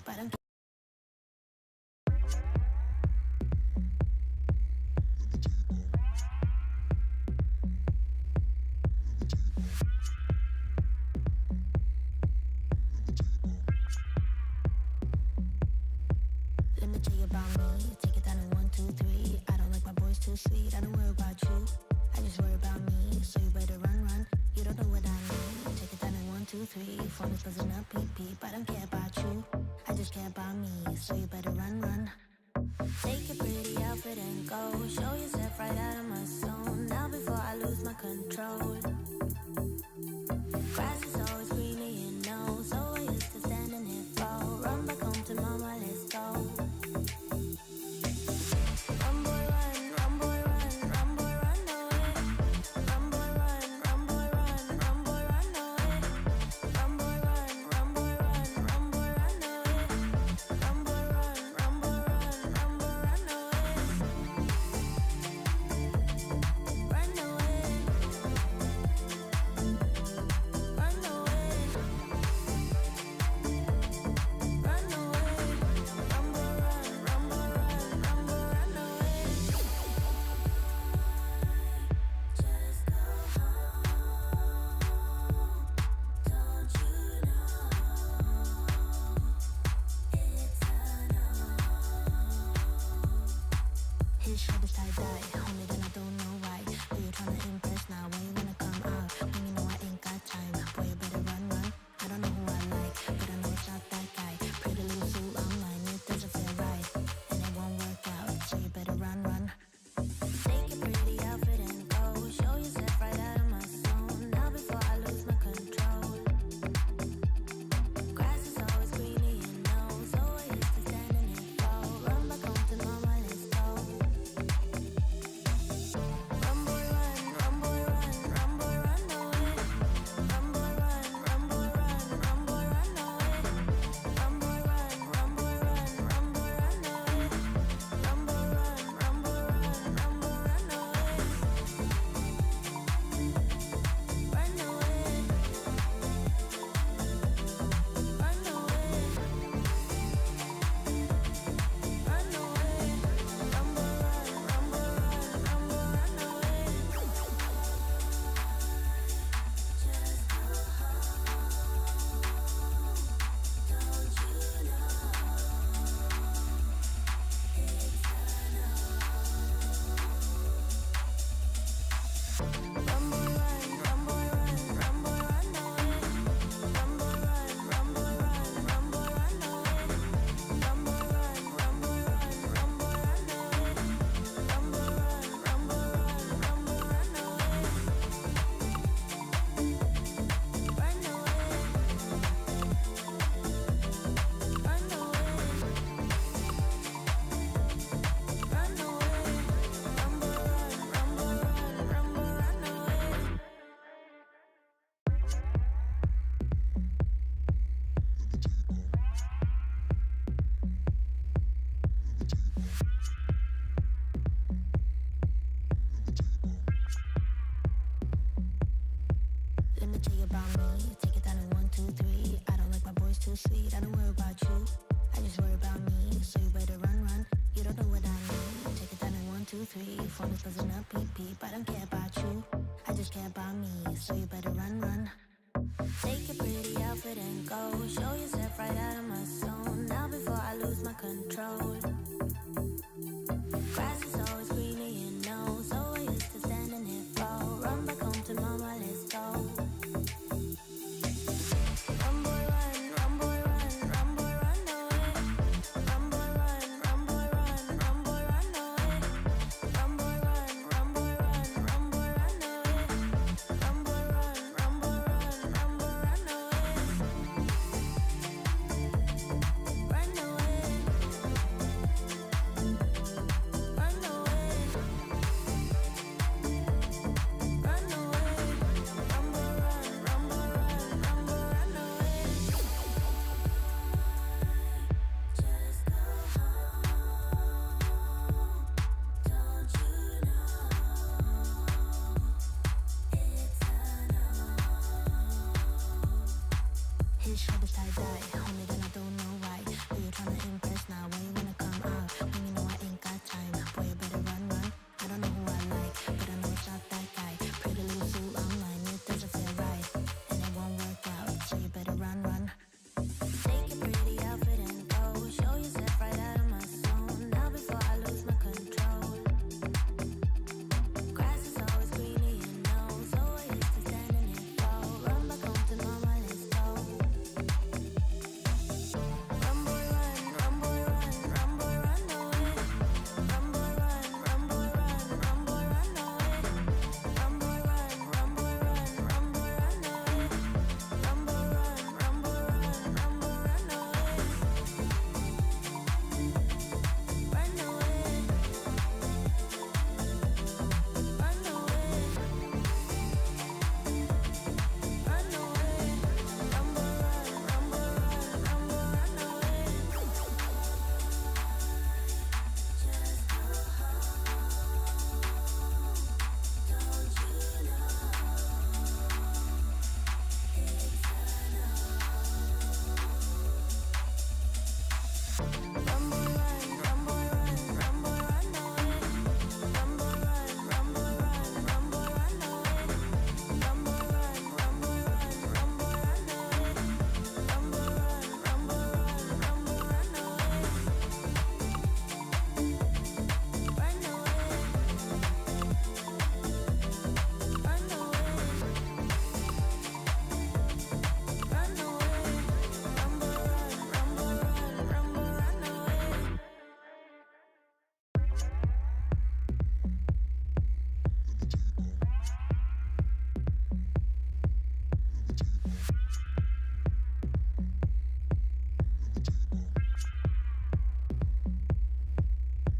but I'm Let me tell you about me. Take it down in 1, 2, 3. I don't like my boys too sweet. I don't worry about you. I just worry about me. So you better run, run. You don't know what I need. Take it down in 1, 2, 3. Phone is buzzing up, beep, beep. I don't care about you. I just care about me. So you better run, run. Take your pretty outfit and go. Show yourself right out of my zone. Now before I lose my control. Grass is always greener, you know. So I used to standing here fall. Run back home to mama, let's go. Run boy run, run boy run, run boy run away. Run boy run, run boy run, run boy run away. Run boy run, run boy run, run boy run away. Run boy run, run boy run, run boy run away. Run away. Run away. Run away. Run boy run, run boy run, run boy run away. Just go home. Don't you know it's a no? His shoulders tie-dye, homie, then I don't know why. Who you tryna impress now? When you wanna come out? When you know I ain't got time. Boy, you better run, run. I don't know who I like, but I know it's not that guy. Pretty little fool online, it doesn't feel right, and it won't work out. So you better run, run. Take your pretty outfit and go. Show yourself right out of my zone. Now before I lose my control. Grass is always greener, you know. So I used to standing here fall. Run back home to mama, let's go. Run boy run, run boy run, run boy run away. Run boy run, run boy run, run boy run away. Run boy run, run boy run, run boy run away. Run boy run, run boy run, run boy run away. Run away. Run away. Run away. Run boy run, run boy run, run boy run away. Just go home. Don't you know it's a no? Run boy run, run boy run, run boy run away. Run boy run, run boy run, run boy run away. Run boy run, run boy run, run boy run away. Run boy run, run boy run, run boy run away. Run away. Run away. Run away. Run boy run, run boy run, run boy run away. Let me tell you about me. Take it down in 1, 2, 3. I don't like my boys too sweet. I don't worry about you. I just worry about me. So you better run, run. You don't know what I need. Take it down in 1, 2, 3. Phone is buzzing up, beep, beep. I don't care about you. I just care about me. So you better run, run. Take your pretty outfit and go. Show yourself right out of my zone. Now before I lose my control. Grass is always greener, you know. So I used to standing here fall. Run back home to mama, let's go. Run boy run, run boy run, run Run boy run, run boy run, run boy run away. Run boy run, run boy run, run boy run away. Run boy run, run boy run, run boy run away. Run boy run, run boy run, run boy run away. Run away. Run away. Run away. Run boy run, run boy run, run boy run away.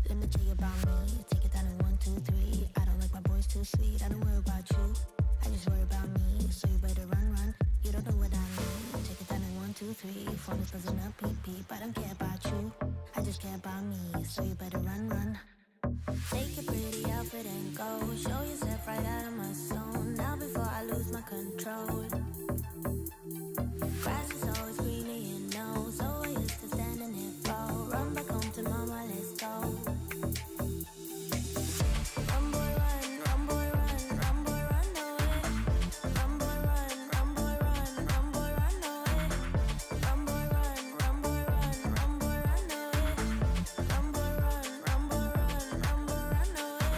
Let me tell you about me. Take it down in 1, 2, 3. I don't like my boys too sweet. I don't worry about you. I just worry about me. So you better run, run. You don't know what I mean. Take it down in 1, 2, 3. Phone is buzzing up, beep, beep. I don't care about you. I just care about me. So you better run, run. Take your pretty outfit and go. Show yourself right out of my zone. Now before I lose my control. Grass is always greener, you know. So I used to stand in it fall. Run back home to mama, let's go. Run boy run, run boy run, run boy run away. Run boy run, run boy run, run boy run away. Run boy run, run boy run, run boy run away. Run boy run, run boy run, run boy run away.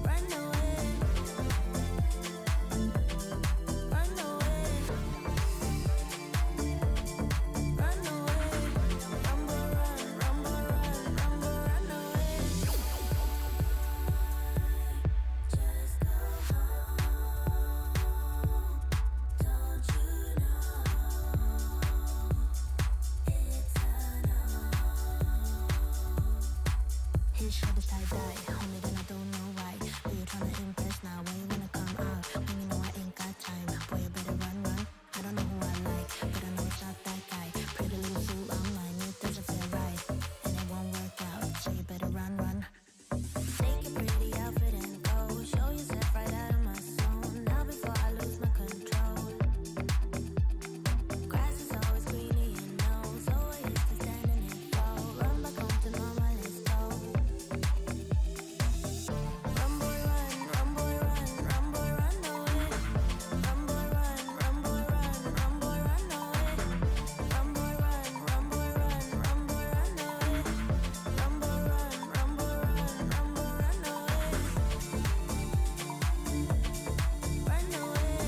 Run away. Run away. Run away. Run boy run, run boy run, run boy run away. Just go home. Don't you know it's a no? His shoulders tie-dye, homie, then I don't know why. Who you tryna impress now? When you wanna come out? When you know I ain't got time. Boy, you better run, run. I don't know who I like, but I know it's not that guy. Pretty little fool online, it doesn't feel right. And it won't work out, so you better run, run. Take your pretty outfit and go. Show yourself right out of my zone. Now before I lose my control. Grass is always greener, you know. So I used to stand in it fall. Run back home to mama, let's go. Run boy run, run boy run, run boy run away. Run boy run, run boy run, run boy run away. Run boy run, run boy run, run boy run away. Run boy run, run boy run, run boy run away. Run away.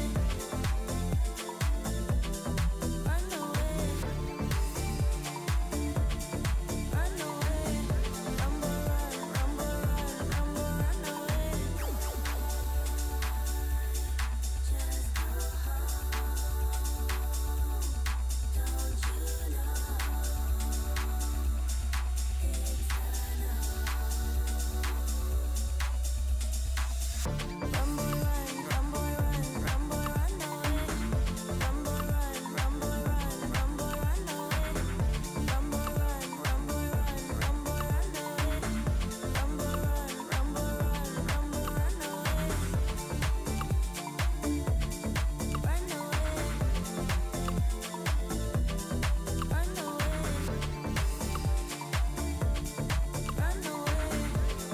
Run away. Run away. Run boy run, run boy run, run boy run away. Just go home. Don't you know it's a no? Run boy run, run boy run, run boy run away. Run boy run, run boy run, run boy run away. Run boy run, run boy run, run boy run away. Run boy run, run boy run, run boy run away. Run away. Run away. Run away.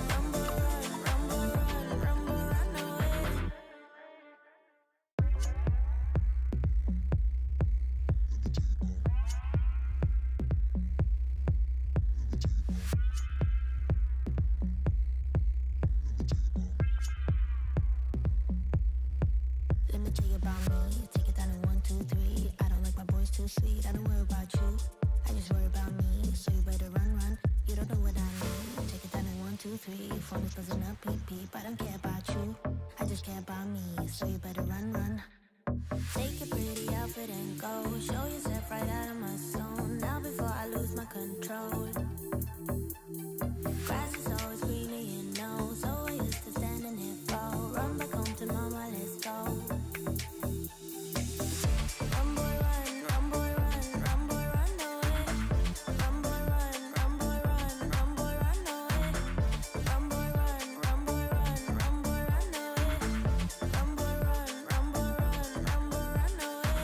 Run boy run, run boy run, run boy run away. Let me tell you about me. Take it down in 1, 2, 3. I don't like my boys too sweet. I don't worry about you. I just worry about me. So you better run, run. You don't know what I mean. Take it down in 1, 2, 3. Phone is buzzing up, beep, beep. I don't care about you. I just care about me. So you better run, run. Take your pretty outfit and go. Show yourself right out of my zone. Now before I lose my control. Grass is always greener, you know. So I used to stand in it fall. Run back home to mama, let's go. Run boy run, run boy run, run boy run away. Run boy run, run boy run, run boy run away. Run boy run, run boy run, run boy run away. Run boy run, run boy run, run boy run away.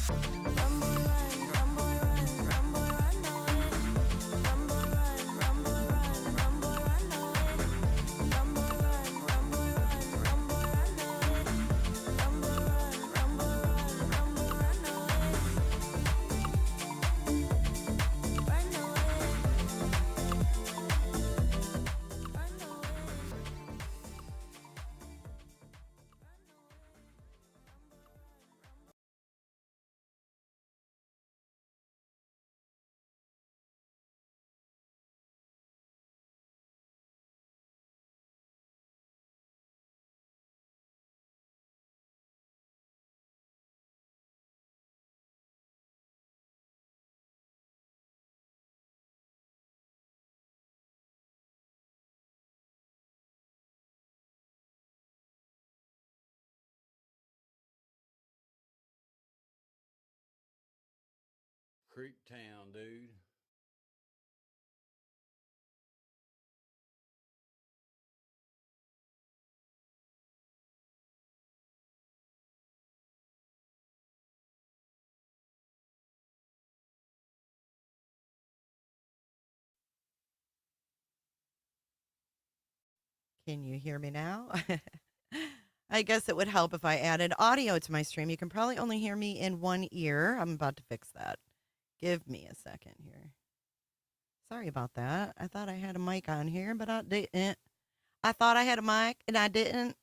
Run, boy, run, run, boy, run, run, boy, run away. Run, boy, run, run, boy, run, run, boy, run away. Run, boy, run, run, boy, run, run, boy, run away. Run, boy, run, run, boy, run, run, boy, run away. Run away. Run away. Creep Town, dude. Can you hear me now? I guess it would help if I added audio to my stream. You can probably only hear me in one ear. I'm about to fix that. Give me a second here. Sorry about that. I thought I had a mic on here, but I didn't. I thought I had a mic and I didn't.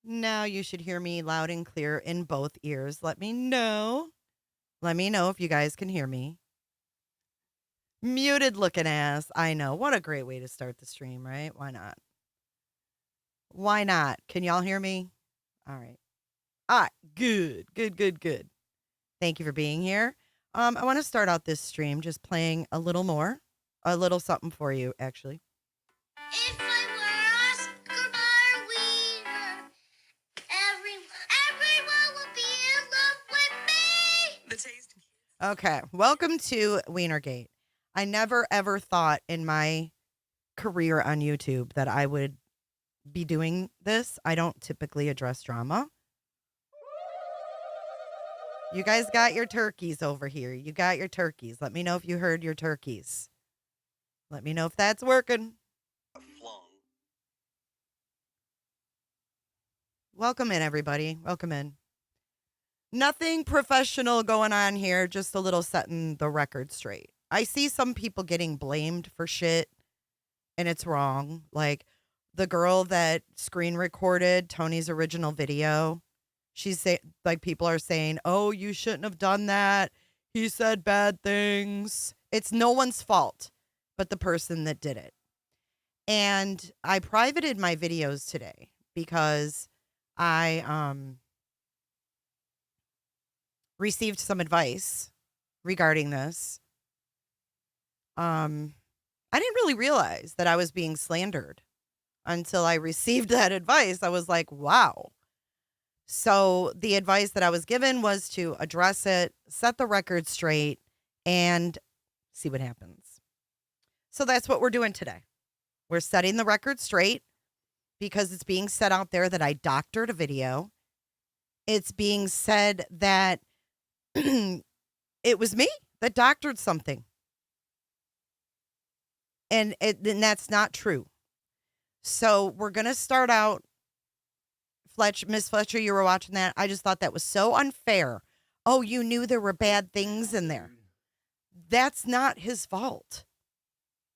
Now you should hear me loud and clear in both ears. Let me know. Let me know if you guys can hear me. Muted looking ass. I know. What a great way to start the stream, right? Why not? Why not? Can y'all hear me? All right. All right. Good. Good, good, good. Thank you for being here. I want to start out this stream just playing a little more, a little something for you, actually. If I were Oscar Wiener, everyone would be in love with me. The taste. Okay. Welcome to Wienergate. I never ever thought in my career on YouTube that I would be doing this. I don't typically address drama. You guys got your turkeys over here. You got your turkeys. Let me know if you heard your turkeys. Let me know if that's working. Welcome in, everybody. Welcome in. Nothing professional going on here, just a little setting the record straight. I see some people getting blamed for shit, and it's wrong. Like the girl that screen recorded Tony's original video, like people are saying, "Oh, you shouldn't have done that. He said bad things." It's no one's fault but the person that did it. And I privated my videos today because I received some advice regarding this. I didn't really realize that I was being slandered until I received that advice. I was like, wow. So the advice that I was given was to address it, set the record straight, and see what happens. So that's what we're doing today. We're setting the record straight because it's being said out there that I doctored a video. It's being said that it was me that doctored something. And that's not true. So we're going to start out. Miss Fletcher, you were watching that. I just thought that was so unfair. Oh, you knew there were bad things in there. That's not his fault.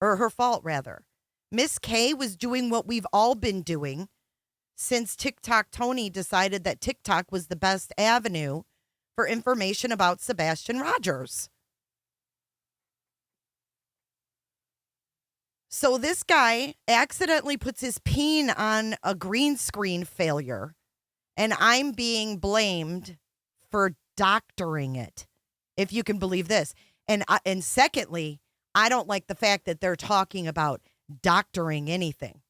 Or her fault, rather. Miss K was doing what we've all been doing since TikTok Tony decided that TikTok was the best avenue for information about Sebastian Rogers. So this guy accidentally puts his peen on a green screen failure, and I'm being blamed for doctoring it, if you can believe this. And secondly, I don't like the fact that they're talking about doctoring anything.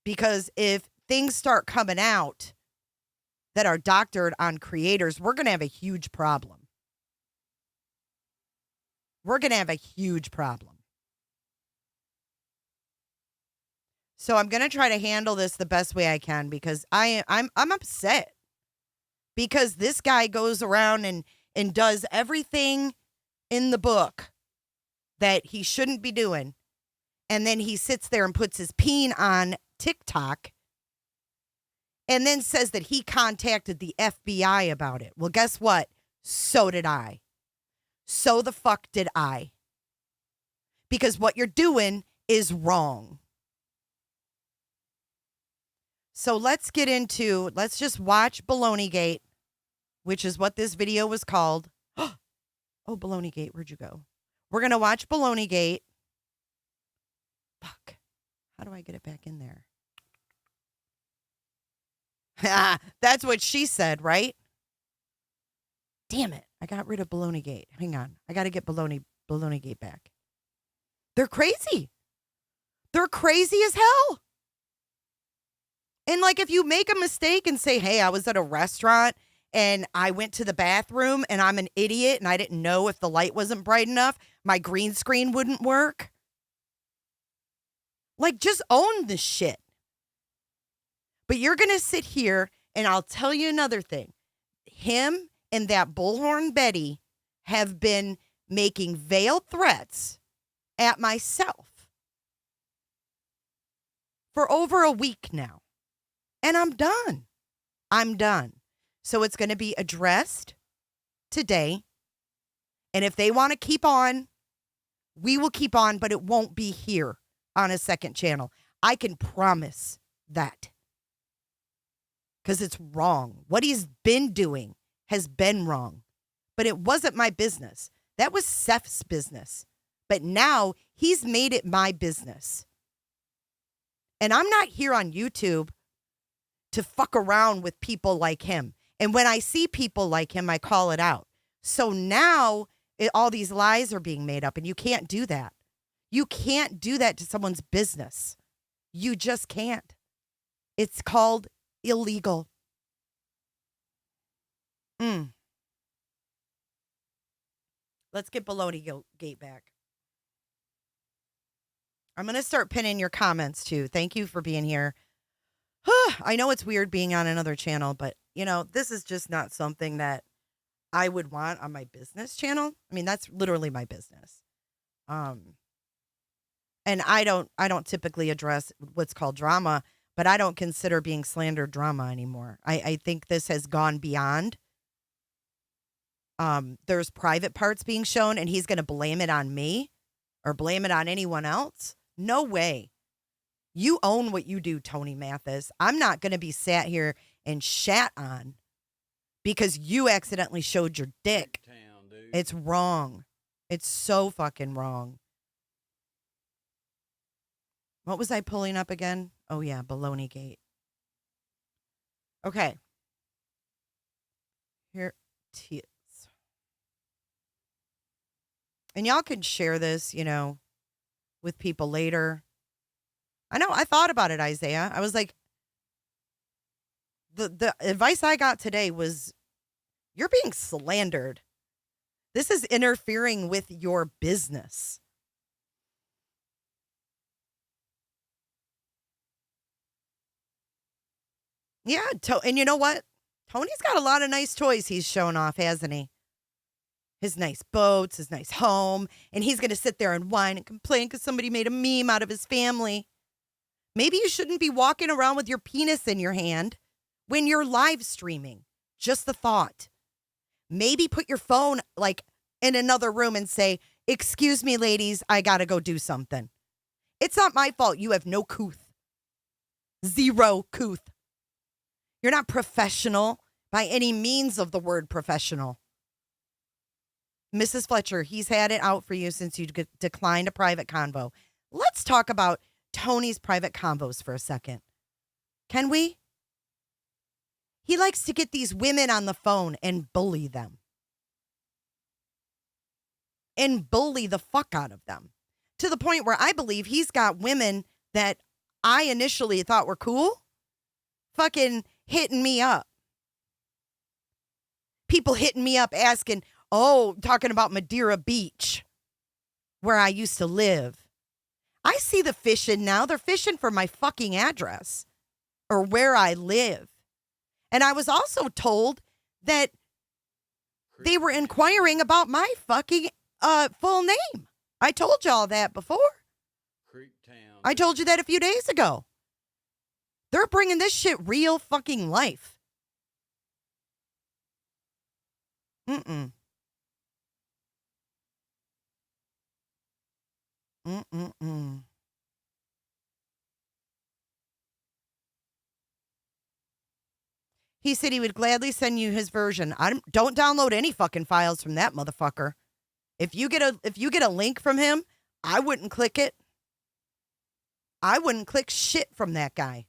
Because if things start coming out that are doctored on creators, we're going to have a huge problem. We're going to have a huge problem. So I'm going to try to handle this the best way I can because I'm upset. because this guy goes around and does everything in the book that he shouldn't be doing. And then he sits there and puts his peen on TikTok and then says that he contacted the FBI about it. Well, guess what? So did I. So the fuck did I. Because what you're doing is wrong. So let's just watch Baloney which is what this video was called. Oh, Baloney, where'd you go? We're going to watch Baloney. Fuck. How do I get it back in there? That's what she said, right? Damn it. I got rid of Baloney. Hang on. I got to get Baloney back. They're crazy. They're crazy as hell. And like, if you make a mistake and say, hey, I was at a restaurant and I went to the bathroom and I'm an idiot and I didn't know if the light wasn't bright enough, my green screen wouldn't work. Like, just own the shit. But you're going to sit here and I'll tell you another thing. Him and that bullhorn Betty have been making veiled threats at myself for over a week now. And I'm done. I'm done. So it's going to be addressed today. And if they want to keep on, we will keep on, but it won't be here on a second channel. I can promise that. Because it's wrong. What he's been doing has been wrong. But it wasn't my business. That was Seth's business. But now he's made it my business. And I'm not here on YouTube to fuck around with people like him. And when I see people like him, I call it out. So now all these lies are being made up, and you can't do that. You can't do that to someone's business. You just can't. It's called illegal. Let's get Baloney Gate back. I'm going to start pinning your comments too. Thank you for being here. I know it's weird being on another channel, but you know, this is just not something that I would want on my business channel. I mean, that's literally my business. And I don't typically address what's called drama, but I don't consider being slandered drama anymore. I think this has gone beyond. There's private parts being shown and he's going to blame it on me or blame it on anyone else. No way. You own what you do, Tony Mathis. I'm not going to be sat here and shat on because you accidentally showed your dick. Town, dude. It's wrong. It's so fucking wrong. What was I pulling up again? Oh, yeah, Baloney Gate. Okay. Here it is. And y'all can share this, you know, with people later. I know, I thought about it, Isaiah. I was like, the advice I got today was, you're being slandered. This is interfering with your business. Yeah, and you know what? Tony's got a lot of nice toys he's showing off, hasn't he? His nice boats, his nice home, and he's going to sit there and whine and complain because somebody made a meme out of his family. Maybe you shouldn't be walking around with your penis in your hand when you're live streaming. Just the thought. Maybe put your phone like in another room and say, excuse me, ladies, I got to go do something. It's not my fault. You have no couth. Zero couth. You're not professional by any means of the word professional. Mrs. Fletcher, he's had it out for you since you declined a private convo. Let's talk about Tony's private convos for a second. Can we? He likes to get these women on the phone and bully them. And bully the fuck out of them. To the point where I believe he's got women that I initially thought were cool fucking hitting me up. People hitting me up asking, talking about Madeira Beach, where I used to live. I see the fishing now. They're fishing for my fucking address or where I live. And I was also told that they were inquiring about my fucking full name. I told y'all that before. I told you that a few days ago. They're bringing this shit real fucking life. Mm-mm. Mm-mm-mm. He said he would gladly send you his version. Don't download any fucking files from that motherfucker. If you get a link from him, I wouldn't click it. I wouldn't click shit from that guy.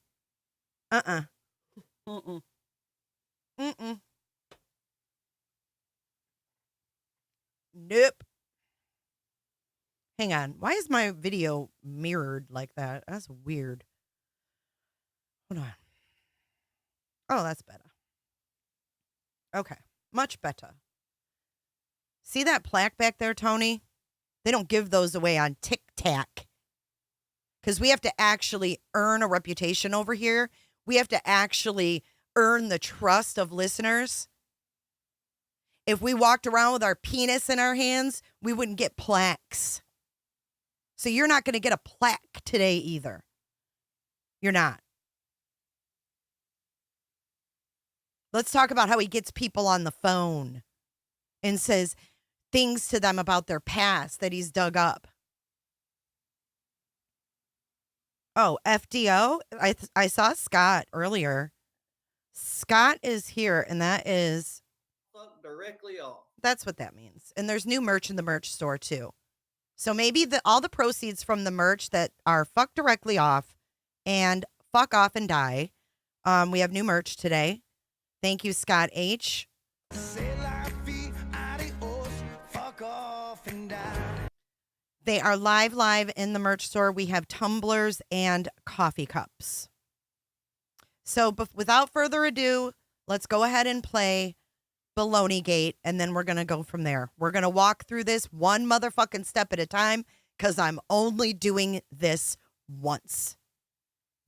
Uh-uh. Mm-mm. Mm-mm. Nope. Hang on. Why is my video mirrored like that? That's weird. Hold on. Oh, that's better. Okay. Much better. See that plaque back there, Tony? They don't give those away on TikTok. Because we have to actually earn a reputation over here. We have to actually earn the trust of listeners. If we walked around with our penis in our hands, we wouldn't get plaques. So you're not going to get a plaque today either. You're not. Let's talk about how he gets people on the phone and says things to them about their past that he's dug up. Oh, FDO? I saw Scott earlier. Scott is here, and that is... Fuck directly off. That's what that means. And there's new merch in the merch store, too. So maybe all the proceeds from the merch that are fuck directly off and fuck off and die. We have new merch today. Thank you, Scott H. They are live in the merch store. We have tumblers and coffee cups. So without further ado, let's go ahead and play Baloney Gate, and then we're going to go from there. We're going to walk through this one motherfucking step at a time because I'm only doing this once.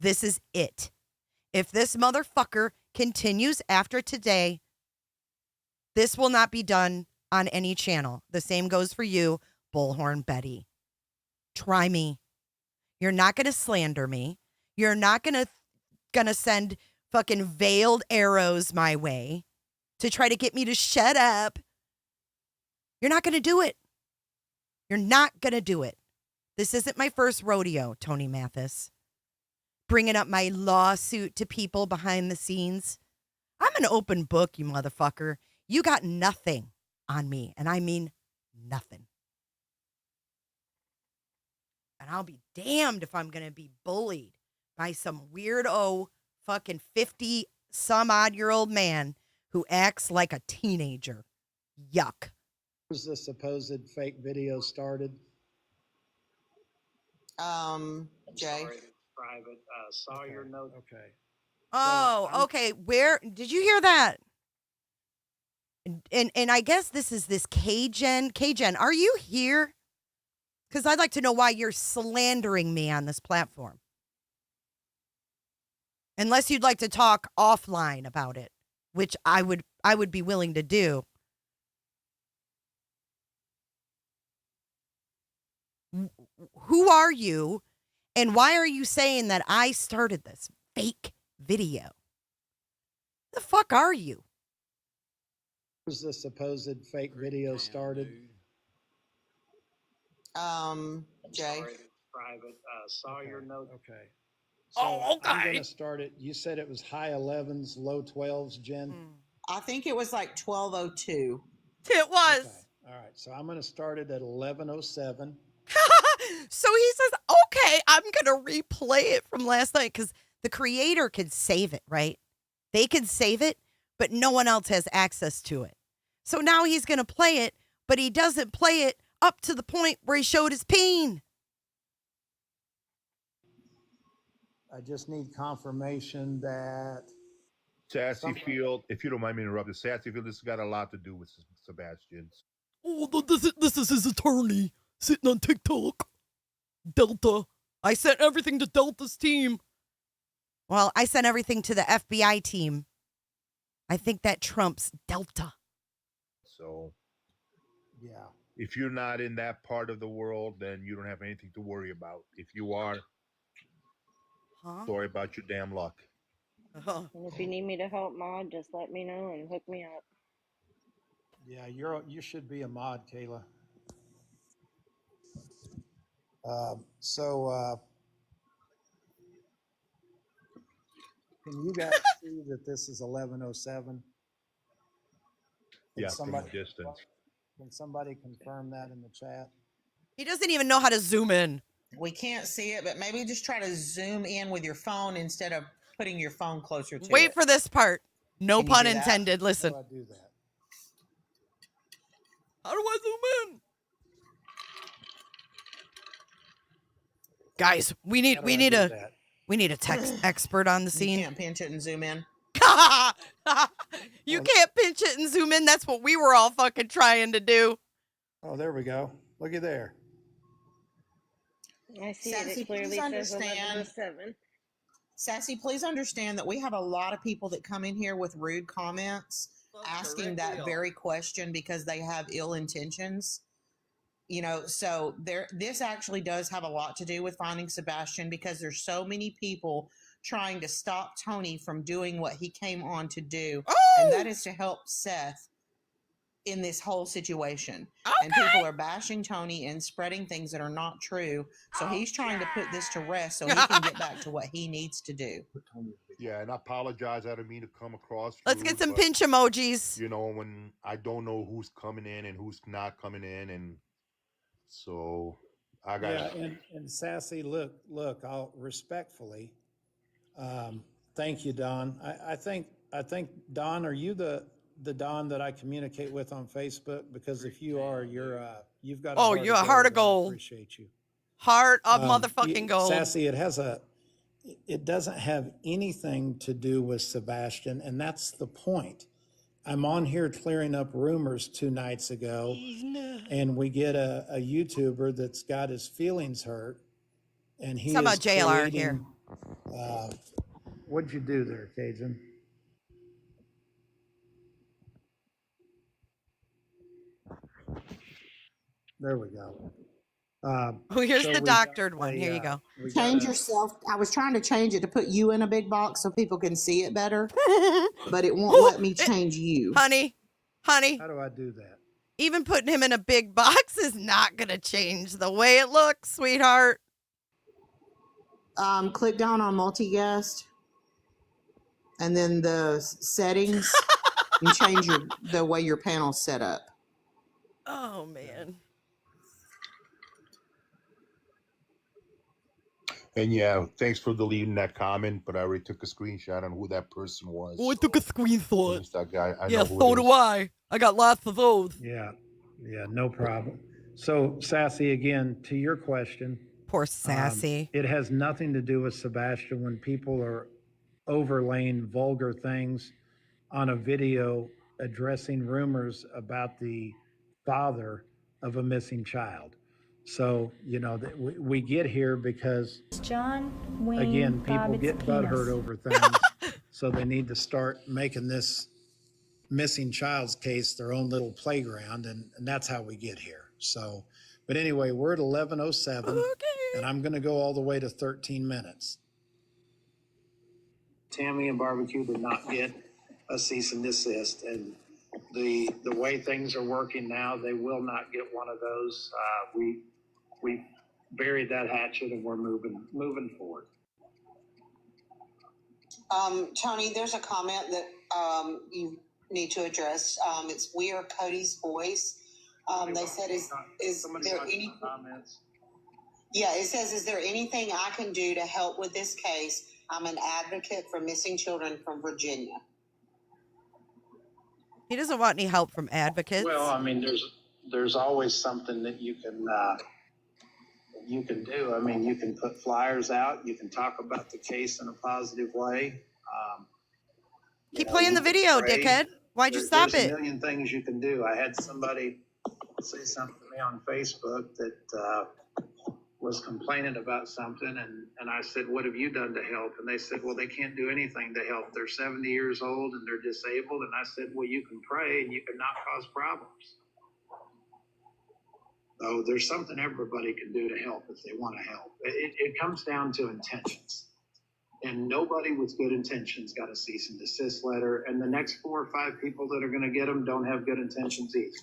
This is it. If this motherfucker continues after today, this will not be done on any channel. The same goes for you, Bullhorn Betty. Try me. You're not going to slander me. You're not going to send fucking veiled arrows my way to try to get me to shut up. You're not going to do it. You're not going to do it. This isn't my first rodeo, Tony Mathis. Bringing up my lawsuit to people behind the scenes. I'm an open book, you motherfucker. You got nothing on me, and I mean nothing. And I'll be damned if I'm going to be bullied by some weirdo fucking 50-some-odd-year-old man who acts like a teenager. Yuck. Was the supposed fake video started? Jay. Private. Saw okay. Your note. Okay. Oh, so okay. Where did you hear that? And I guess this is this K-Gen. K-Gen, are you here? Because I'd like to know why you're slandering me on this platform. Unless you'd like to talk offline about it, which I would be willing to do. Who are you? And why are you saying that I started this fake video? The fuck are you? Was the supposed fake video started? Jay. Private. Saw okay. Your note. Okay. So oh, okay. I'm going to start it. You said it was high 11s, low 12s, Jen? I think it was like 12:02. It was. Okay. All right. So I'm going to start it at 11:07. So he says, okay, I'm going to replay it from last night because the creator can save it, right? They can save it, but no one else has access to it. So now he's going to play it, but he doesn't play it up to the point where he showed his peen. I just need confirmation that... Sassy Field, if you don't mind me interrupting, Sassy Field, this has got a lot to do with Sebastian. Oh, this is his attorney sitting on TikTok. Delta. I sent everything to Delta's team. Well, I sent everything to the FBI team. I think that trumps Delta. So Yeah. if you're not in that part of the world, then you don't have anything to worry about. If you are, Huh? sorry about your damn luck. Oh. And if you need me to help mod, just let me know and hook me up. Yeah, you should be a mod, Kayla. Can you guys see that this is 11:07? Yeah, from a distance. Can somebody confirm that in the chat? He doesn't even know how to zoom in. We can't see it, but maybe just try to zoom in with your phone instead of putting your phone closer to it. Wait for this part. No Can you pun do that? intended. How Listen. do I do that? How do I zoom in? Guys, we need a text expert on the You scene. can't pinch it and zoom in. You can't pinch it and zoom in. That's what we were all fucking trying to do. Oh, there we go. Look at there. I see Sassy, it clearly please says understand. 11:07. Sassy, please understand that we have a lot of people that come in here with rude comments asking that very question because they have ill intentions. You know, so this actually does have a lot to do with finding Sebastian because there's so many people trying to stop Tony from doing what he came on to do. And that is to help Seth in this whole situation. Okay. And people are bashing Tony and spreading things that are not true. So he's trying to put this to rest so he can get back to what he needs to do. Yeah, and I apologize. I didn't mean to come across. Let's get rude, some but, pinch emojis. You know, when I don't know who's coming in and who's not coming in, and so I got. Yeah, and Sassy, look, I'll respectfully, thank you, Don. I think Don, are you the Don that I communicate with on Facebook? Because if you are, you've got. You're a heart of gold. I appreciate you. Heart of motherfucking gold. Sassy, it doesn't have anything to do with Sebastian, and that's the point. I'm on here clearing up rumors 2 nights ago, and we get a YouTuber that's got his feelings hurt, and he Talking is about JLR here. What'd you do there, Cajun? There we go. Here's so the we doctored got one. a, Here you go. we got Change a- yourself. I was trying to change it to put you in a big box so people can see it better, but it won't let me change you. Honey, How do I do that? even putting him in a big box is not going to change the way it looks, sweetheart. Click down on multi-guest and then the settings and change the way your panel's set up. Oh, man. And yeah, thanks for deleting that comment, but I already took a screenshot on who that person was. Oh, I took a screenshot. Who's that guy? I Yeah, know who so it do is. I. I got lots of those. Yeah, no problem. So, Sassy, again, to your question, Poor Sassy. it has nothing to do with Sebastian when people are overlaying vulgar things on a video addressing rumors about the father of a missing child. So, you know, we get here because, John Wayne again, people Bobbitt's get butthurt penis. over things. So they need to start making this missing child's case their own little playground. And that's how we get here. So, but anyway, we're at 11:07, Okay. and I'm going to go all the way to 13 minutes. Tammy and Barbecue did not get a cease and desist, and the way things are working now, they will not get one of those. We buried that hatchet, and we're moving forward. Tony, there's a comment that you need to address. It's "We are Cody's voice." They said, "Is there any comments?" Yeah, it says, "Is there anything I can do to help with this case? I'm an advocate for missing children from Virginia." He doesn't want any help from advocates. Well, I mean, there's always something that you can do. I mean, you can put flyers out. You can talk about the case in a positive way. Keep playing the video, dickhead. Why'd you stop There's it? a million things you can do. I had somebody say something to me on Facebook that was complaining about something, and I said, what have you done to help? And they said, well, they can't do anything to help. They're 70 years old and they're disabled. And I said, well, you can pray and you can not cause problems. So there's something everybody can do to help if they want to help. It comes down to intentions. And nobody with good intentions got a cease and desist letter. And the next 4 or 5 people that are going to get them don't have good intentions either.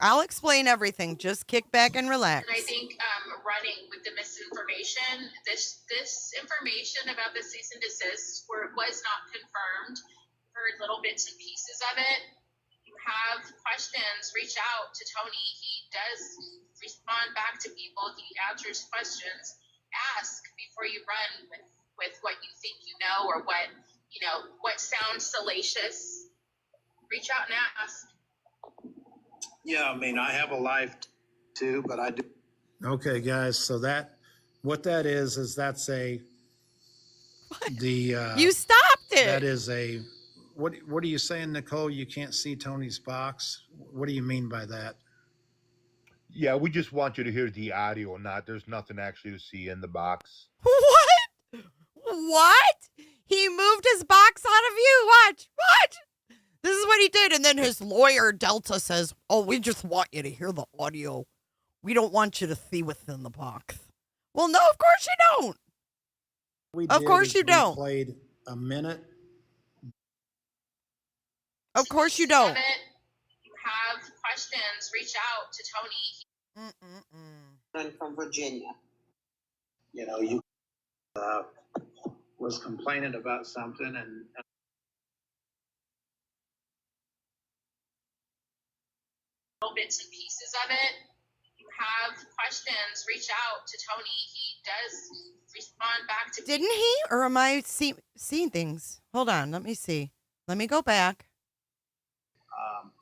I'll explain everything. Just kick back and relax. And I think running with the misinformation, this information about the cease and desist, where it was not confirmed, heard little bits and pieces of it. You have questions, reach out to Tony. He does respond back to people. He answers questions. Ask before you run with what you think you know or what sounds salacious. Reach out and ask. Yeah, I mean, I have a life too, but I do. Okay, guys. So what that is that's You stopped it. that is what are you saying, Nicole? You can't see Tony's box. What do you mean by that? Yeah, we just want you to hear the audio, there's nothing actually to see in the box. What? He moved his box out of you. Watch. This is what he did. And then his lawyer, Delta, says, oh, we just want you to hear the audio. We don't want you to see what's in the box. Well, no, of course you don't. Of course you don't. Played a minute. Of course you don't. You have questions, reach out to Tony. And from Virginia. You know, you was complaining about something and Little bits and pieces of it. You have questions, reach out to Tony. He does respond back to Didn't he? Or am I seeing things? Hold on. Let me see. Let me go back.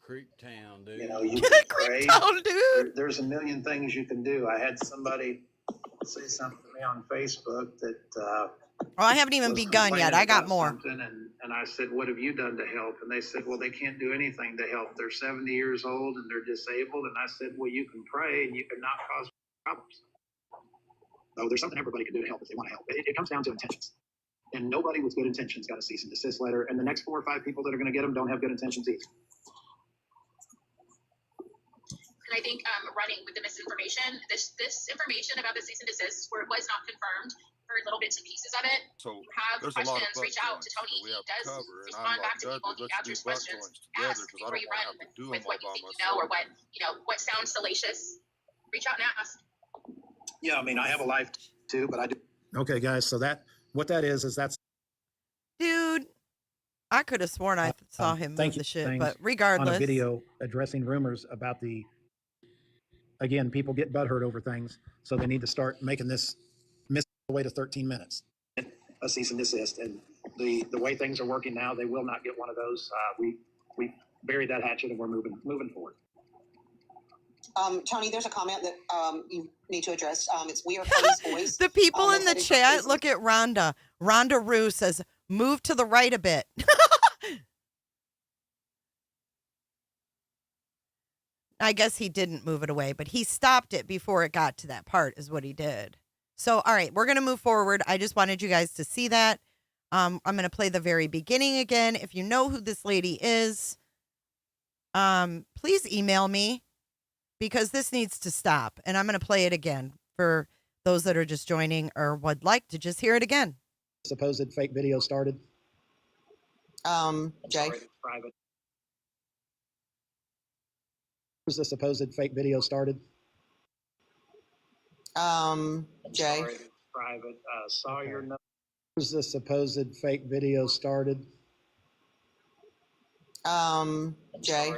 Creek Town, dude. you know, you can pray. Creek Town, dude. There's a million things you can do. I had somebody say something to me on Facebook that Oh, I haven't even was begun yet. complaining I got about more. something, and I said, what have you done to help? And they said, well, they can't do anything to help. They're 70 years old and they're disabled. And I said, well, you can pray and you can not cause problems. So there's something everybody can do to help if they want to help. It comes down to intentions. And nobody with good intentions got a cease and desist letter. And the next 4 or 5 people that are going to get them don't have good intentions either. And I think running with the misinformation, this information about the cease and desist, where it was not confirmed, heard little bits and pieces of it. So you have there's questions, a lot of reach out to Tony. He does respond back to people. He answers questions. Ask before you run with what you think you know or what sounds salacious. Reach out and ask. Yeah, I mean, I have a life too, but I do. Okay, guys. So what that is that's. Dude, I could have sworn I saw him move the shit, but regardless. On a video addressing rumors about again, people get butthurt over things, so they need to start making this miss the way to 13 minutes. A cease and desist, and the way things are working now, they will not get one of those. We buried that hatchet, and we're moving forward. Tony, there's a comment that you need to address. It's We Are Tony's Voice. The people in the chat, look at Rhonda. Rhonda Rue says, move to the right a bit. I guess he didn't move it away, but he stopped it before it got to that part is what he did. So, all right, we're going to move forward. I just wanted you guys to see that. I'm going to play the very beginning again. If you know who this lady is, please email me because this needs to stop. And I'm going to play it again for those that are just joining or would like to just hear it again. Supposed fake video started. Jay. Private. Who's the supposed fake video started? Jay. Private. Saw your number. Who's the supposed fake video started? Jay.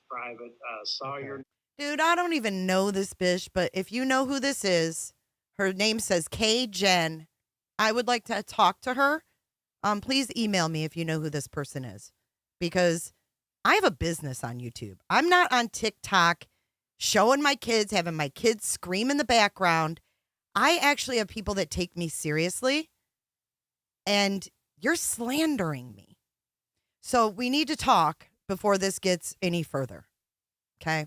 Private. Saw your. Dude, I don't even know this bitch, but if you know who this is, her name says K Jen. I would like to talk to her. Please email me if you know who this person is, because I have a business on YouTube. I'm not on TikTok showing my kids, having my kids scream in the background. I actually have people that take me seriously, and you're slandering me. So we need to talk before this gets any further. Okay?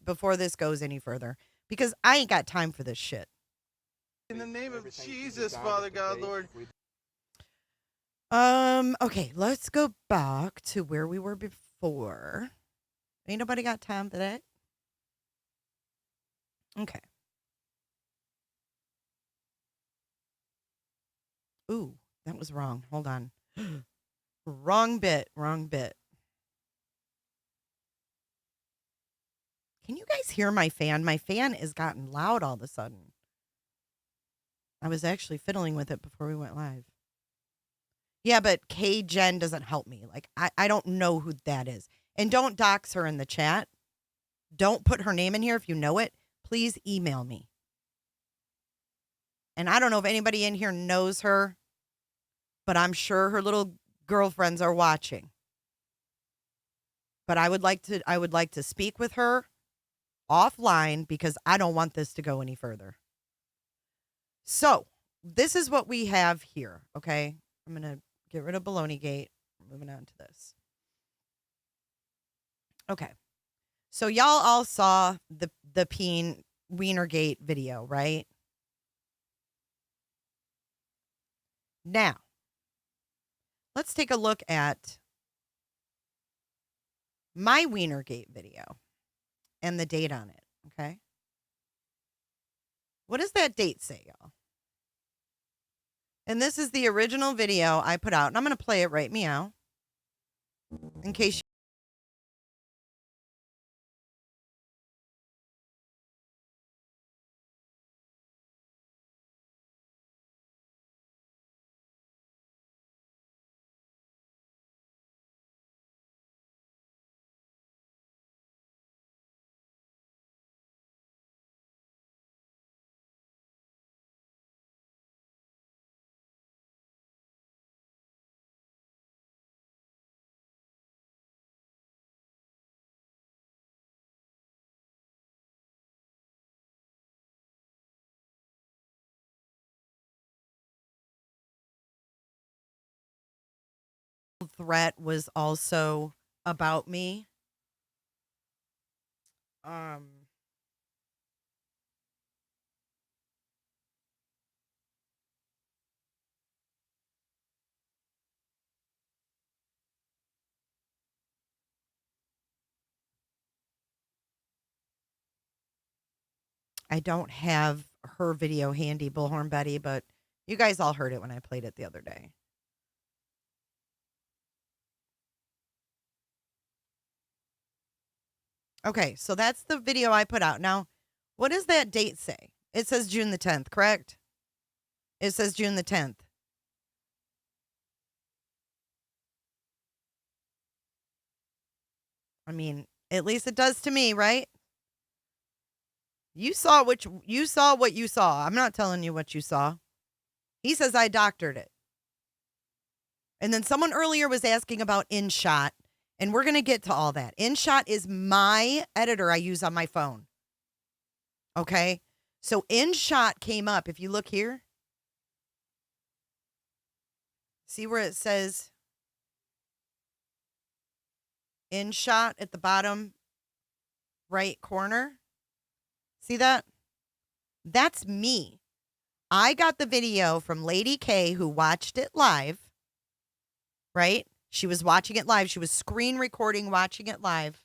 Before this goes any further. because I ain't got time for this shit. In the name of Jesus, Father God, Lord. Okay, let's go back to where we were before. Ain't nobody got time for that? Okay. Ooh, that was wrong. Hold on. Wrong bit. Can you guys hear my fan? My fan has gotten loud all of a sudden. I was actually fiddling with it before we went live. Yeah, but K Jen doesn't help me. Like, I don't know who that is. And don't dox her in the chat. Don't put her name in here if you know it. Please email me. And I don't know if anybody in here knows her, but I'm sure her little girlfriends are watching. But I would like to speak with her offline because I don't want this to go any further. So, this is what we have here, okay? I'm going to get rid of Baloney Gate. Moving on to this. Okay. So, y'all all saw the Peen Wienergate video, right? Now, let's take a look at my Wienergate video and the date on it, okay? What does that date say, y'all? And this is the original video I put out, and I'm going to play it right meow in case you threat was also about me. I don't have her video handy, Bullhorn Betty, but you guys all heard it when I played it the other day. Okay, so that's the video I put out. Now, what does that date say? It says June the 10th, correct? It says June the 10th. I mean, at least it does to me, right? You saw what you saw. I'm not telling you what you saw. He says I doctored it. And then someone earlier was asking about InShot, and we're going to get to all that. InShot is my editor I use on my phone. Okay? So InShot came up. If you look here, see where it says InShot at the bottom right corner? See that? That's me. I got the video from Lady K who watched it live, right? She was watching it live. She was screen recording, watching it live.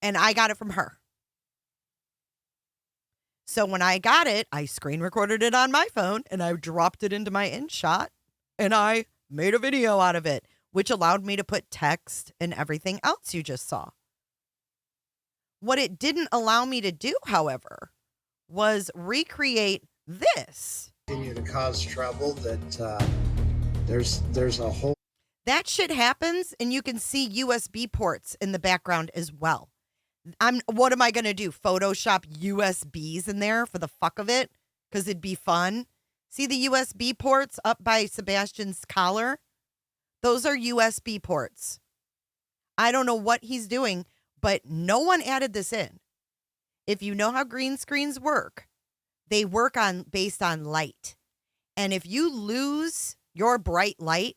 And I got it from her. So when I got it, I screen recorded it on my phone and I dropped it into my InShot and I made a video out of it, which allowed me to put text and everything else you just saw. What it didn't allow me to do, however, was recreate this. Continue to cause trouble. That there's a whole. That shit happens, and you can see USB ports in the background as well. What am I gonna do? Photoshop USBs in there for the fuck of it, because it'd be fun. See the USB ports up by Sebastian's collar? Those are USB ports. I don't know what he's doing, but no one added this in. If you know how green screens work, they work based on light. And if you lose your bright light,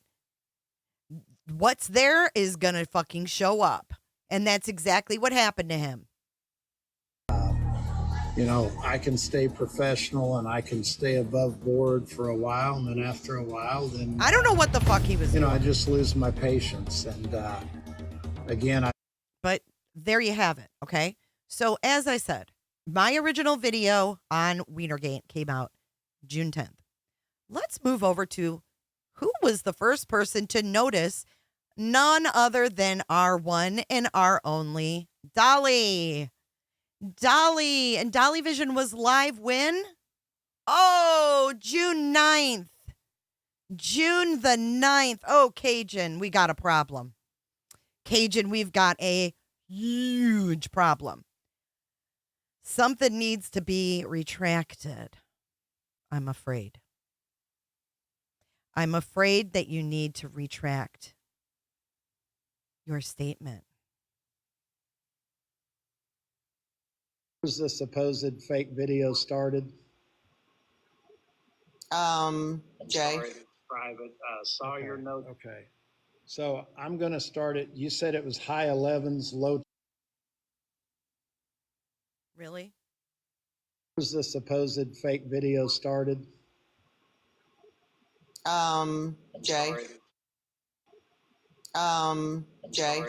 what's there is going to fucking show up. And that's exactly what happened to him. You know, I can stay professional and I can stay above board for a while, and then after a while, then I don't know what the fuck he was doing. I just lose my patience. And again, But there you have it, okay? So as I said, my original video on Wienergate came out June 10th. Let's move over to who was the first person to notice, none other than our one and our only Dolly. Dolly. And Dolly Vision was live when? Oh, June 9th. June the 9th. Oh, Cajun, we got a problem. Cajun, we've got a huge problem. Something needs to be retracted. I'm afraid. I'm afraid that you need to retract your statement. was the supposed fake video started? Jay. Private. Saw your note. Okay. So I'm going to start it. You said it was high 11s, low. Really? Was the supposed fake video started? Jay. Jay.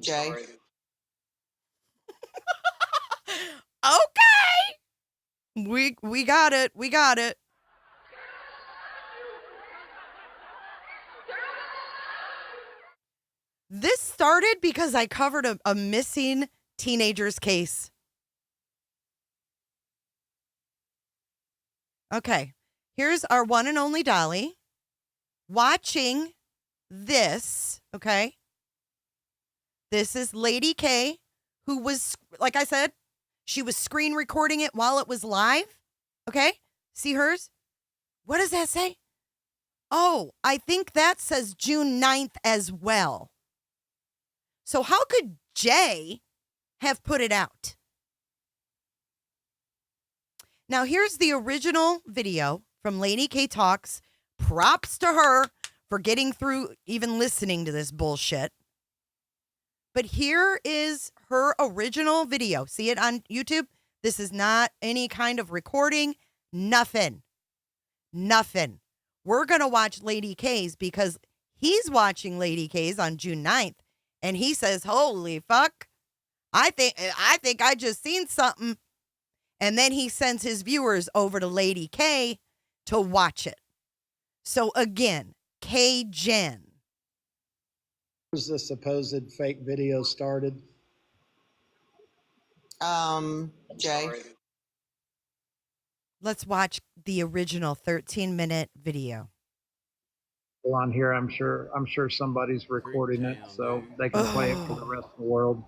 Jay. Okay. We got it. We got it. This started because I covered a missing teenager's case. Okay. Here's our one and only Dolly watching this. Okay. This is Lady K, who was, like I said, she was screen recording it while it was live. Okay. See hers? What does that say? Oh, I think that says June 9th as well. So how could Jay have put it out? Now, here's the original video from Lady K Talks. Props to her for getting through even listening to this bullshit. But here is her original video. See it on YouTube? This is not any kind of recording. Nothing. Nothing. We're going to watch Lady K's because he's watching Lady K's on June 9th. And he says, holy fuck, I think I just seen something. And then he sends his viewers over to Lady K to watch it. So again, K-Gen. Was the supposed fake video started? Jay. Let's watch the original 13-minute video. On here, I'm sure somebody's recording it so they can play it for the rest of the world.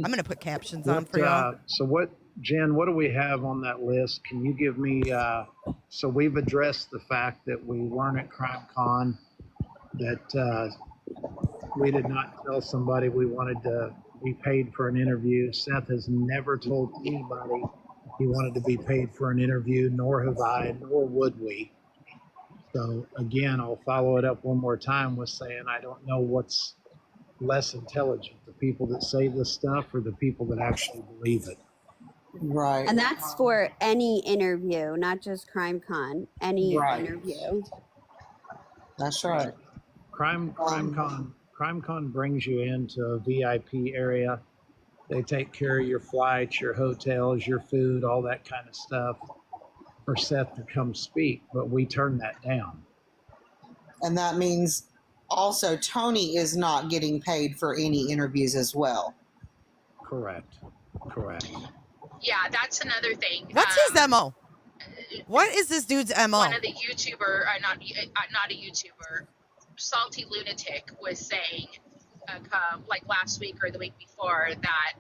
I'm going to put captions on for y'all. So what, Jen, what do we have on that list? Can you give me, so we've addressed the fact that we weren't at CrimeCon, that we did not tell somebody we wanted to be paid for an interview. Seth has never told anybody he wanted to be paid for an interview, nor have I, nor would we. So again, I'll follow it up one more time with saying I don't know what's less intelligent, the people that say this stuff or the people that actually believe it. Right. And that's for any interview, not just CrimeCon, any interview. That's right. CrimeCon brings you into a VIP area. They take care of your flights, your hotels, your food, all that kind of stuff for Seth to come speak, but we turned that down. And that means also Tony is not getting paid for any interviews as well. Correct. Yeah, that's another thing. What's his MO? What is this dude's MO? One of the YouTuber, not a YouTuber, Salty Lunatic was saying, like last week or the week before, that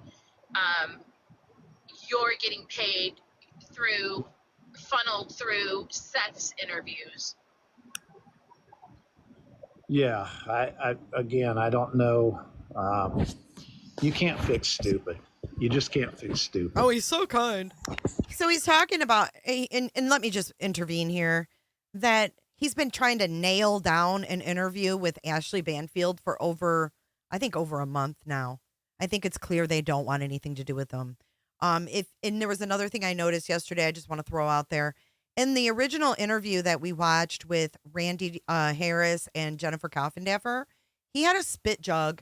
you're getting paid funneled through Seth's interviews. Yeah, I don't know. You can't fix stupid. You just can't fix stupid. Oh, he's so kind. So he's talking about, and let me just intervene here, that he's been trying to nail down an interview with Ashley Banfield for over a month now. I think it's clear they don't want anything to do with them. And there was another thing I noticed yesterday I just want to throw out there. In the original interview that we watched with Randy Harris and Jennifer Coffindaffer, he had a spit jug,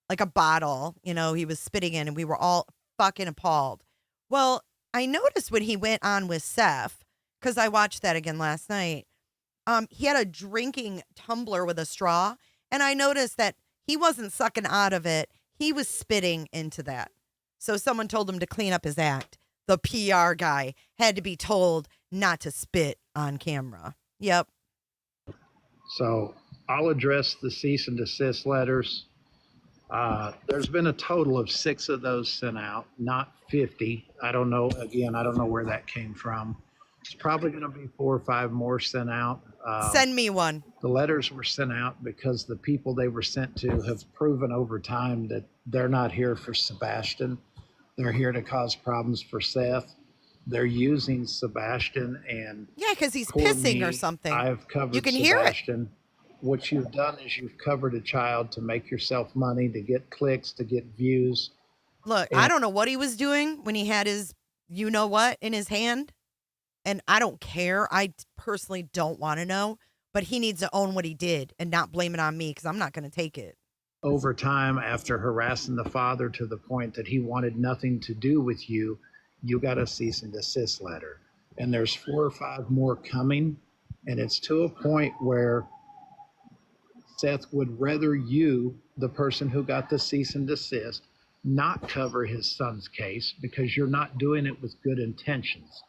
like a bottle, he was spitting in, and we were all fucking appalled. Well, I noticed when he went on with Seth, because I watched that again last night, he had a drinking tumbler with a straw, and I noticed that he wasn't sucking out of it. He was spitting into that. So someone told him to clean up his act. The PR guy had to be told not to spit on camera. Yep. So I'll address the cease and desist letters. There's been a total of 6 of those sent out, not 50. I don't know where that came from. It's probably going to be 4 or 5 more sent out. Send me one. The letters were sent out because the people they were sent to have proven over time that they're not here for Sebastian. They're here to cause problems for Seth. They're using Sebastian and because he's pissing or something. I've covered you can Sebastian. Hear it. What you've done is you've covered a child to make yourself money, to get clicks, to get views. Look, I don't know what he was doing when he had his you-know-what in his hand. And I don't care. I personally don't want to know. But he needs to own what he did and not blame it on me, because I'm not going to take it. Over time, after harassing the father to the point that he wanted nothing to do with you, you got a cease and desist letter. And there's 4 or 5 more coming. And it's to a point where Seth would rather you, the person who got the cease and desist, not cover his son's case because you're not doing it with good intentions.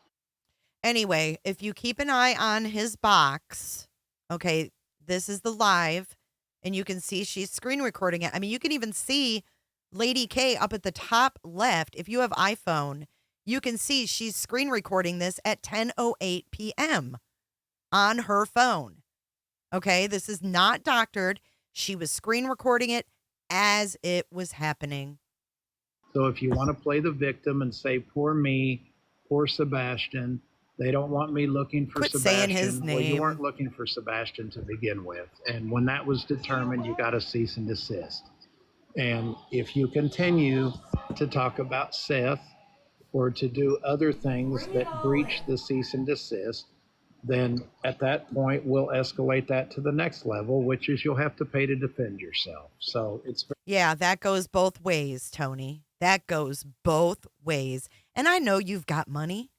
Anyway, if you keep an eye on his box, okay, this is the live, and you can see she's screen recording it. I mean, you can even see Lady K up at the top left. If you have iPhone, you can see she's screen recording this at 10:08 p.m. on her phone. Okay, this is not doctored. She was screen recording it as it was happening. So if you want to play the victim and say, poor me, poor Sebastian, they don't want me looking for Quit Sebastian. saying his name. Well, you weren't looking for Sebastian to begin with. And when that was determined, you got a cease and desist. And if you continue to talk about Seth or to do other things that breach the cease and desist, then at that point, we'll escalate that to the next level, which is you'll have to pay to defend yourself. So it's... Yeah, that goes both ways, Tony. That goes both ways. And I know you've got money.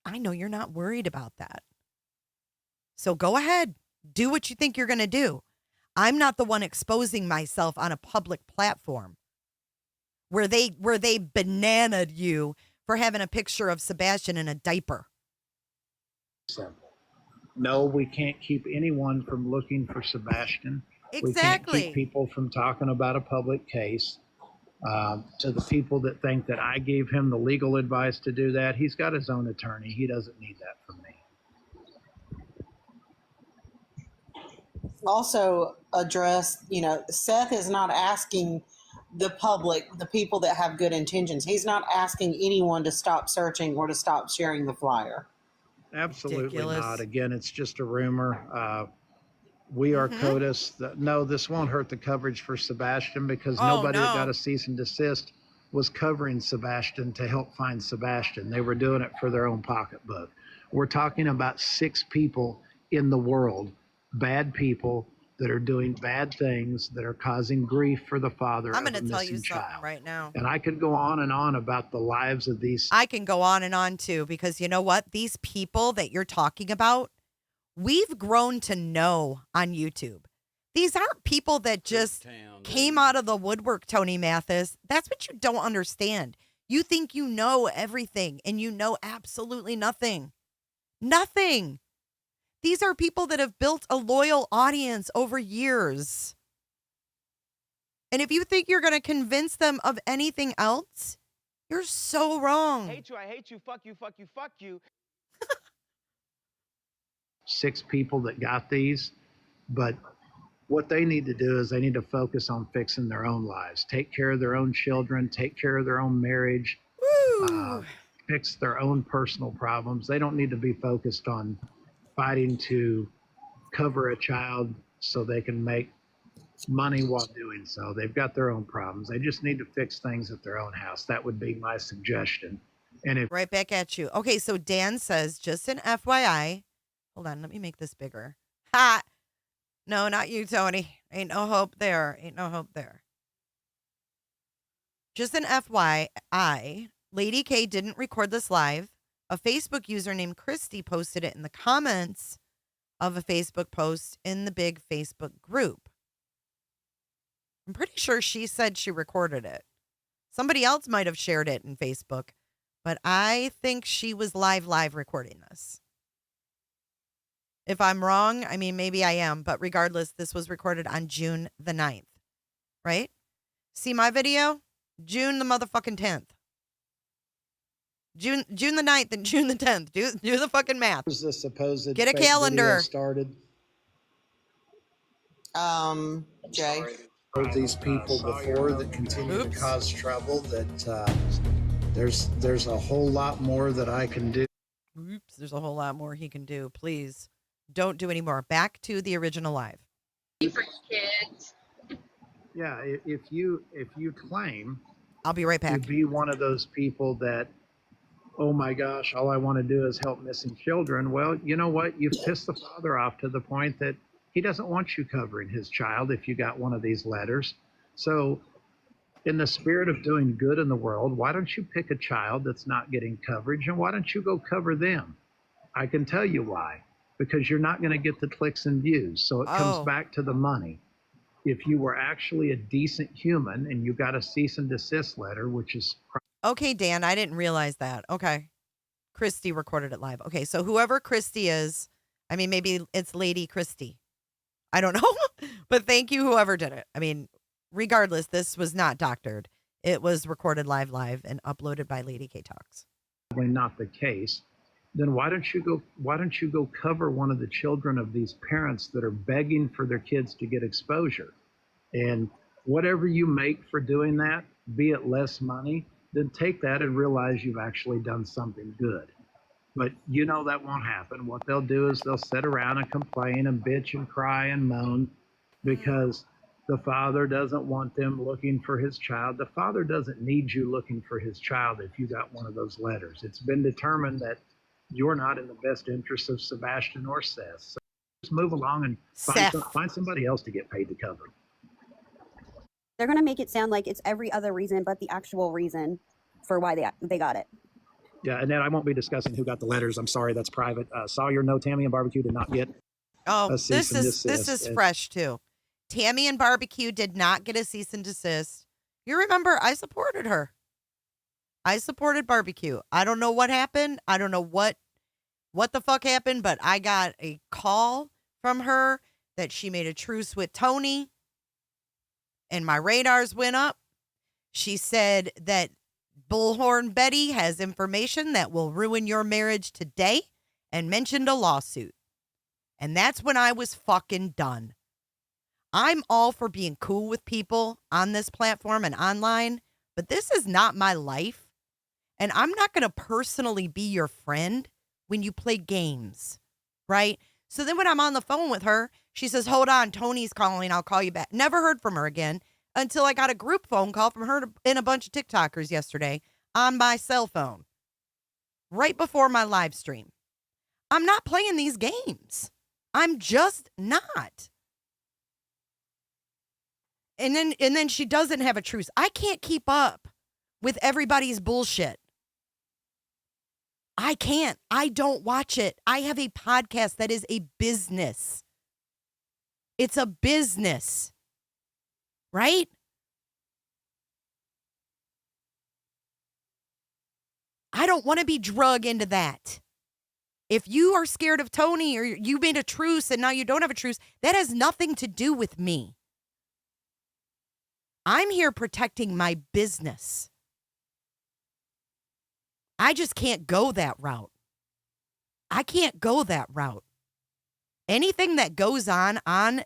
I know you're not worried about that. So go ahead. Do what you think you're going to do. I'm not the one exposing myself on a public platform where they bananaed you for having a picture of Sebastian in a diaper. Simple. No, we can't keep anyone from looking for Sebastian. Exactly. We can't keep people from talking about a public case. To the people that think that I gave him the legal advice to do that, he's got his own attorney. He doesn't need that from me. Also address, Seth is not asking the public, the people that have good intentions. He's not asking anyone to stop searching or to stop sharing the flyer. Absolutely Ridiculous. not. Again, it's just a rumor. We are CODIS. No, this won't hurt the coverage for Sebastian because nobody that got a cease and desist was covering Sebastian to help find Sebastian. They were doing it for their own pocketbook. We're talking about 6 people in the world, bad people that are doing bad things that are causing grief for the father I'm of going a to tell you missing something child. right now. And I could go on and on about the lives of these. I can go on and on too, because you know what? These people that you're talking about, we've grown to know on YouTube. These aren't people that just came out of the woodwork, Tony Mathis. That's what you don't understand. You think you know everything, and you know absolutely nothing. Nothing. These are people that have built a loyal audience over years. And if you think you're going to convince them of anything else, you're so wrong. I hate you, fuck you, fuck you, fuck you. 6 people that got these, but what they need to do is they need to focus on fixing their own lives, take care of their own children, take care of their own marriage, fix their own personal problems. They don't need to be focused on fighting to cover a child so they can make money while doing so. They've got their own problems. They just need to fix things at their own house. That would be my suggestion. And if Right back at you. Okay, so Dan says, just an FYI. Hold on, let me make this bigger. Ha! No, not you, Tony. Ain't no hope there. Ain't no hope there. Just an FYI, Lady K didn't record this live. A Facebook user named Christy posted it in the comments of a Facebook post in the big Facebook group. I'm pretty sure she said she recorded it. Somebody else might have shared it in Facebook, but I think she was live recording this. If I'm wrong, I mean, maybe I am, but regardless, this was recorded on June the 9th, right? See my video? June the motherfucking 10th. June the 9th and June the 10th. Do the fucking math. the supposed Get a fake video calendar. started, Jay. heard these people before that continue to cause trouble, that there's a whole lot more that I can do. Oops, there's a whole lot more he can do. Please don't do any more. Back to the original live. For kids. Yeah, if you claim I'll be right to back. be one of those people that, oh my gosh, all I want to do is help missing children, well, you know what? You've pissed the father off to the point that he doesn't want you covering his child if you got one of these letters. So in the spirit of doing good in the world, why don't you pick a child that's not getting coverage, and why don't you go cover them? I can tell you why. Because you're not going to get the clicks and views. So it comes back to the money. If you were actually a decent human and you got a cease and desist letter, which is... Okay, Dan, I didn't realize that. Okay. Christy recorded it live. Okay, so whoever Christy is, I mean, maybe it's Lady Christy. I don't know. But thank you, whoever did it. I mean, regardless, this was not doctored. It was recorded live and uploaded by Lady K Talks. Probably not the case. Then why don't you go cover one of the children of these parents that are begging for their kids to get exposure? And whatever you make for doing that, be it less money, then take that and realize you've actually done something good. But you know that won't happen. What they'll do is they'll sit around and complain and bitch and cry and moan because the father doesn't want them looking for his child. The father doesn't need you looking for his child if you got one of those letters. It's been determined that you're not in the best interest of Sebastian or Seth. So just move along and find somebody else to get paid to cover. They're going to make it sound like it's every other reason but the actual reason for why they got it. Yeah, and then I won't be discussing who got the letters. I'm sorry, that's private. Sawyer, no, Tammy and Barbecue did not get a cease and desist. This is fresh too. Tammy and Barbecue did not get a cease and desist. You remember, I supported her. I supported Barbecue. I don't know what happened. I don't know what the fuck happened, but I got a call from her that she made a truce with Tony, and my radars went up. She said that Bullhorn Betty has information that will ruin your marriage today and mentioned a lawsuit. And that's when I was fucking done. I'm all for being cool with people on this platform and online, but this is not my life. And I'm not going to personally be your friend when you play games, right? So then when I'm on the phone with her, she says, hold on, Tony's calling, I'll call you back. Never heard from her again until I got a group phone call from her and a bunch of TikTokers yesterday on my cell phone, right before my live stream. I'm not playing these games. I'm just not. And then she doesn't have a truce. I can't keep up with everybody's bullshit. I can't. I don't watch it. I have a podcast that is a business. It's a business. Right? I don't want to be drug into that. If you are scared of Tony or you made a truce and now you don't have a truce, that has nothing to do with me. I'm here protecting my business. I just can't go that route. I can't go that route. Anything that goes on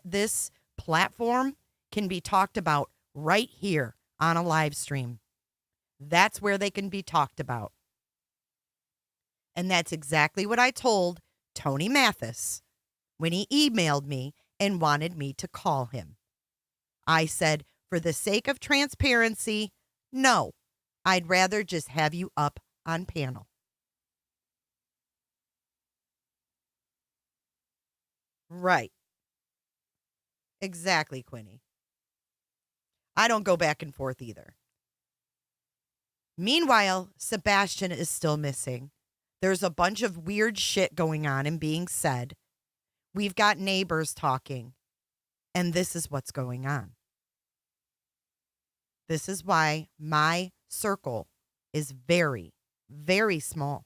this platform can be talked about right here on a live stream. That's where they can be talked about. And that's exactly what I told Tony Mathis when he emailed me and wanted me to call him. I said, for the sake of transparency, no, I'd rather just have you up on panel. Right. Exactly, Quinny. I don't go back and forth either. Meanwhile, Sebastian is still missing. There's a bunch of weird shit going on and being said. We've got neighbors talking. And this is what's going on. This is why my circle is very, very small.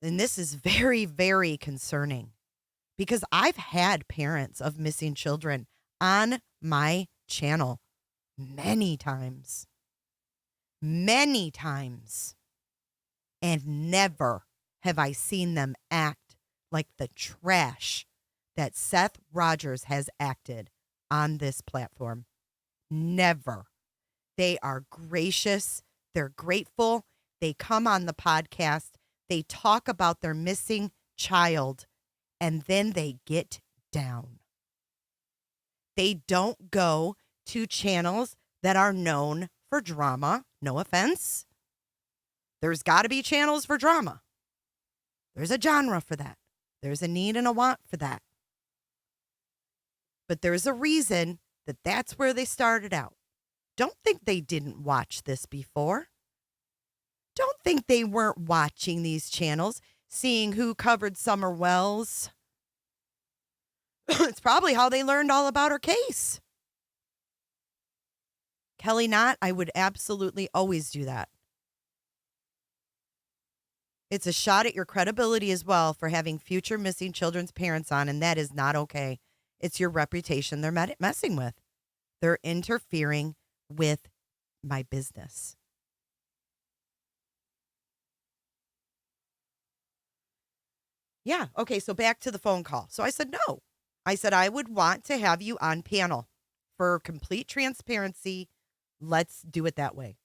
And this is very, very concerning because I've had parents of missing children on my channel many times. Many times. And never have I seen them act like the trash that Seth Rogers has acted on this platform. Never. They are gracious. They're grateful. They come on the podcast. They talk about their missing child, and then they get down. They don't go to channels that are known for drama. No offense. There's got to be channels for drama. There's a genre for that. There's a need and a want for that. But there's a reason that that's where they started out. Don't think they didn't watch this before. Don't think they weren't watching these channels, seeing who covered Summer Wells. It's probably how they learned all about her case. Kelly Knott, I would absolutely always do that. It's a shot at your credibility as well for having future missing children's parents on, and that is not okay. It's your reputation they're messing with. They're interfering with my business. Yeah, okay, so back to the phone call. So I said no. I said I would want to have you on panel for complete transparency. Let's do it that way.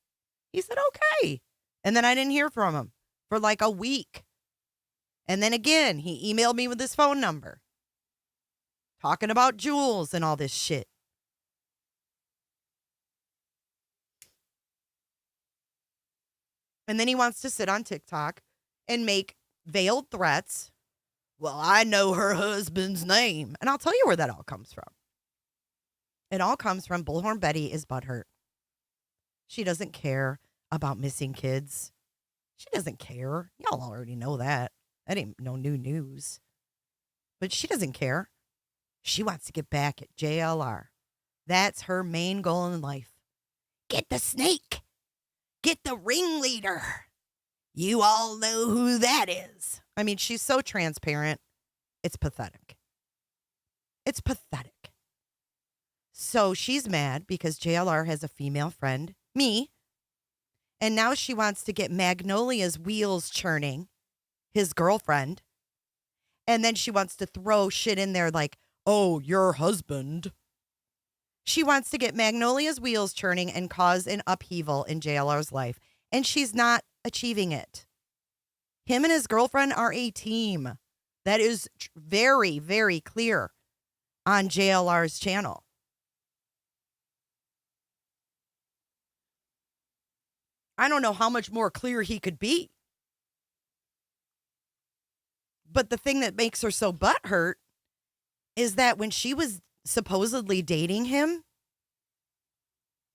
He said, okay. And then I didn't hear from him for like a week. And then again, he emailed me with his phone number, talking about Jules and all this shit. And then he wants to sit on TikTok and make veiled threats. Well, I know her husband's name. And I'll tell you where that all comes from. It all comes from Bullhorn Betty is butthurt. She doesn't care about missing kids. She doesn't care. Y'all already know that. That ain't no new news. But she doesn't care. She wants to get back at JLR. That's her main goal in life. Get the snake. Get the ringleader. You all know who that is. I mean, she's so transparent. It's pathetic. It's pathetic. So she's mad because JLR has a female friend, me. And now she wants to get Magnolia's wheels churning, his girlfriend. And then she wants to throw shit in there like, oh, your husband. She wants to get Magnolia's wheels churning and cause an upheaval in JLR's life. And she's not achieving it. Him and his girlfriend are a team. That is very, very clear on JLR's channel. I don't know how much more clear he could be. But the thing that makes her so butthurt is that when she was supposedly dating him,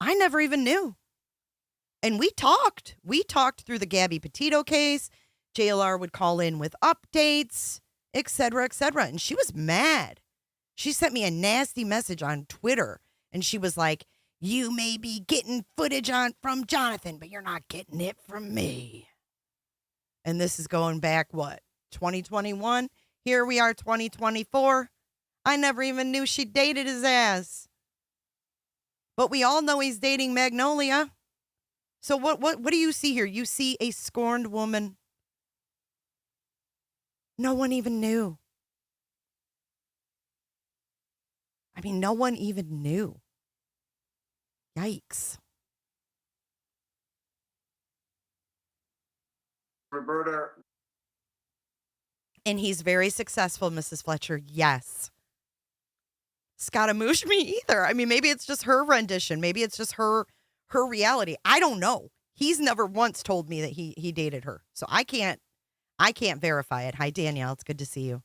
I never even knew. And we talked. We talked through the Gabby Petito case. JLR would call in with updates, et cetera, et cetera. And she was mad. She sent me a nasty message on Twitter. And she was like, you may be getting footage from Jonathan, but you're not getting it from me. And this is going back, what, 2021? Here we are, 2024. I never even knew she dated his ass. But we all know he's dating Magnolia. So what do you see here? You see a scorned woman. No one even knew. I mean, no one even knew. Yikes. Roberta, And he's very successful, Mrs. Fletcher. Yes. Scaramouche me either. I mean, maybe it's just her rendition. Maybe it's just her reality. I don't know. He's never once told me that he dated her. So I can't verify it. Hi, Danielle. It's good to see you.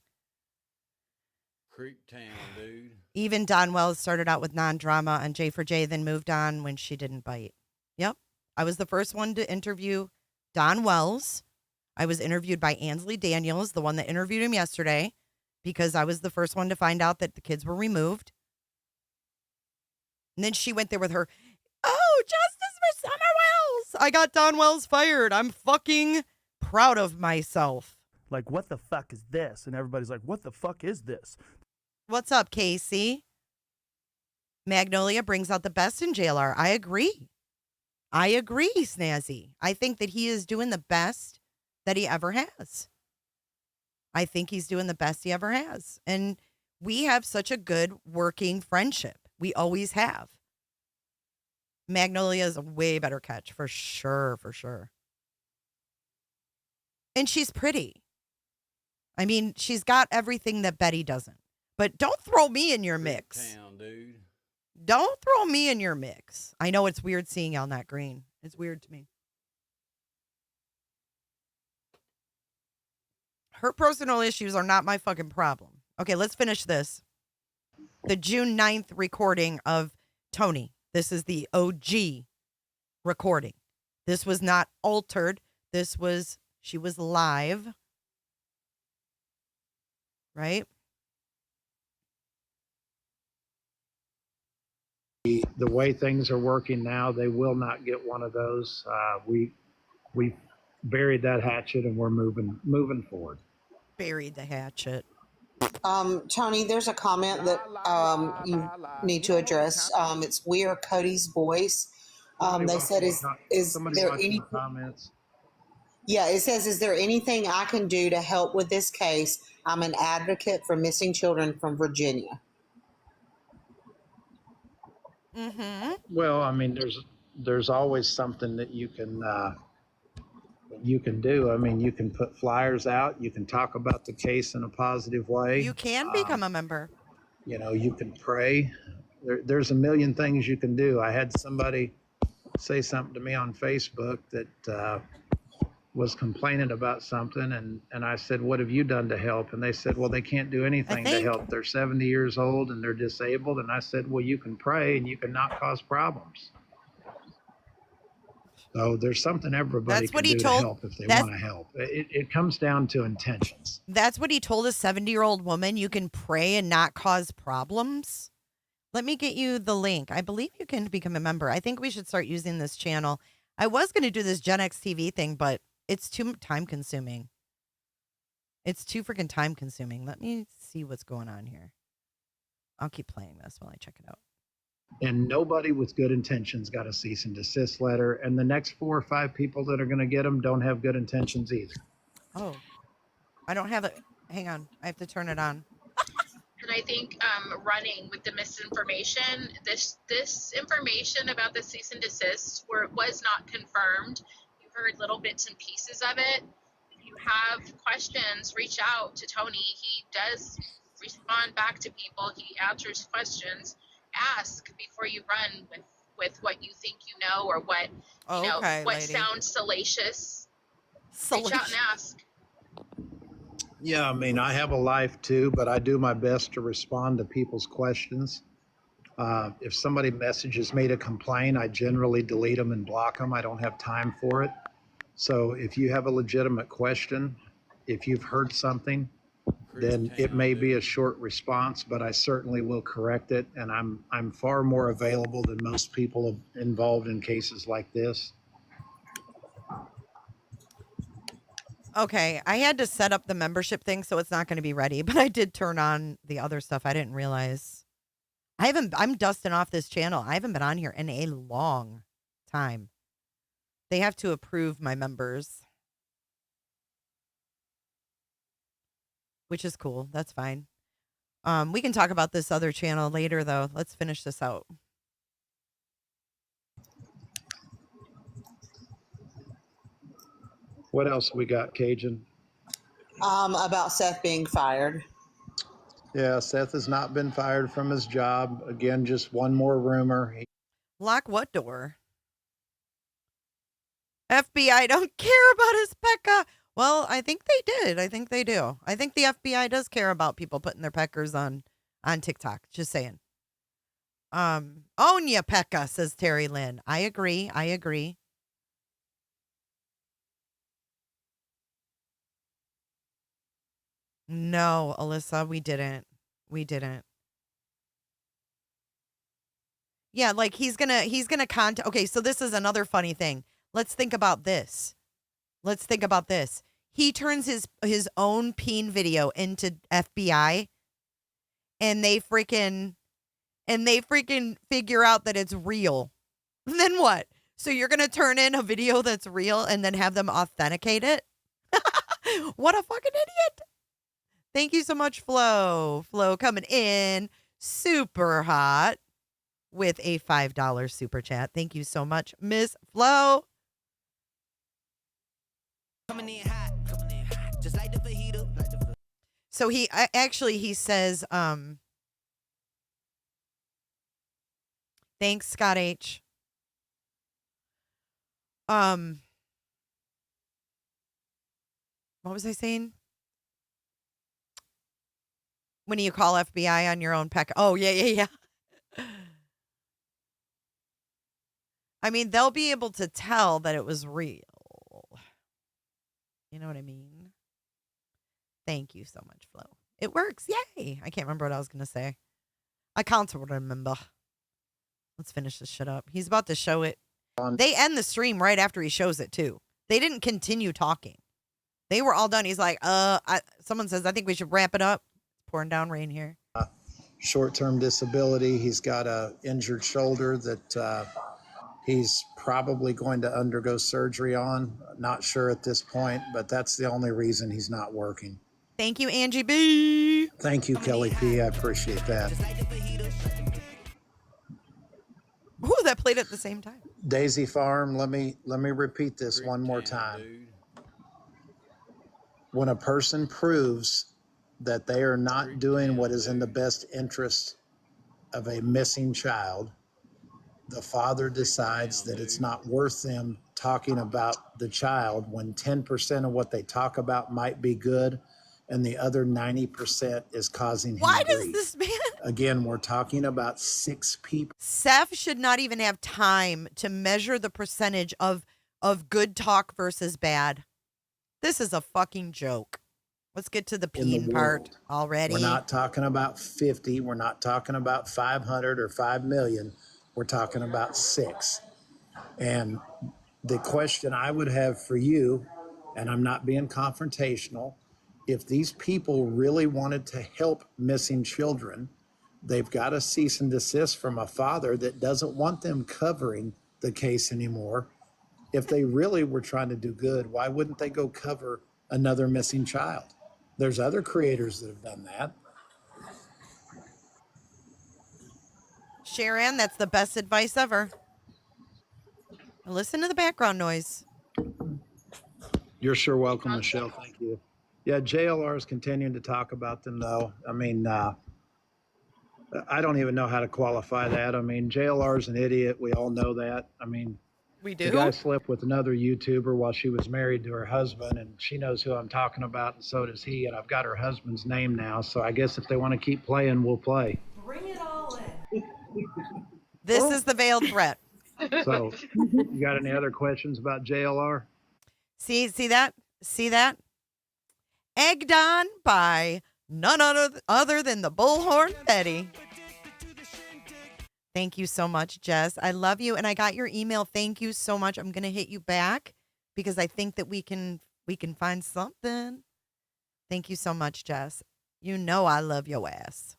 Creep Town, dude. Even Don Wells started out with non-drama on J for J, then moved on when she didn't bite. Yep. I was the first one to interview Don Wells. I was interviewed by Ansley Daniels, the one that interviewed him yesterday, because I was the first one to find out that the kids were removed. And then she went there with her, oh, justice for Summer Wells. I got Don Wells fired. I'm fucking proud of myself. Like, what the fuck is this? And everybody's like, what the fuck is this? What's up, Casey? Magnolia brings out the best in JLR. I agree. Snazzy. I think that he is doing the best that he ever has. I think he's doing the best he ever has. And we have such a good working friendship. We always have. Magnolia is a way better catch, for sure, for sure. And she's pretty. I mean, she's got everything that Betty doesn't. But don't throw me in your mix. Town, dude. Don't throw me in your mix. I know it's weird seeing you on that green. It's weird to me. Her personal issues are not my fucking problem. Okay, let's finish this. The June 9th recording of Tony. This is the OG recording. This was not altered. She was live. Right? The way things are working now, they will not get one of those. We buried that hatchet and we're moving forward. Buried the hatchet. Tony, there's a comment that you need to address. It's We Are Cody's Voice. They said, is there any comments? Yeah, it says, is there anything I can do to help with this case? I'm an advocate for missing children from Virginia. Mm-hmm. Well, I mean, there's always something that you can do. I mean, you can put flyers out. You can talk about the case in a positive way. You can become a member. You know, you can pray. There's a million things you can do. I had somebody say something to me on Facebook that was complaining about something, and I said, what have you done to help? And they said, well, they can't do anything to help. They're 70 years old and they're disabled. And I said, well, you can pray and you can not cause problems. So there's something everybody can do to help if they want to help. It comes down to intentions. That's what he told a 70-year-old woman. You can pray and not cause problems. Let me get you the link. I believe you can become a member. I think we should start using this channel. I was going to do this Gen X TV thing, but it's too time consuming. It's too freaking time consuming. Let me see what's going on here. I'll keep playing this while I check it out. And nobody with good intentions got a cease and desist letter. And the next 4 or 5 people that are going to get them don't have good intentions either. Oh, I don't have it. Hang on. I have to turn it on. And I think running with the misinformation, this information about the cease and desist, where it was not confirmed, you heard little bits and pieces of it. If you have questions, reach out to Tony. He does respond back to people. He answers questions. Ask before you run with what you think you know, or what what sounds salacious. Reach out and ask. Yeah, I mean, I have a life too, but I do my best to respond to people's questions. If somebody messages me to complain, I generally delete them and block them. I don't have time for it. So if you have a legitimate question, if you've heard something, then it may be a short response, but I certainly will correct it. And I'm far more available than most people involved in cases like this. Okay, I had to set up the membership thing, so it's not going to be ready, but I did turn on the other stuff. I didn't realize. I'm dusting off this channel. I haven't been on here in a long time. They have to approve my members, which is cool. That's fine. We can talk about this other channel later, though. Let's finish this out. What else we got, Cajun? About Seth being fired. Yeah, Seth has not been fired from his job. Again, just one more rumor. Lock what door? FBI don't care about his Pekka. Well, I think they did. I think they do. I think the FBI does care about people putting their peckers on TikTok. Just saying. Own ya, Pekka, says Terry Lynn. I agree. I agree. No, Alyssa, we didn't. We didn't. Yeah, like he's gonna contact. Okay, so this is another funny thing. Let's think about this. He turns his own peen video into FBI, and they freaking figure out that it's real. Then what? So you're gonna turn in a video that's real and then have them authenticate it? What a fucking idiot! Thank you so much, Flo. Flo coming in super hot with a $5 super chat. Thank you so much, Miss Flo. Coming in hot, just like the fajita. So he says, thanks, Scott H. What was I saying? When you call FBI on your own peck. Oh, yeah. I mean, they'll be able to tell that it was real. You know what I mean? Thank you so much, Flo. It works. Yay. I can't remember what I was going to say. I can't remember. Let's finish this shit up. He's about to show it. They end the stream right after he shows it, too. They didn't continue talking. They were all done. He's like, someone says, I think we should wrap it up. It's pouring down rain here. Short-term disability. He's got a injured shoulder that he's probably going to undergo surgery on. Not sure at this point, but that's the only reason he's not working. Thank you, Angie B. Thank you, Kelly P. I appreciate that. Ooh, that played at the same time. Daisy Farm, let me repeat this one more time. When a person proves that they are not doing what is in the best interest of a missing child, the father decides that it's not worth them talking about the child when 10% of what they talk about might be good and the other 90% is causing him Why does grief. this man? Again, we're talking about 6 people. Seth should not even have time to measure the percentage of good talk versus bad. This is a fucking joke. Let's get to the peen part already. We're not talking about 50. We're not talking about 500 or 5 million. We're talking about 6. And the question I would have for you, and I'm not being confrontational, if these people really wanted to help missing children, they've got a cease and desist from a father that doesn't want them covering the case anymore. If they really were trying to do good, why wouldn't they go cover another missing child? There's other creators that have done that. Sharon, that's the best advice ever. Listen to the background noise. You're sure welcome, Michelle. Thank you. Yeah, JLR is continuing to talk about them, though. I mean, I don't even know how to qualify that. I mean, JLR is an idiot. We all know that. I mean, we do. The guy slept with another YouTuber while she was married to her husband, and she knows who I'm talking about, and so does he. And I've got her husband's name now, so I guess if they want to keep playing, we'll play. Bring it all in. This is the veiled threat. So, you got any other questions about JLR? See that? Egged on by none other than the Bullhorn Betty. Thank you so much, Jess. I love you, and I got your email. Thank you so much. I'm gonna hit you back because I think that we can find something. Thank you so much, Jess. You know I love your ass.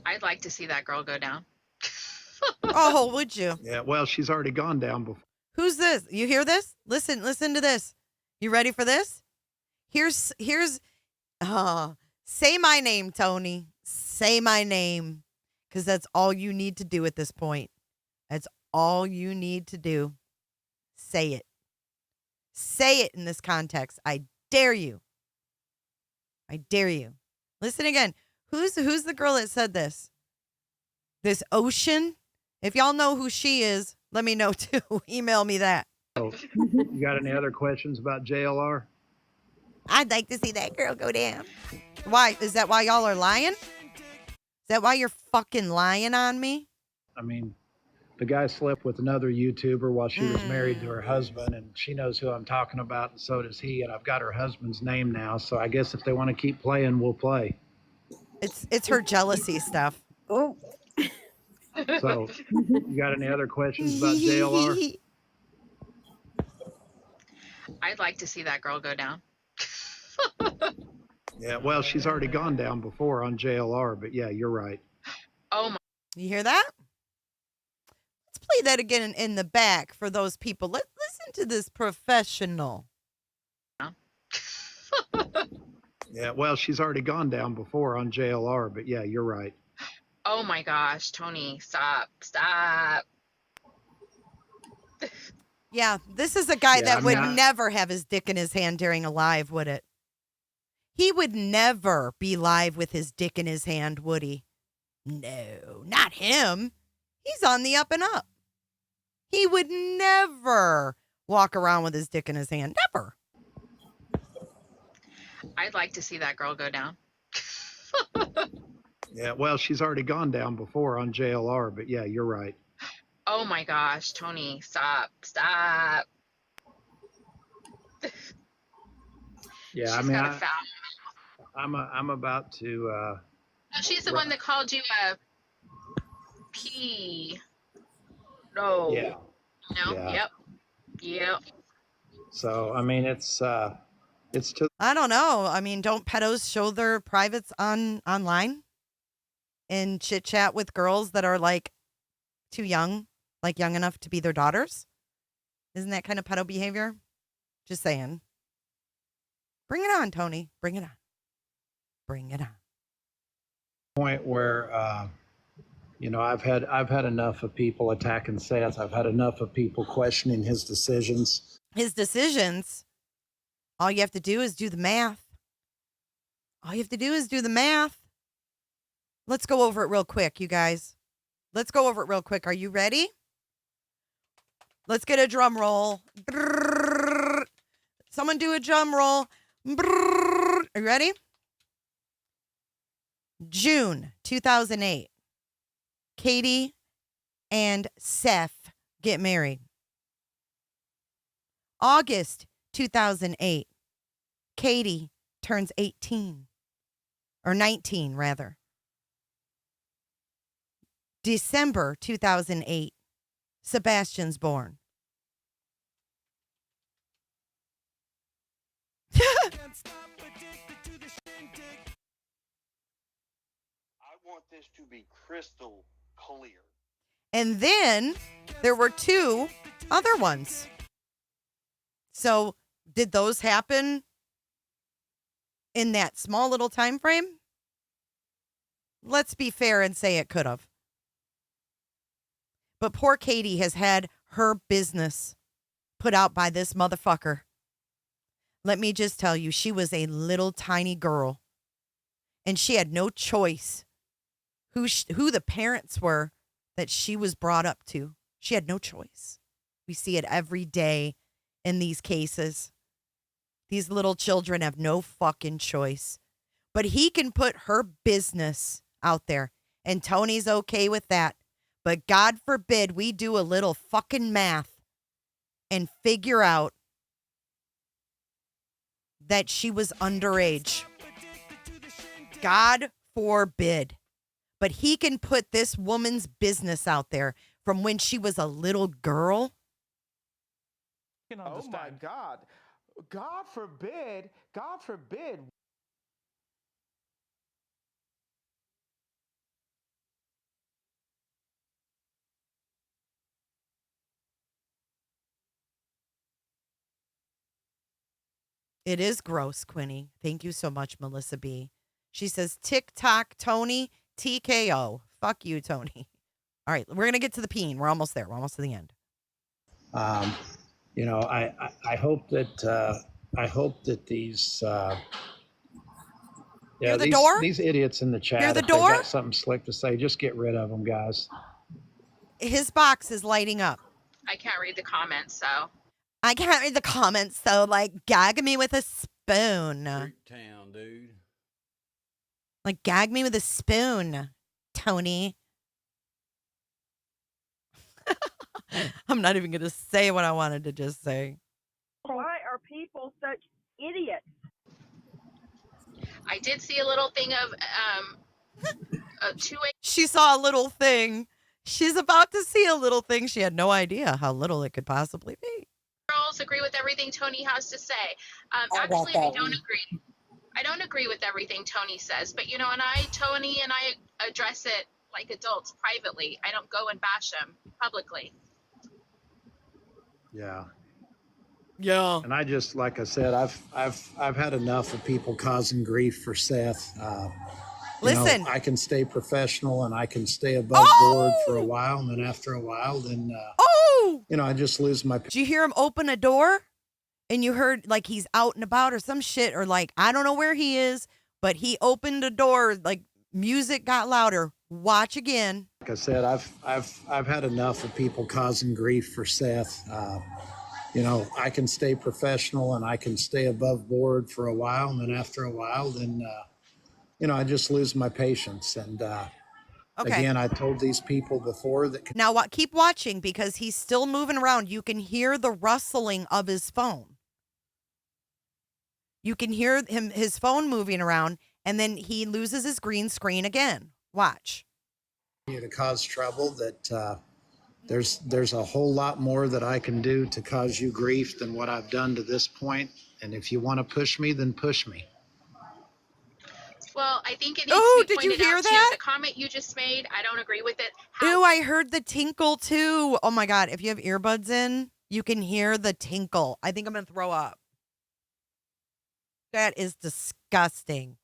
I'd like to see that girl go down. Oh, would you? Yeah, well, she's already gone down before. Who's this? You hear this? Listen to this. You ready for this? Here's say my name, Tony. Say my name. Because that's all you need to do at this point. That's all you need to do. Say it. Say it in this context. I dare you. I dare you. Listen again. Who's the girl that said this? This Ocean? If y'all know who she is, let me know too. Email me that. So, you got any other questions about JLR? I'd like to see that girl go down. Why? Is that why y'all are lying? Is that why you're fucking lying on me? I mean, the guy slept with another YouTuber while she was married to her husband, and she knows who I'm talking about, and so does he, and I've got her husband's name now, so I guess if they want to keep playing, we'll play. It's her jealousy stuff. Oh. So, you got any other questions about JLR? I'd like to see that girl go down. Yeah, well, she's already gone down before on JLR, but yeah, you're right. Oh my. You hear that? Let's play that again in the back for those people. Listen to this professional. Yeah, well, she's already gone down before on JLR, but yeah, you're right. Oh my gosh, Tony, stop. Yeah, this is a guy that would I- never have his dick in his hand during a live, would it? He would never be live with his dick in his hand, would he? No, not him. He's on the up and up. He would never walk around with his dick in his hand. Never. I'd like to see that girl go down. Yeah, well, she's already gone down before on JLR, but yeah, you're right. Oh my gosh, Tony, stop. Yeah, She's I mean, got a foul. I'm about to. No, she's the one that called you a P. No. Yeah. No. Yeah. Yep. So I mean, it's to. I don't know. I mean, don't pedos show their privates online and chit chat with girls that are like too young, like young enough to be their daughters? Isn't that kind of pedo behavior? Just saying. Bring it on, Tony. Bring it on. Bring it on. Point where I've had enough of people attacking Seth. I've had enough of people questioning his decisions. His decisions, all you have to do is do the math. Let's go over it real quick, you guys. Let's go over it real quick. Are you ready? Let's get a drum roll. Brrr. Someone do a drum roll. Brrr. Are you ready? June 2008. Katie and Seth get married. August 2008. Katie turns 18. Or 19, rather. December 2008. Sebastian's born. I want this to be crystal clear. And then there were two other ones. So did those happen in that small little time frame? Let's be fair and say it could have. But poor Katie has had her business put out by this motherfucker. Let me just tell you, she was a little tiny girl. And she had no choice who the parents were that she was brought up to. She had no choice. We see it every day in these cases. These little children have no fucking choice. But he can put her business out there. And Tony's okay with that. But God forbid we do a little fucking math and figure out that she was underage. God forbid. But he can put this woman's business out there from when she was a little girl. Oh my God. God forbid. God forbid. It is gross, Quinny. Thank you so much, Melissa B. She says, TikTok, Tony, TKO. Fuck you, Tony. All right, we're going to get to the peen. We're almost there. We're almost to the end. you know, I hope that these Hear the door? these idiots in the chat, Hear the if they door? got something slick to say, just get rid of them, guys. His box is lighting up. I can't read the comments, so. I can't read the comments, so like gag me with a spoon. Creep town, dude. Like gag me with a spoon, Tony. I'm not even gonna say what I wanted to just say. Why are people such idiots? I did see a little thing of a 2 She saw a little thing. She's about to see a little thing. She had no idea how little it could possibly be. girls agree with everything Tony has to say. Actually, I don't agree. I don't agree with everything Tony says, but you know, Tony and I address it like adults privately. I don't go and bash him publicly. Yeah. Yeah. And I just, like I said, I've had enough of people causing grief for Seth. Listen, I can stay professional and I can stay above board for a while, and then after a while, then I just lose my. Did you hear him open a door? And you heard like he's out and about or some shit, or like I don't know where he is, but he opened a door. Like music got louder. Watch again. Like I said, I've had enough of people causing grief for Seth. I can stay professional and I can stay above board for a while, and then after a while, then I just lose my patience. And again, I told these people before that. Now keep watching because he's still moving around. You can hear the rustling of his phone. You can hear his phone moving around, and then he loses his green screen again. Watch. To cause trouble, that there's a whole lot more that I can do to cause you grief than what I've done to this point. And if you want to push me, then push me. Well, I think it needs to be pointed out that? too. The comment you just made, I don't agree with it. Ew, I heard the tinkle too. Oh my God. If you have earbuds in, you can hear the tinkle. I think I'm going to throw up. That is disgusting.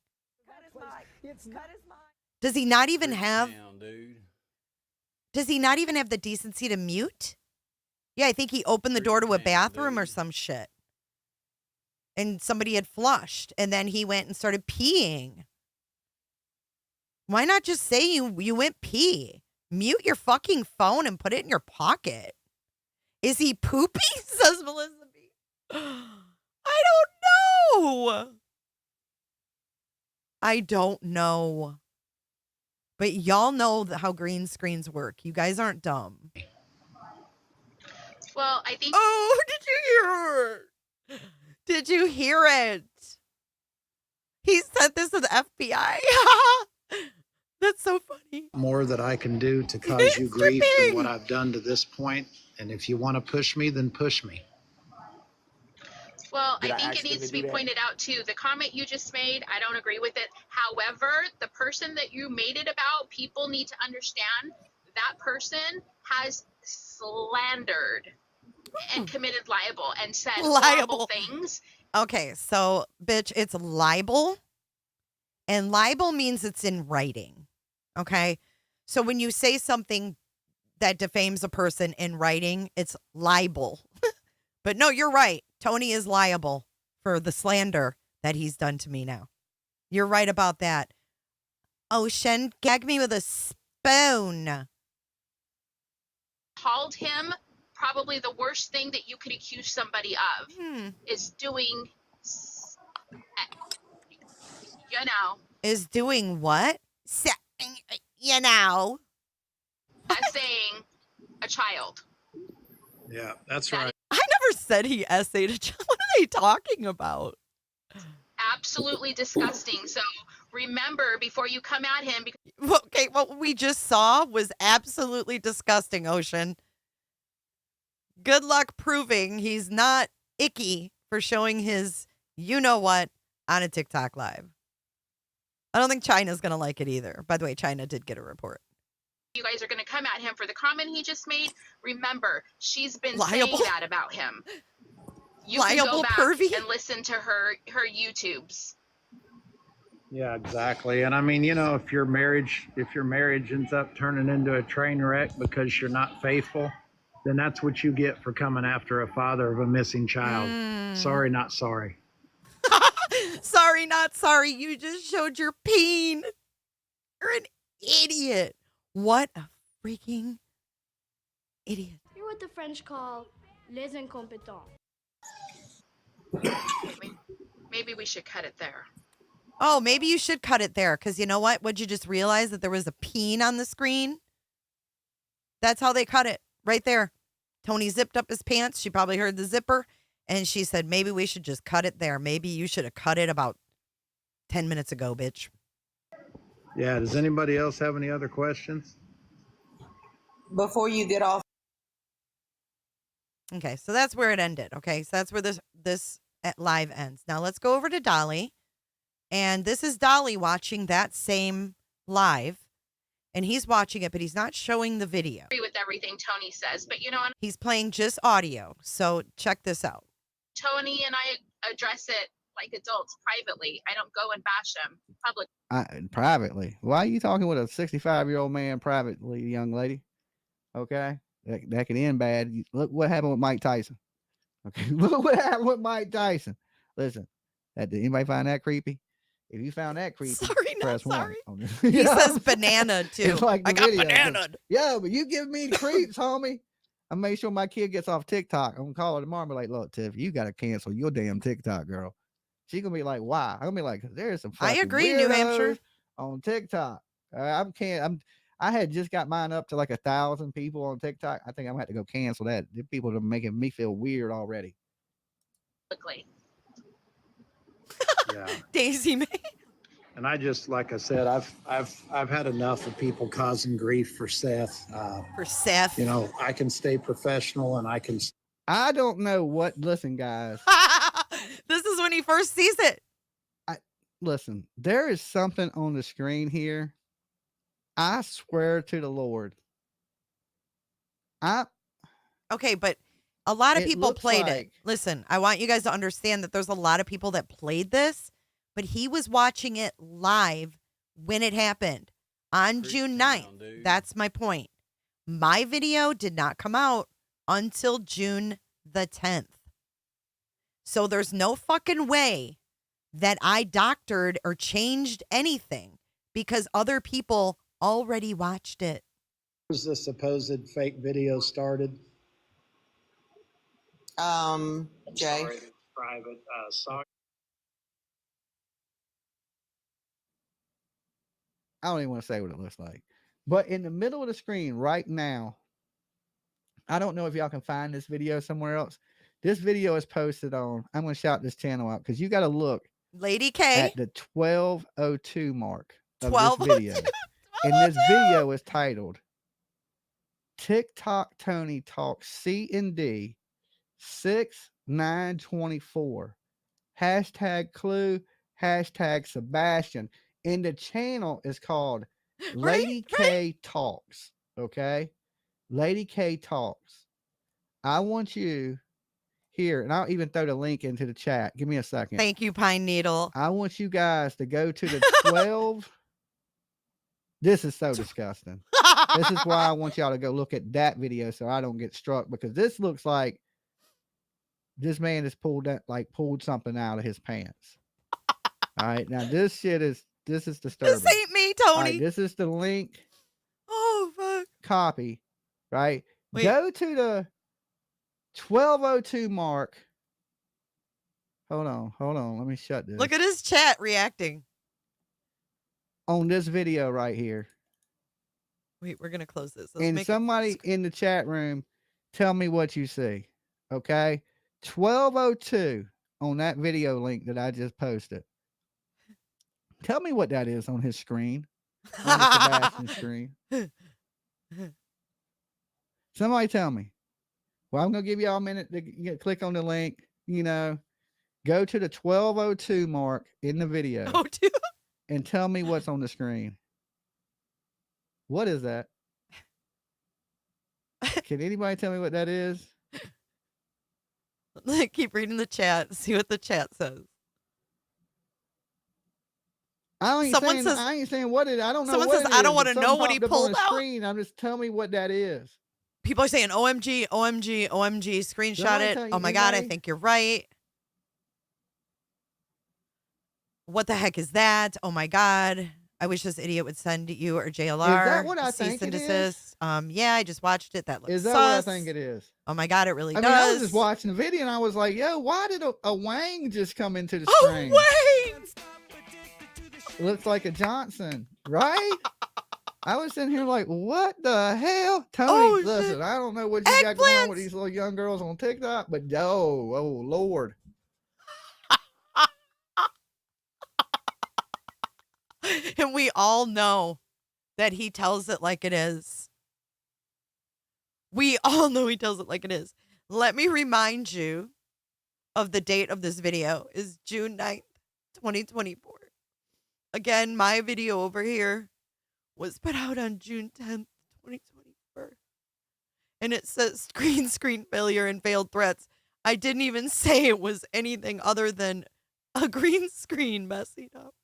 Does he not even have the decency to mute? Yeah, I think he opened the door to a bathroom or some shit. And somebody had flushed, and then he went and started peeing. Why not just say you went pee? Mute your fucking phone and put it in your pocket. Is he poopy? Says Melissa B. I don't know. I don't know. But y'all know how green screens work. You guys aren't dumb. Well, I think. Oh, did you hear it? Did you hear it? He sent this to the FBI. That's so funny. More that I can do to cause you grief than what I've done to this point. And if you want to push me, then push me. Well, I think it needs to be pointed out too. The comment you just made, I don't agree with it. However, the person that you made it about, people need to understand that person has slandered and committed libel and said horrible things. Okay, so bitch, it's libel. And libel means it's in writing. Okay? So when you say something that defames a person in writing, it's libel. But no, you're right. Tony is liable for the slander that he's done to me now. You're right about that. Ocean, gag me with a spoon. Called him probably the worst thing that you could accuse somebody of is doing, Is doing what? You know. Essaying a child. Yeah, that's right. I never said he essayed a child. What are they talking about? Absolutely disgusting. So remember before you come at him. Okay, what we just saw was absolutely disgusting, Ocean. Good luck proving he's not icky for showing his you-know-what on a TikTok live. I don't think China's going to like it either. By the way, China did get a report. You guys are going to come at him for the comment he just made. Remember, she's been Liable. saying that about him. You Liable can go back pervy. and listen to her YouTubes. Yeah, exactly. And I mean, if your marriage ends up turning into a train wreck because you're not faithful, then that's what you get for coming after a father of a missing child. Sorry, not sorry. Sorry, not sorry. You just showed your peen. You're an idiot. What a freaking idiot. You're what the French call les incompetents. Maybe we should cut it there. Oh, maybe you should cut it there, because you know what? Would you just realize that there was a peen on the screen? That's how they cut it, right there. Tony zipped up his pants. She probably heard the zipper, and she said, maybe we should just cut it there. Maybe you should have cut it about 10 minutes ago, bitch. Yeah, does anybody else have any other questions? Before you get off. Okay, so that's where it ended. Okay, so that's where this live ends. Now let's go over to Dolly. And this is Dolly watching that same live. And he's watching it, but he's not showing the video. Agree with everything Tony says, but He's playing just audio. So check this out. Tony and I address it like adults privately. I don't go and bash him publicly. Privately? Why are you talking with a 65-year-old man privately, young lady? Okay, that could end bad. Look what happened with Mike Tyson. Okay, look what happened with Mike Tyson. Listen, did anybody find that creepy? If you found that creepy, sorry, press not sorry. 1. He says banana too. It's like I got bananaed. Yeah, but you give me the creeps, homie. I make sure my kid gets off TikTok. I'm gonna call her tomorrow and be like, look, Tiff, you gotta cancel your damn TikTok, girl. She's gonna be like, why? I'm gonna be like, there's some fucking agree, New Hampshire. on TikTok. I had just got mine up to like 1,000 people on TikTok. I think I'm gonna have to go cancel that. The people are making me feel weird already. Publicly. Yeah. Daisy May. And I just, like I said, I've had enough of people causing grief for Seth. For Seth. You know, I can stay professional and I can. I don't know what. Listen, guys. This is when he first sees it. Listen, there is something on the screen here. I swear to the Lord. Okay, but a lot of It people looks played it. like- Listen, I want you guys to understand that there's a lot of people that played this, but he was watching it live when it happened on June 9th. That's my point. My video did not come out until June the 10th. So there's no fucking way that I doctored or changed anything because other people already watched it. Was the supposed fake video started? Jay. Private. Sorry. I don't even want to say what it looks like. But in the middle of the screen right now, I don't know if y'all can find this video somewhere else. This video is posted on, I'm going to shout this channel out because you got to look Lady K at the 12:02 mark of this video. And this video is titled TikTok Tony Talks C&D 6/9/24. #clue, #Sebastian. And the channel is called Lady K Talks. Okay? Lady K Talks. I want you here, and I'll even throw the link into the chat. Give me a second. Thank you, Pine Needle. I want you guys to go to the 12. This is so disgusting. This is why I want y'all to go look at that video so I don't get struck, because this looks like this man has pulled something out of his pants. All right. Now this is disturbing. This ain't me, Tony. All right, this is the link. Oh, fuck. Copy. Right. Wait. Go to the 12:02 mark. Hold on. Let me shut this. Look at his chat reacting. On this video right here. Wait, we're going to close this. Let's And make somebody in the chat room, tell me what you see. Okay. 12:02 on that video link that I just posted. Tell me what that is on his screen. On Sebastian's screen. Somebody tell me. Well, I'm going to give y'all a minute to click on the link. Go to the 12:02 mark in the video. Oh, dude. And tell me what's on the screen. What is that? Can anybody tell me what that is? Keep reading the chat. See what the chat says. I ain't saying what it. I don't know. Someone what says, it I is, don't want but to know something what he popped up on pulled the out. screen. I'm just tell me what that is. People are saying OMG, OMG, OMG, screenshot I it. tell you, Oh my God, I anybody? think you're right. What the heck is that? Oh my God. I wish this idiot would send you or JLR. Is that what I cease think and it is? desist. Yeah, I just watched it. That looks Is that sus. what I think it is? Oh my God, it really I mean, I was does. just watching the video and I was like, yo, why did a Wang just come into the Oh, screen? Wang! Looks like a Johnson, right? I was sitting here like, what the hell? Tony, listen, I don't know what you got going on with these little young girls on TikTok, but oh Lord. And we all know that he tells it like it is. We all know he tells it like it is. Let me remind you of the date of this video is June 9th, 2024. Again, my video over here was put out on June 10th, 2024. And it says screen failure and failed threats. I didn't even say it was anything other than a green screen messing up.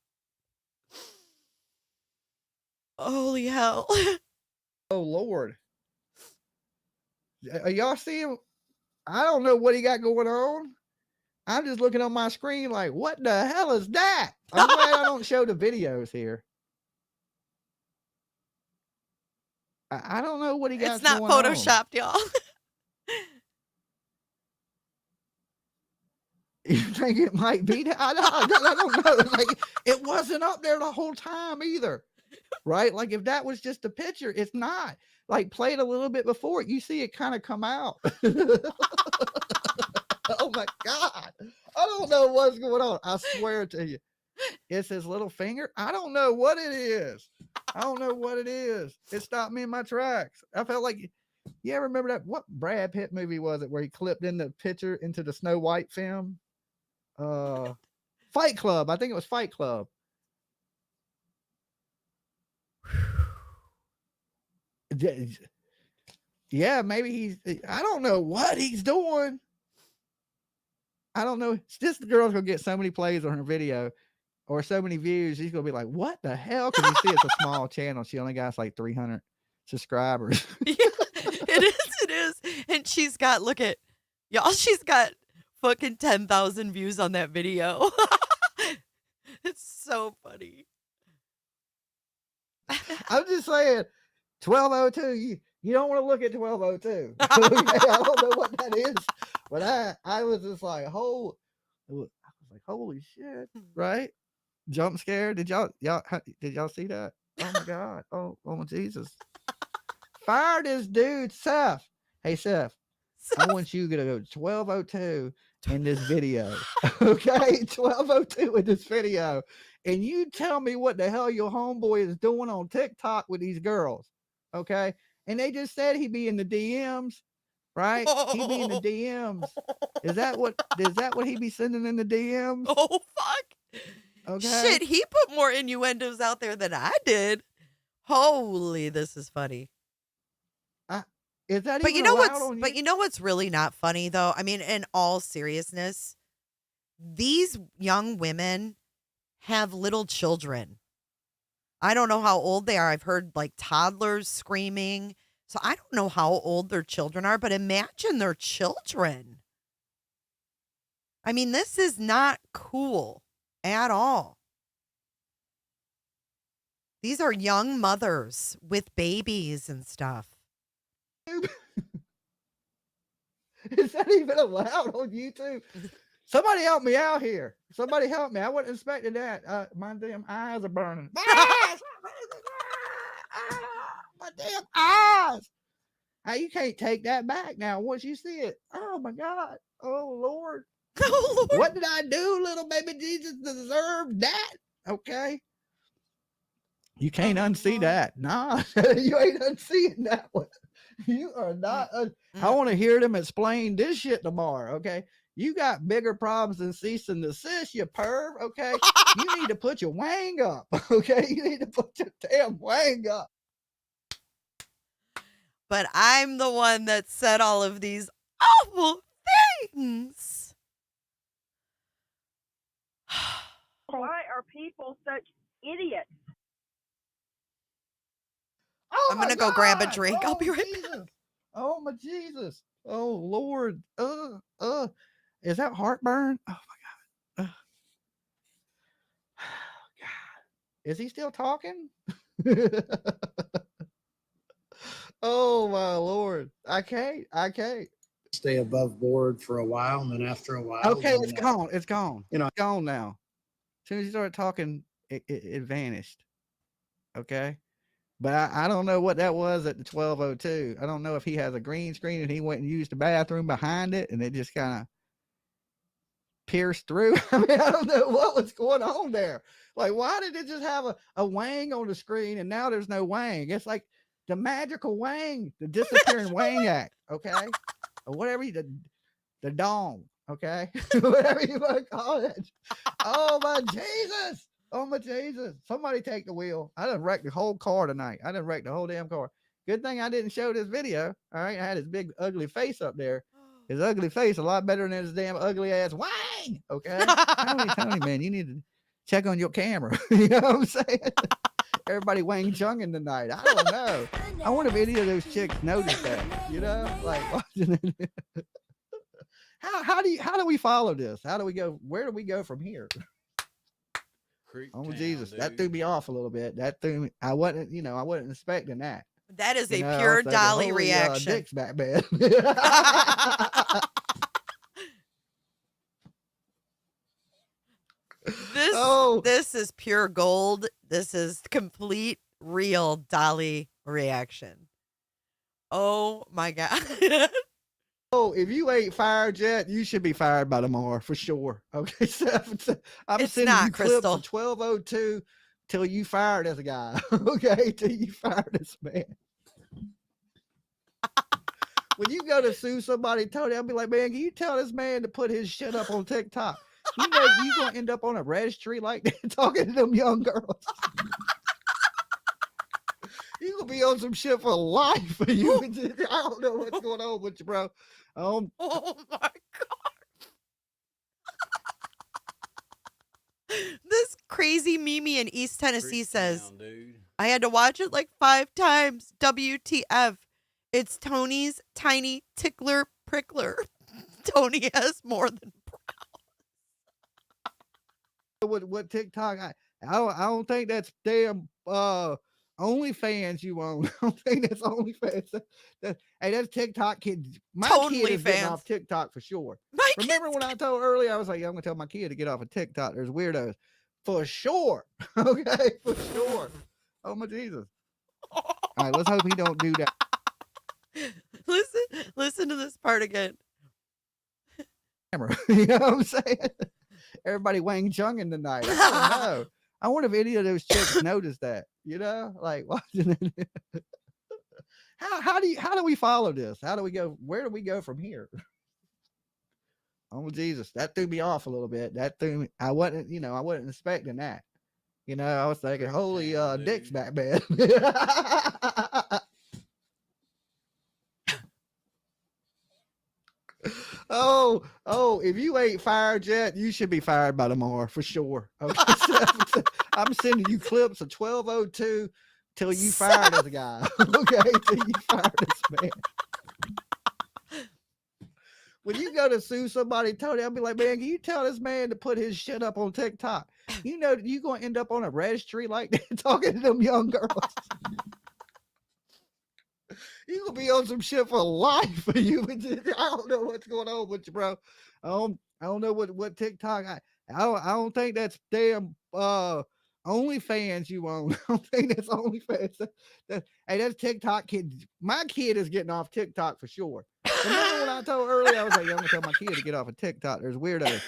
Holy hell. Oh Lord. Are y'all seeing? I don't know what he got going on. I'm just looking on my screen like, what the hell is that? I'm glad I don't show the videos here. I don't know what he got going on. It's not photoshopped, y'all. You think it might be that? I don't know. Like, it wasn't up there the whole time either. Right? Like, if that was just a picture, it's not. Like, play it a little bit before it. You see it kind of come out. Oh my God. I don't know what's going on. I swear to you. It's his little finger. I don't know what it is. I don't know what it is. It stopped me in my tracks. I felt like, you ever remember that? What Brad Pitt movie was it where he clipped in the picture into the Snow White film? Fight Club. I think it was Fight Club. Yeah, maybe I don't know what he's doing. I don't know. This girl's gonna get so many plays on her video or so many views. She's gonna be like, what the hell? Because you see it's a small channel. She only got like 300 subscribers. Yeah, it is. And she's got, look at, y'all, she's got fucking 10,000 views on that video. It's so funny. I'm just saying, 1202, you don't want to look at 1202. Okay? I don't know what that is, but I was just like, holy shit, right? Jump scare. Did y'all see that? Oh my God. Oh Jesus. Fire this dude, Seth. Hey Seth, I want you to go 1202 in this video. Okay, 1202 in this video. And you tell me what the hell your homeboy is doing on TikTok with these girls. Okay. And they just said he'd be in the DMs, right? He'd be in the DMs. Is that what he be sending in the DMs? Oh, fuck. Okay. Shit, he put more innuendos out there than I did. Holy, this is funny. Is that But even you know allowed what's on but you know what's really not funny though? I mean, in all seriousness, these young women have little children. I don't know how old they are. I've heard like toddlers screaming. So I don't know how old their children are, but imagine their children. I mean, this is not cool at all. These are young mothers with babies and stuff. Is that even allowed on YouTube? Somebody help me out here. Somebody help me. I wasn't expecting that. My damn eyes are burning. My damn eyes. Hey, you can't take that back now once you see it. Oh my God. Oh Lord. Oh Lord. What did I do, little baby Jesus, to deserve that? Okay. You can't unsee that. Nah, you ain't unseeing that one. You are not. I want to hear them explain this shit tomorrow. Okay. You got bigger problems than cease and desist, you perv. Okay. You need to put your wang up. Okay. You need to put your damn wang up. But I'm the one that said all of these awful things. Why are people such idiots? Oh I'm going to go grab a drink. I'll be right back. Oh my Jesus. Oh Lord. Is that heartburn? Oh my God. God. Is he still talking? Oh my Lord. I can't. Stay above board for a while, and then after a while, Okay, then, it's gone. It's gone. you know, It's gone now. As soon as he started talking, it vanished. Okay. But I don't know what that was at the 12:02. I don't know if he has a green screen and he went and used the bathroom behind it and it just kind of pierced through. I mean, I don't know what was going on there. Like, why did it just have a Wang on the screen and now there's no Wang? It's like the magical Wang, the disappearing Wang act, okay? Or whatever, the dong, okay? Whatever you want to call it. Oh my Jesus. Oh my Jesus. Somebody take the wheel. I done wrecked the whole car tonight. I done wrecked the whole damn car. Good thing I didn't show this video. All right. I had his big ugly face up there. His ugly face a lot better than his damn ugly ass Wang. Okay. Tony, man, you need to check on your camera. You know what I'm saying? Everybody Wang Chunging tonight. I don't know. I wonder if any of those chicks noticed that. You know? Like how do we follow this? How do we go? Where do we go from here? Oh Jesus, dude. That threw me off a little bit. That threw me. I wasn't expecting that. That is a pure Dolly reaction. Dick's back, man. This is pure gold. This is complete real Dolly reaction. Oh my God. Oh, if you ain't fired yet, you should be fired by tomorrow for sure. Okay, so I'm sending you clips of 12:02 till you fired this guy. Okay, till you fired this man. When you go to sue somebody, Tony, I'll be like, man, can you tell this man to put his shit up on TikTok? You know you gonna end up on a registry like that talking to them young girls. You gonna be on some shit for life. I don't know what's going on with you, bro. Oh my God. This crazy Mimi in East Tennessee says, I had to watch it like 5 times. WTF. It's Tony's tiny tickler prickler. Tony has more than what TikTok? I don't think that's damn OnlyFans you own. I don't think that's OnlyFans. Hey, that's TikTok kid. My kid is getting off TikTok for sure. Remember when I told earlier, I was like, yeah, I'm gonna tell my kid to get off of TikTok. There's weirdos. For sure. Okay, for sure. Oh my Jesus. All right, let's hope he don't do that. Listen to this part again. You know what I'm saying? Everybody Wang Chunging tonight. I don't know. I wonder if any of those chicks noticed that. You know, like watching it. How do we follow this? How do we go? Where do we go from here? Oh Jesus, that threw me off a little bit. That threw me. I wasn't expecting that. You know, I was thinking, holy Dick's back, man. Oh, if you ain't fired yet, you should be fired by tomorrow for sure. Okay, so I'm sending you clips of 12:02 till you fire this guy. Okay, till you fire this man. When you go to sue somebody, Tony, I'll be like, man, can you tell this man to put his shit up on TikTok? You know, you're going to end up on a registry like that talking to them young girls. You gonna be on some shit for life. I don't know what's going on with you, bro. I don't know what TikTok. I don't think that's damn OnlyFans you own. I don't think that's OnlyFans. Hey, that's TikTok kid. My kid is getting off TikTok for sure. Remember when I told earlier, I was like, yeah, I'm gonna tell my kid to get off of TikTok. There's weirdos.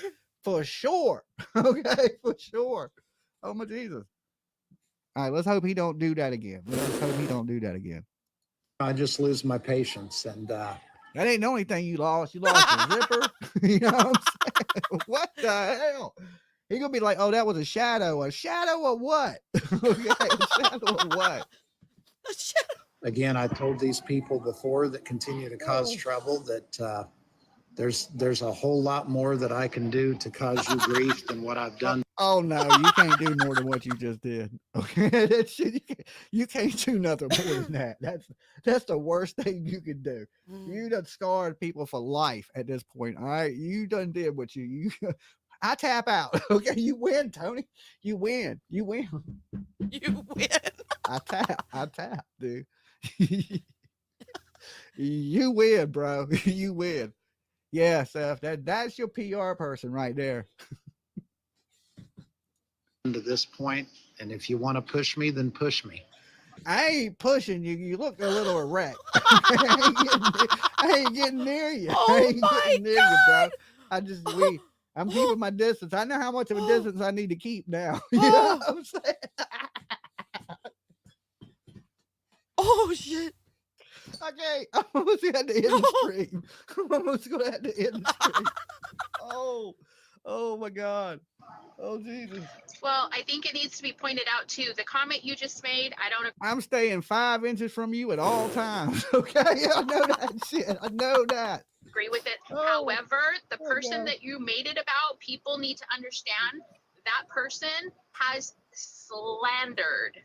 For sure. Okay, for sure. Oh my Jesus. All right, let's hope he don't do that again. I just lose my patience, and that ain't the only thing you lost. You lost your zipper. You know what I'm saying? What the hell? He gonna be like, oh, that was a shadow. A shadow of what? Okay, a shadow of what? Again, I told these people before that continue to cause trouble that there's a whole lot more that I can do to cause you grief than what I've done. Oh no, you can't do more than what you just did. Okay, that shit, you can't do nothing more than that. That's the worst thing you can do. You done scarred people for life at this point. All right, you done did what you. I tap out. Okay, you win, Tony. You win. You win. You win. I tap, dude. You win, bro. You win. Yeah, Seth. That's your PR person right there. To this point, and if you want to push me, then push me. I ain't pushing you. You look a little erect. I ain't getting near you. Oh I ain't my getting near you, bro. I'm God. keeping my distance. I know how much of a distance I need to keep now. You know what I'm saying? Oh shit. Okay, I'm almost gonna have to end the stream. I'm almost gonna have to end the stream. Oh my God. Oh Jesus. Well, I think it needs to be pointed out too. The comment you just made, I don't I'm staying 5 inches from you at all times. Okay, I know that shit. I know that. agree with it. Oh, However, the person God. that you made it about, people need to understand that person has slandered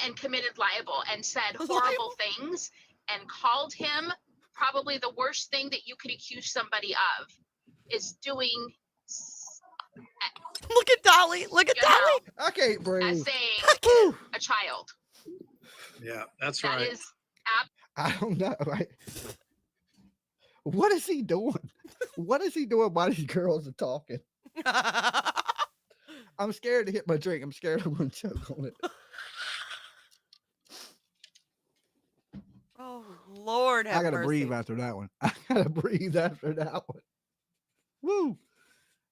and committed libel and said horrible things and called him probably the worst thing that you could accuse somebody of is doing. Look at Dolly. Look at Dolly. I can't breathe. As saying a child. Yeah, that's That right. is I don't know. What is he doing? What is he doing while these girls are talking? I'm scared to hit my drink. I'm scared I'm going to choke on it. Oh Lord, have I gotta mercy. breathe after that one. I gotta breathe after that one. Woo!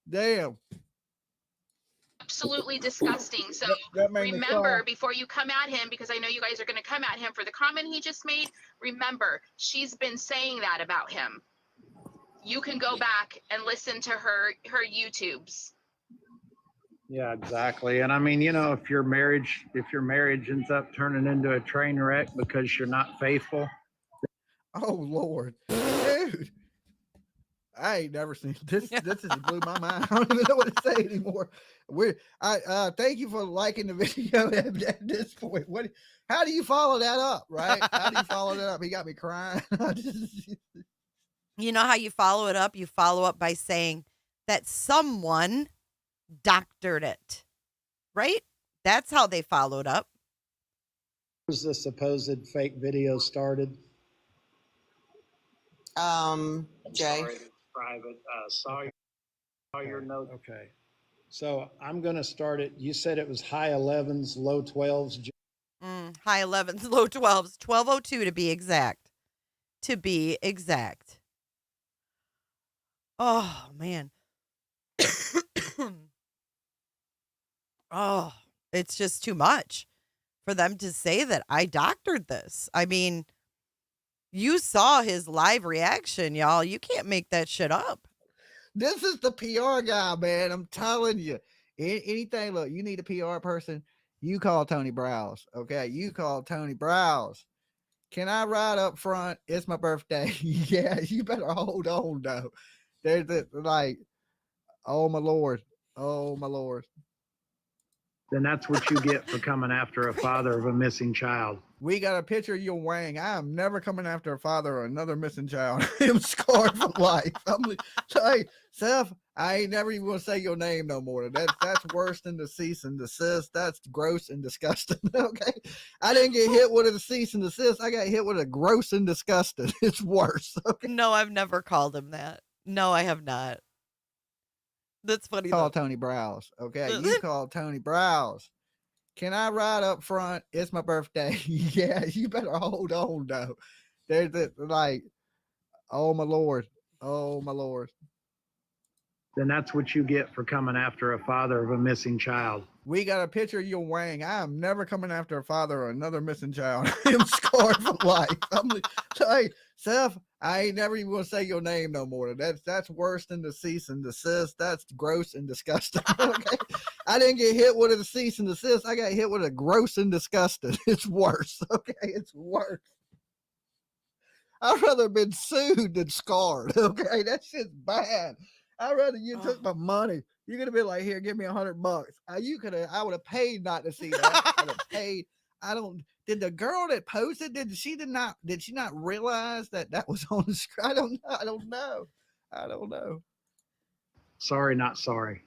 Damn. absolutely disgusting. So That made me remember, cry. before you come at him, because I know you guys are going to come at him for the comment he just made, remember, she's been saying that about him. You can go back and listen to her YouTubes. Yeah, exactly. And I mean, you know, if your marriage ends up turning into a train wreck because you're not faithful. Oh Lord, dude. I ain't never seen this. This just blew my mind. I don't even know what to say anymore. Thank you for liking the video at this point. How do you follow that up? Right? How do you follow that up? He got me crying. You know how you follow it up? You follow up by saying that someone doctored it, right? That's how they followed up. Was the supposed fake video started? Jay. Private. Saw your note. Okay. So I'm going to start it. You said it was high 11s, low 12s. High 11s, low 12s, 12:02 to be exact. To be exact. Oh, man. Oh, it's just too much for them to say that I doctored this. I mean, you saw his live reaction, y'all. You can't make that shit up. This is the PR guy, man. I'm telling you. Anything, look, you need a PR person, you call Tony Browse. Okay, you call Tony Browse. Can I ride up front? It's my birthday. Yeah, you better hold on, though. There's like, oh my Lord. Oh my Lord. Then that's what you get for coming after a father of a missing child. We got a picture of your wang. I am never coming after a father or another missing child. I'm scarred for life. I'm like, hey, Seth, I ain't never even gonna say your name no more. That's worse than the cease and desist. That's gross and disgusting. Okay. I didn't get hit with a cease and desist. I got hit with a gross and disgusting. It's worse. Okay. No, I've never called him that. No, I have not. That's funny. Call Tony Browse. Okay. You call Tony Browse. Can I ride up front? It's my birthday. Yeah, you better hold on, though. There's like, oh my Lord. Oh my Lord. Then that's what you get for coming after a father of a missing child. We got a picture of your wang. I am never coming after a father or another missing child. I'm scarred for life. I'm like, hey, Seth, I ain't never even gonna say your name no more. That's worse than the cease and desist. That's gross and disgusting. Okay. I didn't get hit with a cease and desist. I got hit with a gross and disgusting. It's worse. Okay, it's worse. I'd rather have been sued than scarred. Okay, that shit's bad. I'd rather you took my money. You're gonna be like, here, give me $100. You could have. I would have paid not to see that. I'd have paid. I don't. Did the girl that posted? Did she not realize that was on the screen? I don't know. I don't know. I don't know. Sorry, not sorry.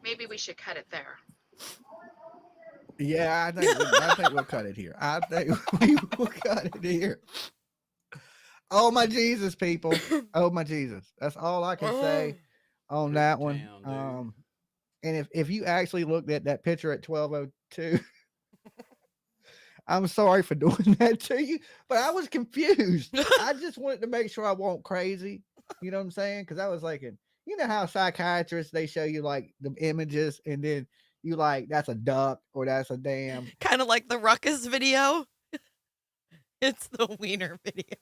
Maybe we should cut it there. Yeah, I think we'll cut it here. I think we will cut it here. Oh my Jesus, people! Oh my Jesus! That's all I can say on that one. And if you actually looked at that picture at 12:02, I'm sorry for doing that to you, but I was confused. I just wanted to make sure I wasn't crazy. You know what I'm saying? Because I was like, you know how psychiatrists, they show you like the images and then you like, that's a duck or that's a damn. Kind of like the Ruckus video. It's the wiener video.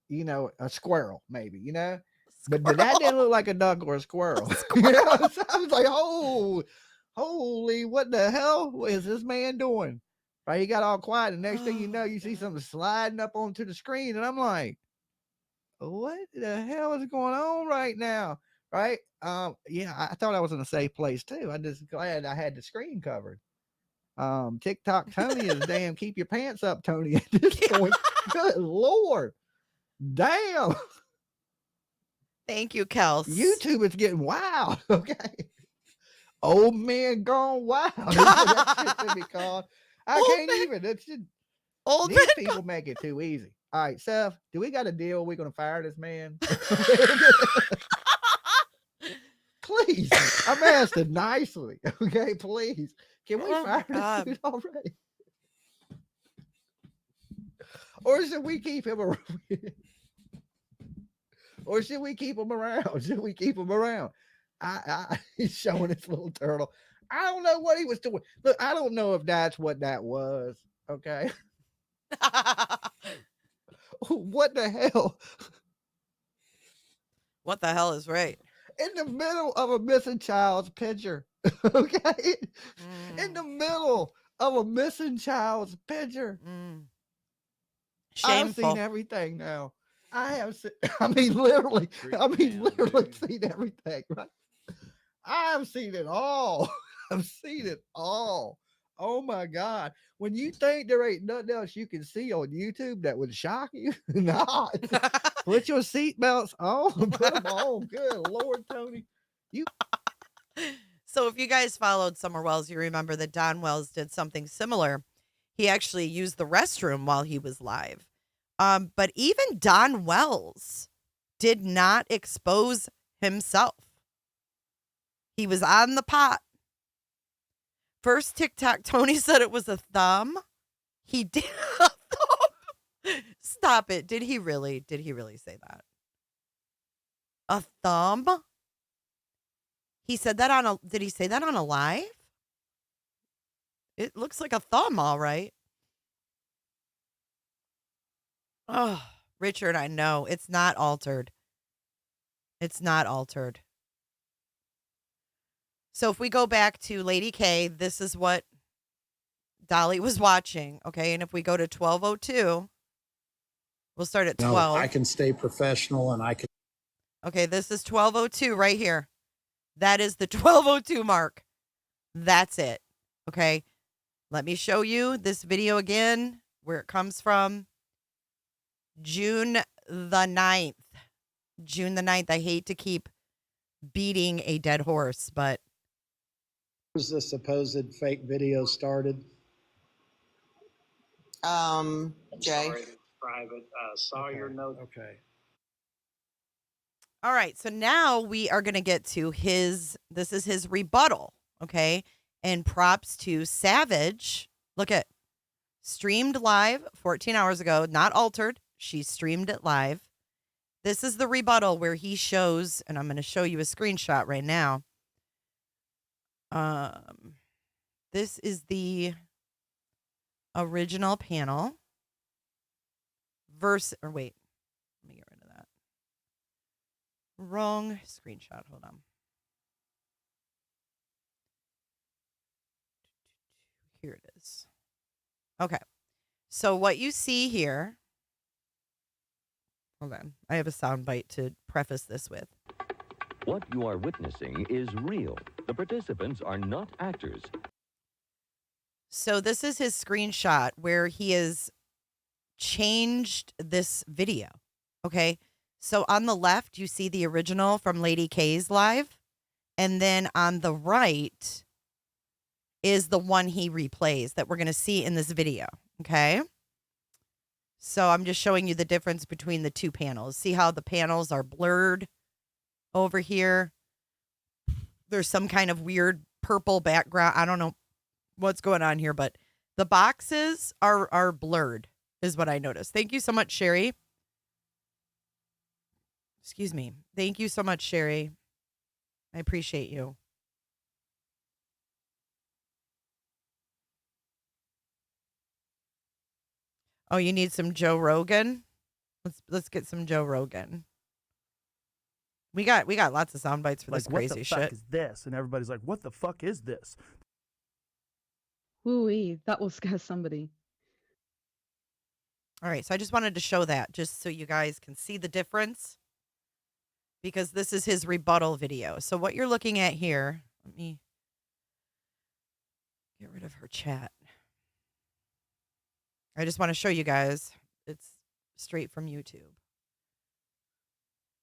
You know, a squirrel maybe, you know? But that didn't look like a duck or a squirrel. You know? So I was like, oh, holy, what the hell is this man doing? Right? He got all quiet. And next thing you know, you see something sliding up onto the screen. And I'm like, what the hell is going on right now? Right? Yeah, I thought I was in a safe place too. I'm just glad I had the screen covered. TikTok Tony is damn keep your pants up, Tony, at this point. Good Lord. Damn. Thank you, Kels. YouTube is getting wild. Okay. Old man gone wild. That shit should be called. I can't even. That's just old these people make it too easy. All right, Seth, do we got a deal? We're gonna fire this man. Please. I'm asking nicely. Okay, please. Can we fire this dude already? Or should we keep him around? Or should we keep him around? Should we keep him around? He's showing his little turtle. I don't know what he was doing. Look, I don't know if that's what that was. Okay. What the hell? What the hell is right? In the middle of a missing child's picture. Okay. In the middle of a missing child's picture. Shameful. I've seen everything now. I have seen, literally seen everything, right? I've seen it all. I've seen it all. Oh my God. When you think there ain't nothing else you can see on YouTube that would shock you, nah. Put your seatbelts on. Put them on. Good Lord, Tony. So if you guys followed Summer Wells, you remember that Don Wells did something similar. He actually used the restroom while he was live. But even Don Wells did not expose himself. He was on the pot. First TikTok, Tony said it was a thumb. He did a thumb. Stop it. Did he really say that? A thumb? He said that did he say that on a live? It looks like a thumb, all right. Oh, Richard, I know. It's not altered. It's not altered. So if we go back to Lady K, this is what Dolly was watching, okay? And if we go to 12:02, we'll start at 12. No, I can stay professional and I can. Okay, this is 12:02 right here. That is the 12:02 mark. That's it. Okay. Let me show you this video again, where it comes from. June the 9th. June the 9th. I hate to keep beating a dead horse, but. Was the supposed fake video started? Jay. Sorry, private. Saw your note. Okay. All right. So now we are going to get to this is his rebuttal. Okay. And props to Savage. Look at streamed live 14 hours ago, not altered. She streamed it live. This is the rebuttal where he shows, and I'm going to show you a screenshot right now. This is the original panel. Let me get rid of that. Wrong screenshot. Hold on. Here it is. Okay. So what you see here Hold on. I have a soundbite to preface this with. What you are witnessing is real. The participants are not actors. So this is his screenshot where he has changed this video. Okay. So on the left, you see the original from Lady K's live. And then on the right is the one he replays that we're going to see in this video. Okay. So I'm just showing you the difference between the two panels. See how the panels are blurred over here? There's some kind of weird purple background. I don't know what's going on here, but the boxes are blurred is what I noticed. Thank you so much, Sherry. Excuse me. Thank you so much, Sherry. I appreciate you. Oh, you need some Joe Rogan? Let's get some Joe Rogan. We got lots of sound bites for Like, this what crazy the fuck shit. is this? And everybody's like, what the fuck is this? Woo-wee, that will scare somebody. All right, so I just wanted to show that just so you guys can see the difference because this is his rebuttal video. So what you're looking at here, let me get rid of her chat. I just want to show you guys. It's straight from YouTube.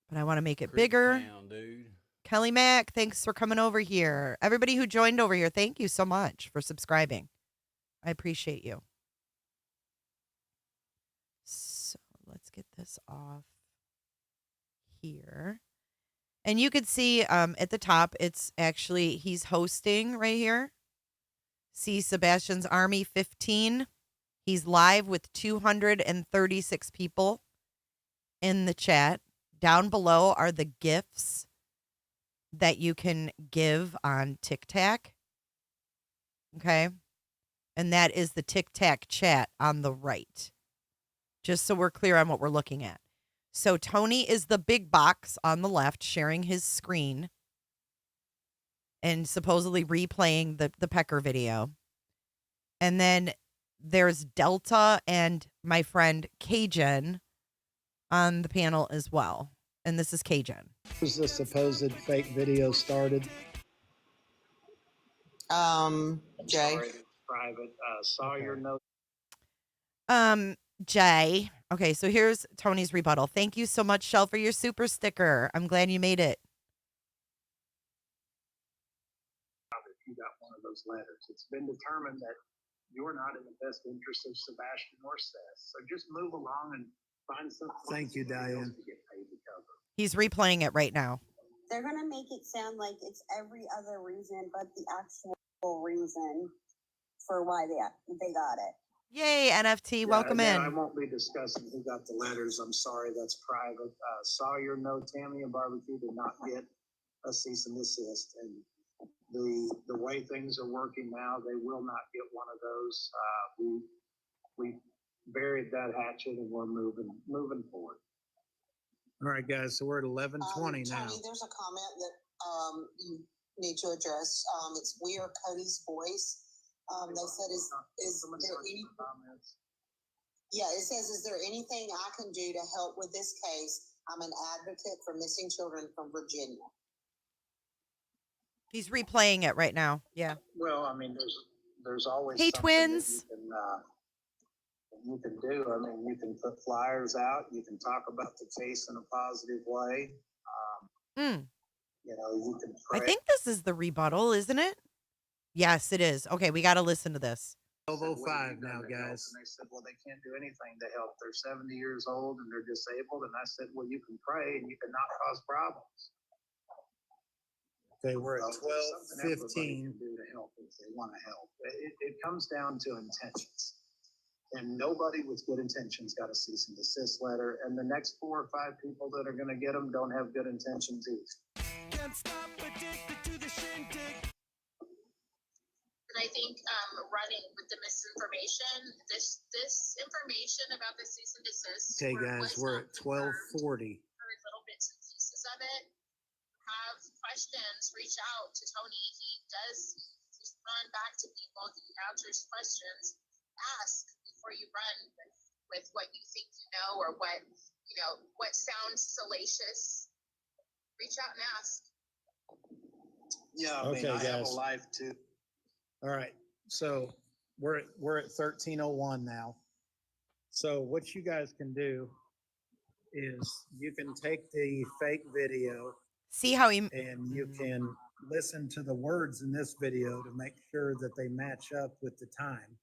But I want to make it bigger. Town, dude. Kelly Mack, thanks for coming over here. Everybody who joined over here, thank you so much for subscribing. I appreciate you. So let's get this off here. And you could see at the top, it's actually, he's hosting right here. See Sebastian's Army 15. He's live with 236 people in the chat. Down below are the GIFs that you can give on TikTok. Okay. And that is the TikTok chat on the right. Just so we're clear on what we're looking at. So Tony is the big box on the left sharing his screen and supposedly replaying the Pecker video. And then there's Delta and my friend Cajun on the panel as well. And this is Cajun. Was the supposed fake video started? Jay. Private. Saw your note. Jay. Okay, so here's Tony's rebuttal. Thank you so much, Shell, for your super sticker. I'm glad you made it. You got one of those letters. It's been determined that you're not in the best interest of Sebastian or Seth. So just move along and find something. Thank you, Diane. To get paid to cover. He's replaying it right now. They're going to make it sound like it's every other reason but the actual reason for why they got it. Yay, NFT. Welcome again, in. I won't be discussing who got the letters. I'm sorry, that's private. Saw your note, Tammy and Barbecue did not get a cease and desist. And the way things are working now, they will not get one of those. We buried that hatchet and we're moving forward. All right, guys. So we're at 11:20 now. Tony, there's a comment that you need to address. It's "We Are Cody's Voice." They said, "Is there any comments?" Yeah, it says, "Is there anything I can do to help with this case? I'm an advocate for missing children from Virginia." He's replaying it right now. Yeah. Well, I mean, there's always Hey, something twins. that you can do. I mean, you can put flyers out. You can talk about the case in a positive way. You know, you can pray. I think this is the rebuttal, isn't it? Yes, it is. Okay, we got to listen to this. 12:05 now, guys. And they said, well, they can't do anything to help. They're 70 years old and they're disabled. And I said, well, you can pray and you can not cause problems. Okay, we're at 12:15. Do to help if they want to help. It comes down to intentions. And nobody with good intentions got a cease and desist letter. And the next 4 or 5 people that are going to get them don't have good intentions either. Can't stop addicted to the shindig. And I think running with the misinformation, this information about the cease and desist. Okay, guys, we're at 12:40. Heard little bits and pieces of it. Have questions? Reach out to Tony. He does respond back to people. He answers questions. Ask before you run with what you think you know or what what sounds salacious, reach out and ask. Yeah, I have a life too. All right, so we're at 13:01 now. So what you guys can do is you can take the fake video. See how he and you can listen to the words in this video to make sure that they match up with the time.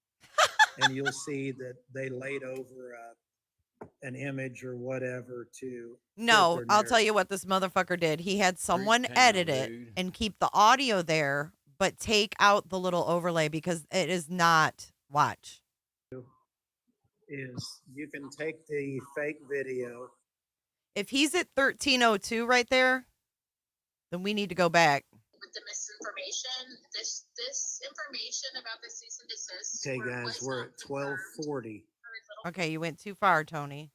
And you'll see that they laid over an image or whatever to. No, I'll tell you what this motherfucker did. He had someone edit it and keep the audio there, but take out the little overlay because it is not. Watch. Is you can take the fake video. If he's at 13:02 right there, then we need to go back. With the misinformation, this information about the cease and desist. Okay, guys, we're at 12:40. Okay, you went too far, Tony.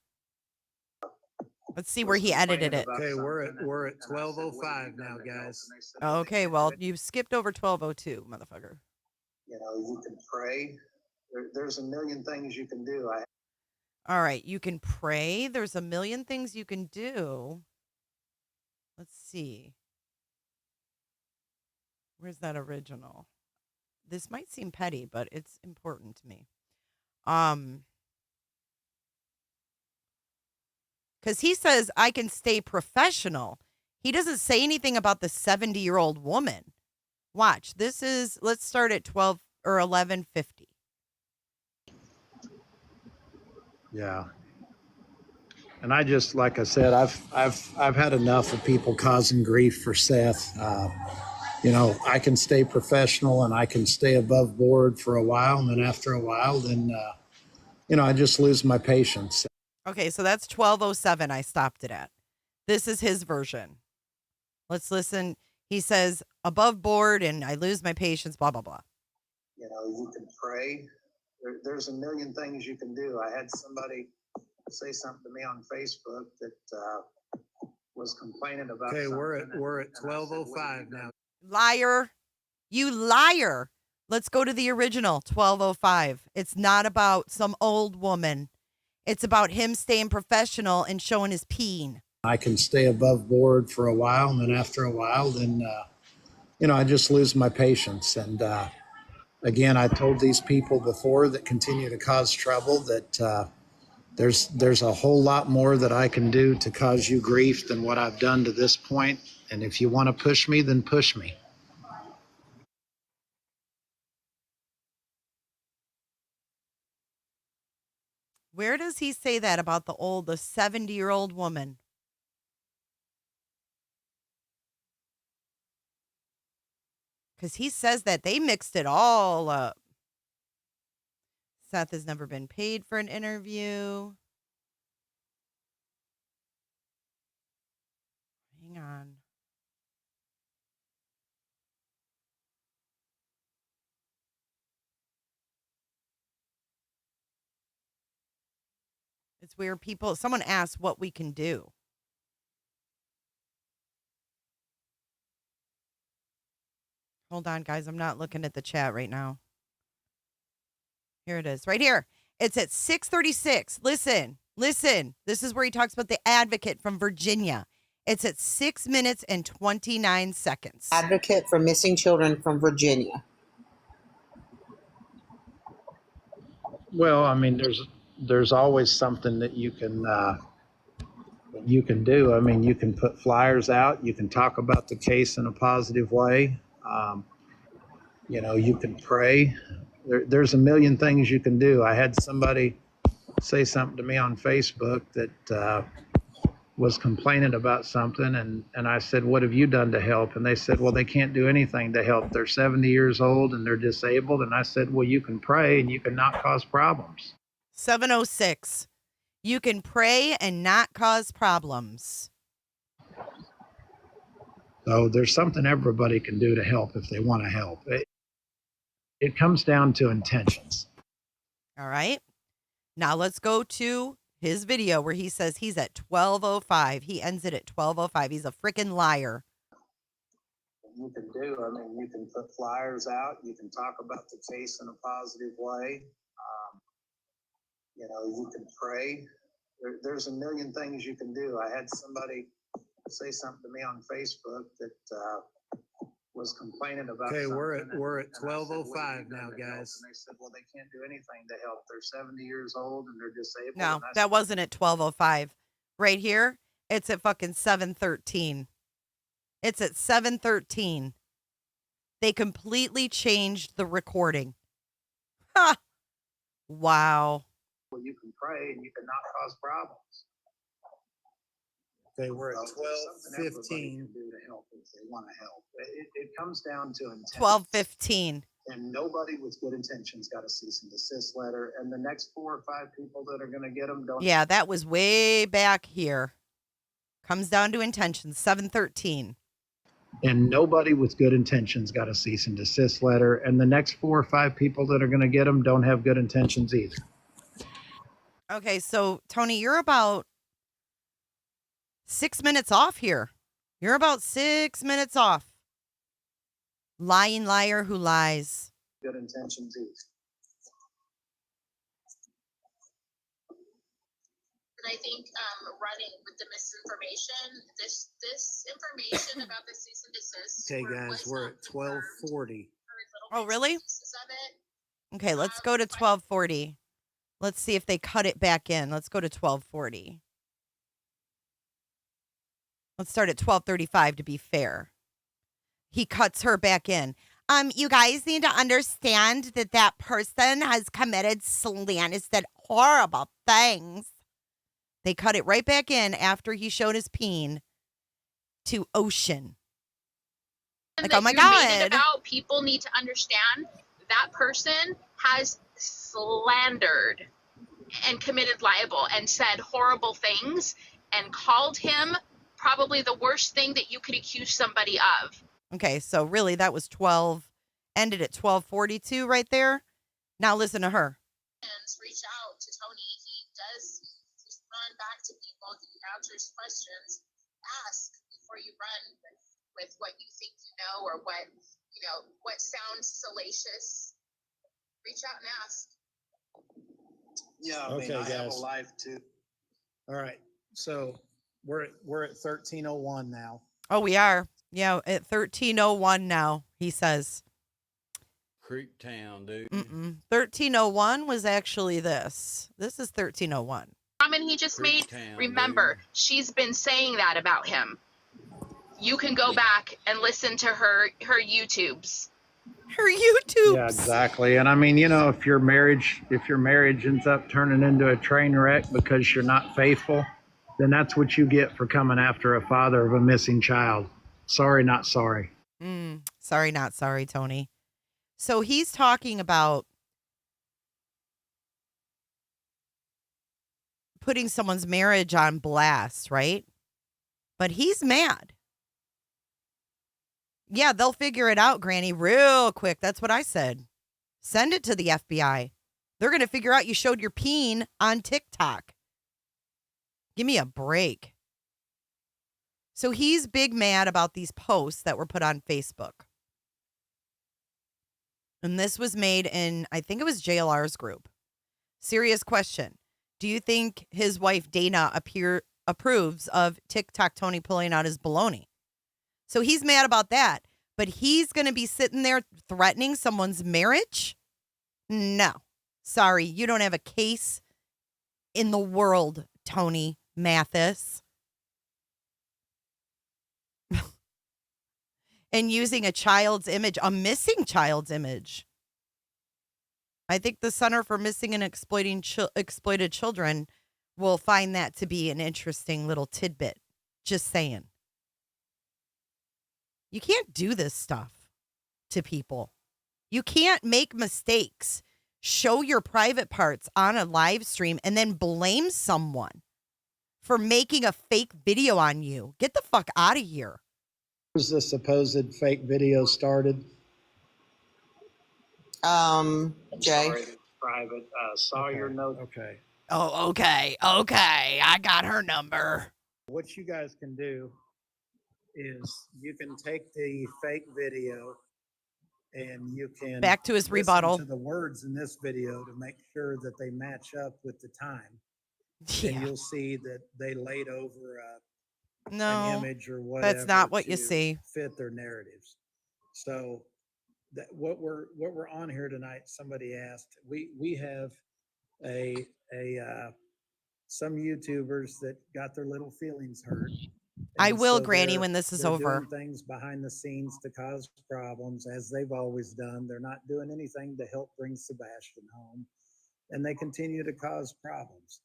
Let's see where he edited it. Okay, we're at 12:05 now, guys. Okay, well, you skipped over 12:02, motherfucker. You can pray. There's a million things you can do. All right, you can pray. There's a million things you can do. Let's see. Where's that original? This might seem petty, but it's important to me. Because he says I can stay professional. He doesn't say anything about the 70-year-old woman. Watch. Let's start at 12 or 11:50. Yeah. And I just, like I said, I've had enough of people causing grief for Seth. I can stay professional and I can stay above board for a while, and then after a while, then I just lose my patience. Okay, so that's 12:07 I stopped it at. This is his version. Let's listen. He says, above board and I lose my patience, blah, blah, blah. You can pray. There's a million things you can do. I had somebody say something to me on Facebook that was complaining about. Okay, we're at 12:05 now. Liar. You liar. Let's go to the original, 12:05. It's not about some old woman. It's about him staying professional and showing his peen. I can stay above board for a while, and then after a while, then, I just lose my patience. And again, I told these people before that continue to cause trouble that there's a whole lot more that I can do to cause you grief than what I've done to this point. And if you want to push me, then push me. Where does he say that about the 70-year-old woman? Because he says that they mixed it all up. Seth has never been paid for an interview. Hang on. It's weird. Someone asked what we can do. Hold on, guys. I'm not looking at the chat right now. Here it is. Right here. It's at 6:36. Listen. This is where he talks about the advocate from Virginia. It's at 6 minutes and 29 seconds. Advocate for missing children from Virginia. Well, I mean, there's always something that you can do. I mean, you can put flyers out. You can talk about the case in a positive way. You can pray. There's a million things you can do. I had somebody say something to me on Facebook that was complaining about something, and I said, what have you done to help? And they said, well, they can't do anything to help. They're 70 years old and they're disabled. And I said, well, you can pray and you can not cause problems. 7:06. You can pray and not cause problems. So there's something everybody can do to help if they want to help. It comes down to intentions. All right. Now let's go to his video where he says he's at 12:05. He ends it at 12:05. He's a freaking liar. You can do. I mean, you can put flyers out. You can talk about the case in a positive way. You can pray. There's a million things you can do. I had somebody say something to me on Facebook that was complaining about. Okay, we're at 12:05 now, guys. And they said, well, they can't do anything to help. They're 70 years old and they're disabled. No, that wasn't at 12:05. Right here, it's at fucking 7:13. It's at 7:13. They completely changed the recording. Ha! Wow. Well, you can pray and you can not cause problems. Okay, we're at 12:15. Do to help if they want to help. It comes down to intent. 12:15. And nobody with good intentions got a cease and desist letter. And the next 4 or 5 people that are going to get them don't. Yeah, that was way back here. Comes down to intentions. 7:13. And nobody with good intentions got a cease and desist letter. And the next 4 or 5 people that are going to get them don't have good intentions either. Okay, so Tony, you're about 6 minutes off here. You're about 6 minutes off. Lying liar who lies. Good intentions either. And I think running with the misinformation, this information about the cease and desist. Okay, guys, we're at 12:40. Oh, really? Okay, let's go to 12:40. Let's see if they cut it back in. Let's go to 12:40. Let's start at 12:35 to be fair. He cuts her back in. You guys need to understand that that person has committed slanderous, horrible things. They cut it right back in after he showed his peen to Ocean. Like, oh my God. About people need to understand that person has slandered and committed libel and said horrible things and called him probably the worst thing that you could accuse somebody of. Okay, so really that was 12, ended at 12:42 right there. Now listen to her. Reach out to Tony. He does respond back to people. He answers questions. Ask before you run with what you think you know or what sounds salacious. Reach out and ask. Yeah, I mean, I have a life too. All right, so we're at 13:01 now. Oh, we are. Yeah, at 13:01 now, he says. Creep town, dude. 13:01 was actually this. This is 13:01. Comment he just made, remember, she's been saying that about him. You can go back and listen to her YouTubes. Her YouTubes. Yeah, exactly. And I mean, if your marriage ends up turning into a train wreck because you're not faithful, then that's what you get for coming after a father of a missing child. Sorry, not sorry. Sorry, not sorry, Tony. So he's talking about putting someone's marriage on blast, right? But he's mad. Yeah, they'll figure it out, Granny, real quick. That's what I said. Send it to the FBI. They're going to figure out you showed your peen on TikTok. Give me a break. So he's big mad about these posts that were put on Facebook. And this was made in, I think it was JLR's group. Serious question. Do you think his wife Dana approves of TikTok Tony pulling out his baloney? So he's mad about that. But he's going to be sitting there threatening someone's marriage? No. Sorry, you don't have a case in the world, Tony Mathis. And using a child's image, a missing child's image. I think the Center for Missing and Exploited Children will find that to be an interesting little tidbit. Just saying. You can't do this stuff to people. You can't make mistakes, show your private parts on a live stream, and then blame someone for making a fake video on you. Get the fuck out of here. Was the supposed fake video started? Jay. Sorry, private. Saw your note. Okay. Oh, okay. Okay. I got her number. What you guys can do is you can take the fake video and you can back to his rebuttal to the words in this video to make sure that they match up with the time. and you'll see that they laid over an No, image or whatever that's not what you to see. fit their narratives. So that what we're on here tonight. Somebody asked. We have a some YouTubers that got their little feelings hurt. I And will, so Granny, when this is they're over. doing things behind the scenes to cause problems, as they've always done. They're not doing anything to help bring Sebastian home, and they continue to cause problems.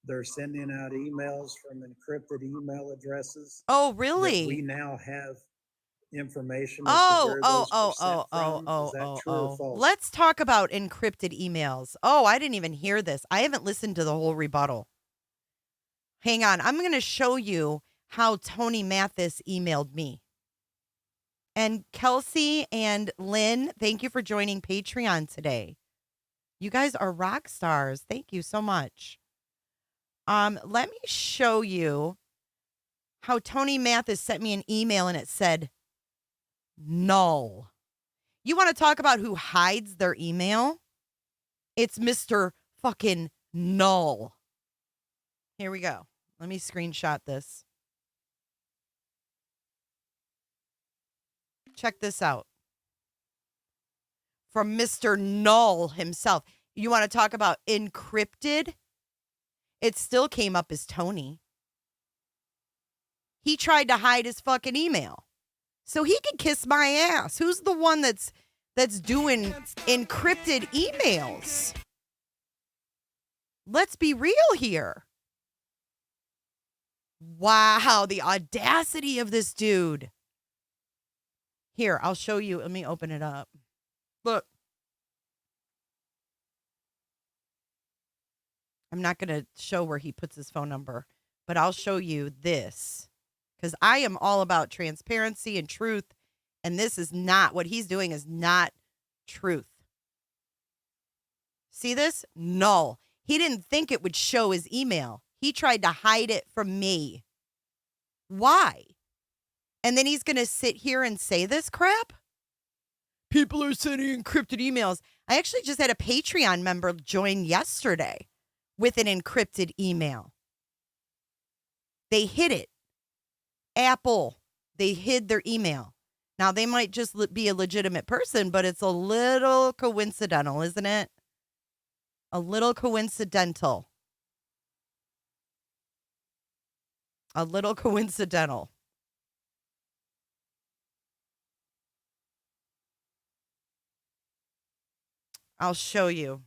They're sending out emails from encrypted email addresses. Oh, That really? we now have information as to where those were sent from. Is that true or false? Let's talk about encrypted emails. Oh, I didn't even hear this. I haven't listened to the whole rebuttal. Hang on. I'm going to show you how Tony Mathis emailed me. And Kelsey and Lynn, thank you for joining Patreon today. You guys are rock stars. Thank you so much. Let me show you how Tony Mathis sent me an email and it said null. You want to talk about who hides their email? It's Mr. fucking null. Here we go. Let me screenshot this. Check this out. From Mr. Null himself. You want to talk about encrypted? It still came up as Tony. He tried to hide his fucking email. So he could kiss my ass. Who's the one that's doing encrypted emails? Let's be real here. Wow, the audacity of this dude. Here, I'll show you. Let me open it up. Look. I'm not going to show where he puts his phone number, but I'll show you this. Because I am all about transparency and truth. And this is not, what he's doing is not truth. See this? Null. He didn't think it would show his email. He tried to hide it from me. Why? And then he's going to sit here and say this crap? People are sending encrypted emails. I actually just had a Patreon member join yesterday with an encrypted email. They hid it. Apple, they hid their email. Now, they might just be a legitimate person, but it's a little coincidental, isn't it? A little coincidental. A little coincidental. I'll show you.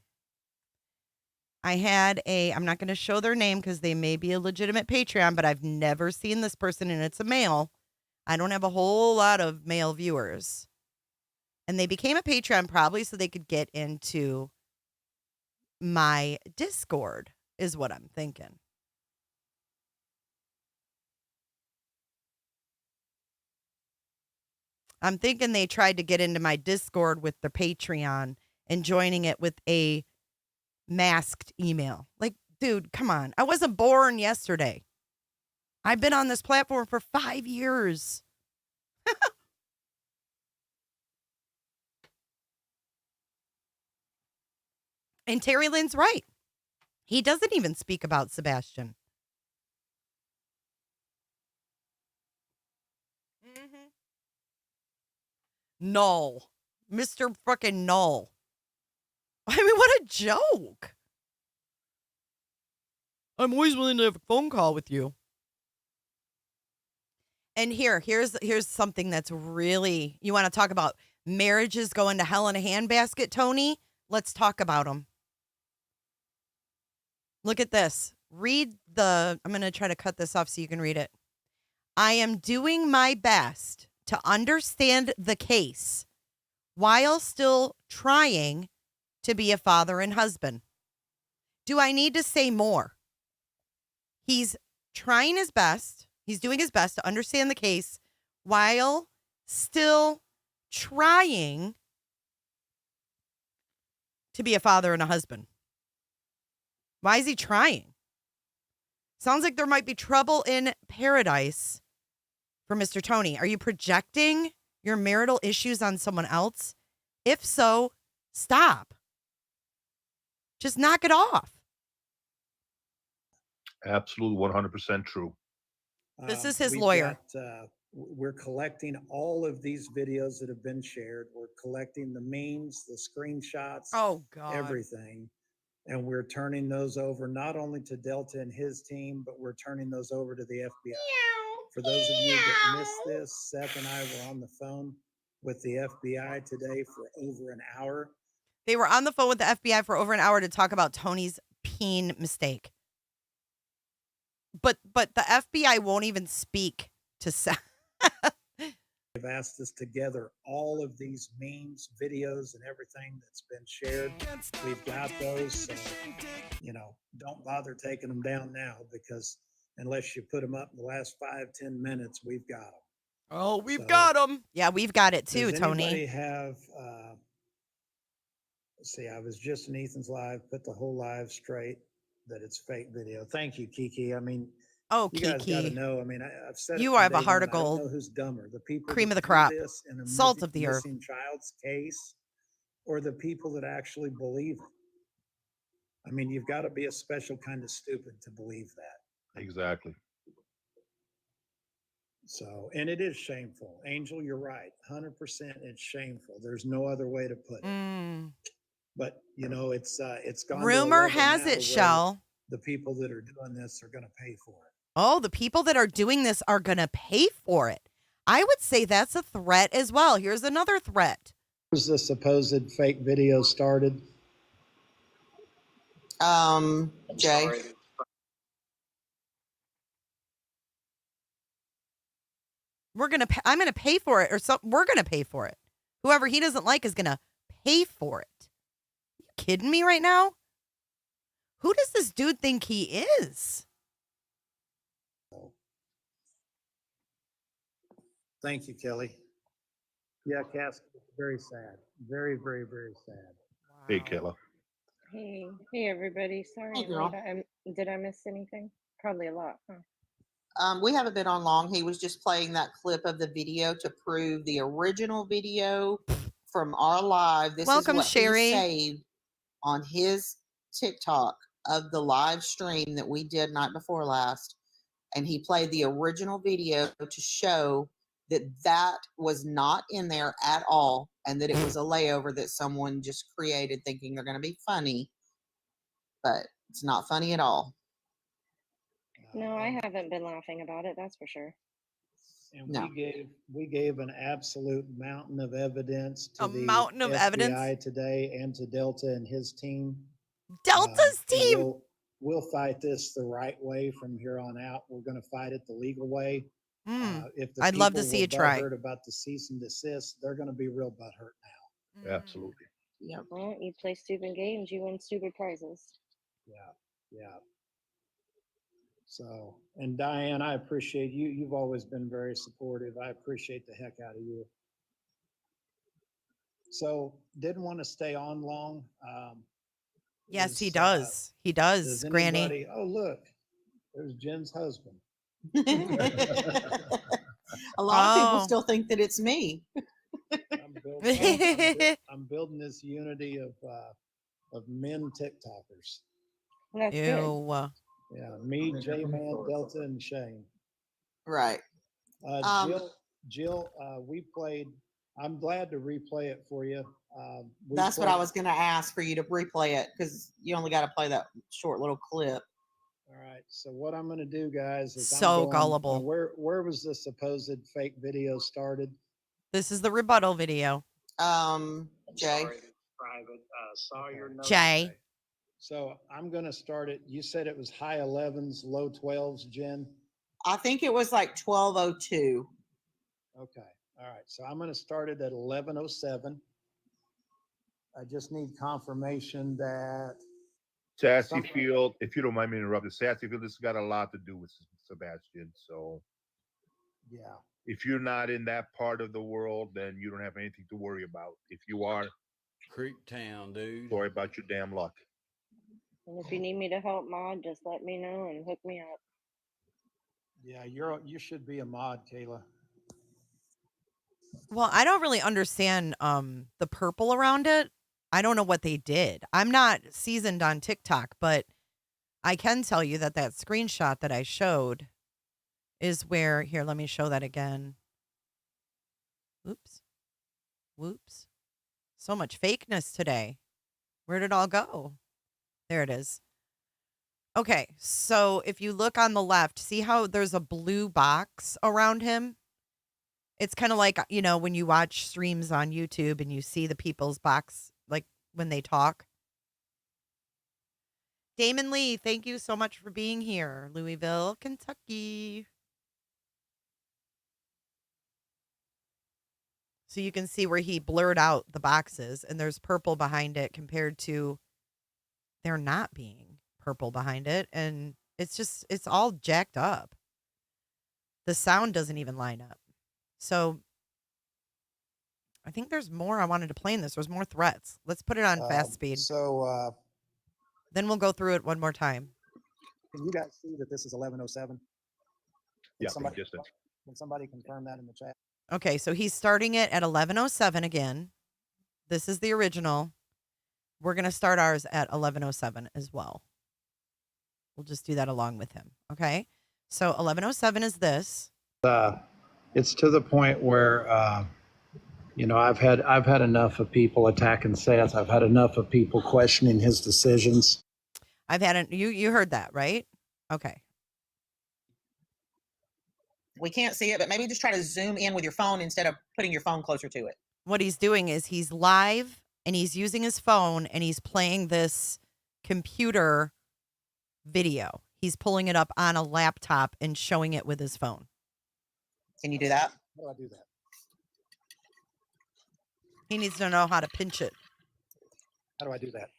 I'm not going to show their name because they may be a legitimate Patreon, but I've never seen this person and it's a male. I don't have a whole lot of male viewers. And they became a Patreon probably so they could get into my Discord, is what I'm thinking. I'm thinking they tried to get into my Discord with their Patreon and joining it with a masked email. Like, dude, come on. I wasn't born yesterday. I've been on this platform for 5 years. And Terry Lynn's right. He doesn't even speak about Sebastian. Mm-hmm. Null. Mr. Frickin' Null. I mean, what a joke. I'm always willing to have a phone call with you. And here's something that's really, you want to talk about marriages going to hell in a handbasket, Tony? Let's talk about them. Look at this. I'm going to try to cut this off so you can read it. I am doing my best to understand the case while still trying to be a father and husband. Do I need to say more? He's trying his best. He's doing his best to understand the case while still trying to be a father and a husband. Why is he trying? Sounds like there might be trouble in paradise for Mr. Tony. Are you projecting your marital issues on someone else? If so, stop. Just knock it off. Absolutely 100% true. This is his We've lawyer. we're collecting all of these videos that have been shared. We're collecting the memes, the screenshots, Oh, God. everything. And we're turning those over not only to Delta and his team, but we're turning those over to the FBI. For those of you that missed this, Seth and I were on the phone with the FBI today for over an hour. They were on the phone with the FBI for over an hour to talk about Tony's peen mistake. But the FBI won't even speak to Seth. They've asked us to gather all of these memes, videos, and everything that's been shared. We've got those, so, don't bother taking them down now, because unless you put them up in the last 5-10 minutes, we've got them. Oh, we've got them. Yeah, we've got it too, Does Tony. anybody have, let's see, I was just in Ethan's live, put the whole live straight that it's fake video. Thank you, Kiki. I mean, Oh, you guys got to Kiki. know. I mean, I've said You it have from a day heart one. of I don't gold. know who's dumber, the people Cream that of the do crop. this in a Salt of the earth. missing child's case, or the people that actually believe it. I mean, you've got to be a special kind of stupid to believe that. Exactly. So, and it is shameful. Angel, you're right. 100% it's shameful. There's no other way to put it. But, it's gone to a Rumor level has now it, where Shell. the people that are doing this are going to pay for it. Oh, the people that are doing this are going to pay for it. I would say that's a threat as well. Here's another threat. Was the supposed fake video started? Jay. I'm going to pay for it, or we're going to pay for it. Whoever he doesn't like is going to pay for it. Are you kidding me right now? Who does this dude think he is? Thank you, Kelly. Yeah, Cass, very sad. Very, very, very sad. Hey, Kayla. Hey, everybody. Sorry, Hey, I'm girl. late. Did I miss anything? Probably a lot, huh? We haven't been on long. He was just playing that clip of the video to prove the original video from our live. This Welcome, is what Sherry. he saved on his TikTok of the live stream that we did night before last. And he played the original video to show that was not in there at all, and that it was a layover that someone just created thinking they're going to be funny, but it's not funny at all. No, I haven't been laughing about it, that's for sure. And No. we gave an absolute mountain of evidence to the mountain of FBI evidence? today, and to Delta and his team. Delta's team. We'll fight this the right way from here on out. We're going to fight it the legal way. If the I'd love to people see were you try. butthurt about the cease and desist, they're going to be real butthurt now. Absolutely. Yep. Well, you play stupid games, you win stupid prizes. Yeah. So, and Diane, I appreciate you. You've always been very supportive. I appreciate the heck out of you. So, didn't want to stay on long. Yes, he does. He does, Granny. Oh, look, there's Jen's husband. A lot of people still think that it's me. I'm building this unity of men TikTokers. That's good. Ew. Yeah, me, J-Man, Delta, and Shane. Right. Jill, we played. I'm glad to replay it for you. That's what I was going to ask for you to replay it, because you only got to play that short little clip. All right. So what I'm going to do, guys, is gullible. Where was the supposed fake video started? This is the rebuttal video. Jay. Private. Saw your note. Jay. So I'm going to start it. You said it was high 11s, low 12s, Jen? I think it was like 12:02. Okay. All right. So I'm going to start it at 11:07. I just need confirmation that. Sassy Field, if you don't mind me interrupting, Sassy Field, this has got a lot to do with Sebastian. So, yeah. If you're not in that part of the world, then you don't have anything to worry about. If you are, Creep Town, dude. Sorry about your damn luck. And if you need me to help mod, just let me know and hook me up. Yeah, you should be a mod, Kayla. Well, I don't really understand the purple around it. I don't know what they did. I'm not seasoned on TikTok, but I can tell you that that screenshot that I showed is where, here, let me show that again. Oops. Whoops. So much fakeness today. Where did it all go? There it is. Okay, so if you look on the left, see how there's a blue box around him? It's kind of like, you know, when you watch streams on YouTube and you see the people's box, like when they talk. Damon Lee, thank you so much for being here. Louisville, Kentucky. So you can see where he blurred out the boxes and there's purple behind it compared to there not being purple behind it. And it's all jacked up. The sound doesn't even line up. So I think there's more I wanted to play in this. There's more threats. Let's put it on fast speed. Then we'll go through it one more time. Can you guys see that this is 1107? Yeah, Can somebody confirm that in the chat? Okay, so he's starting it at 11:07 again. This is the original. We're going to start ours at 11:07 as well. We'll just do that along with him. Okay? So 11:07 is this. It's to the point where, you know, I've had enough of people attacking Seth. I've had enough of people questioning his decisions. You heard that, right? Okay. We can't see it, but maybe just try to zoom in with your phone instead of putting your phone closer to it. What he's doing is he's live and he's using his phone and he's playing this computer video. He's pulling it up on a laptop and showing it with his phone. Can you do that? How do I do that? He needs to know how to pinch it. How do I do that?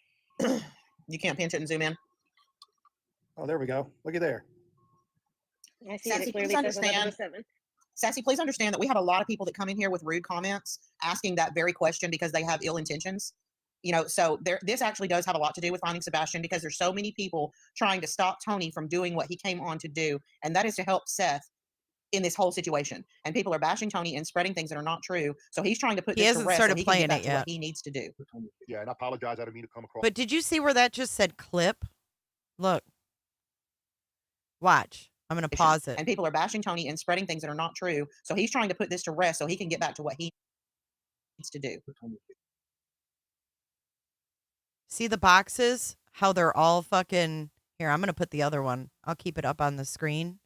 You can't pinch it and zoom in. Oh, there we go. Looky there. I see Sassy, it clearly please says understand. 11:07. Sassy, please understand that we have a lot of people that come in here with rude comments asking that very question because they have ill intentions. You know, so this actually does have a lot to do with finding Sebastian because there's so many people trying to stop Tony from doing what he came on to do, and that is to help Seth in this whole situation. And people are bashing Tony and spreading things that are not true. So he's trying to put this to rest so he can get back to what he needs to do. Yeah, and I apologize. I didn't mean to come across. But did you see where that just said clip? Look. Watch. I'm going to pause it. And people are bashing Tony and spreading things that are not true. So he's trying to put this to rest so he can get back to what he needs to do. See the boxes? How they're all fucking... Here, I'm going to put the other one. I'll keep it up on the screen.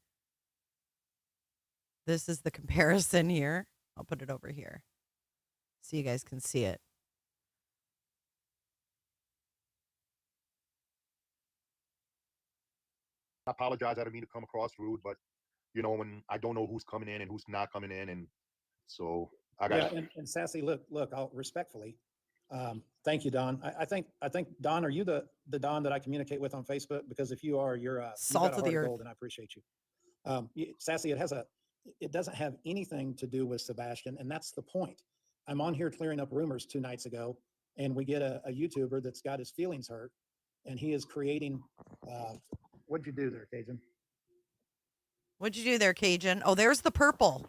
This is the comparison here. I'll put it over here so you guys can see it. I apologize. I didn't mean to come across rude, but you know, when I don't know who's coming in and who's not coming in, and so I got. Yeah, and Sassy, look, I'll respectfully. Thank you, Don. I think Don, are you the Don that I communicate with on Facebook? Because if you are, you're salt of the earth, gold, and I appreciate you. Sassy, it doesn't have anything to do with Sebastian, and that's the point. I'm on here clearing up rumors 2 nights ago, and we get a YouTuber that's got his feelings hurt, and he is creating. What'd you do there, Cajun? What'd you do there, Cajun? Oh, there's the purple.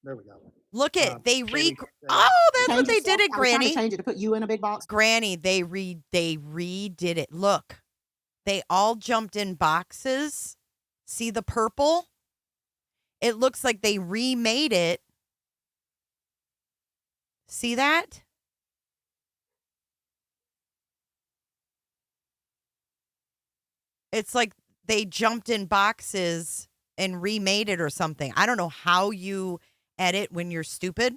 There we go. Look at that's what they did at Granny. I was trying to change it to put you in a big box. Granny, they redid it. Look, they all jumped in boxes. See the purple? It looks like they remade it. See that? It's like they jumped in boxes and remade it or something. I don't know how you edit when you're stupid,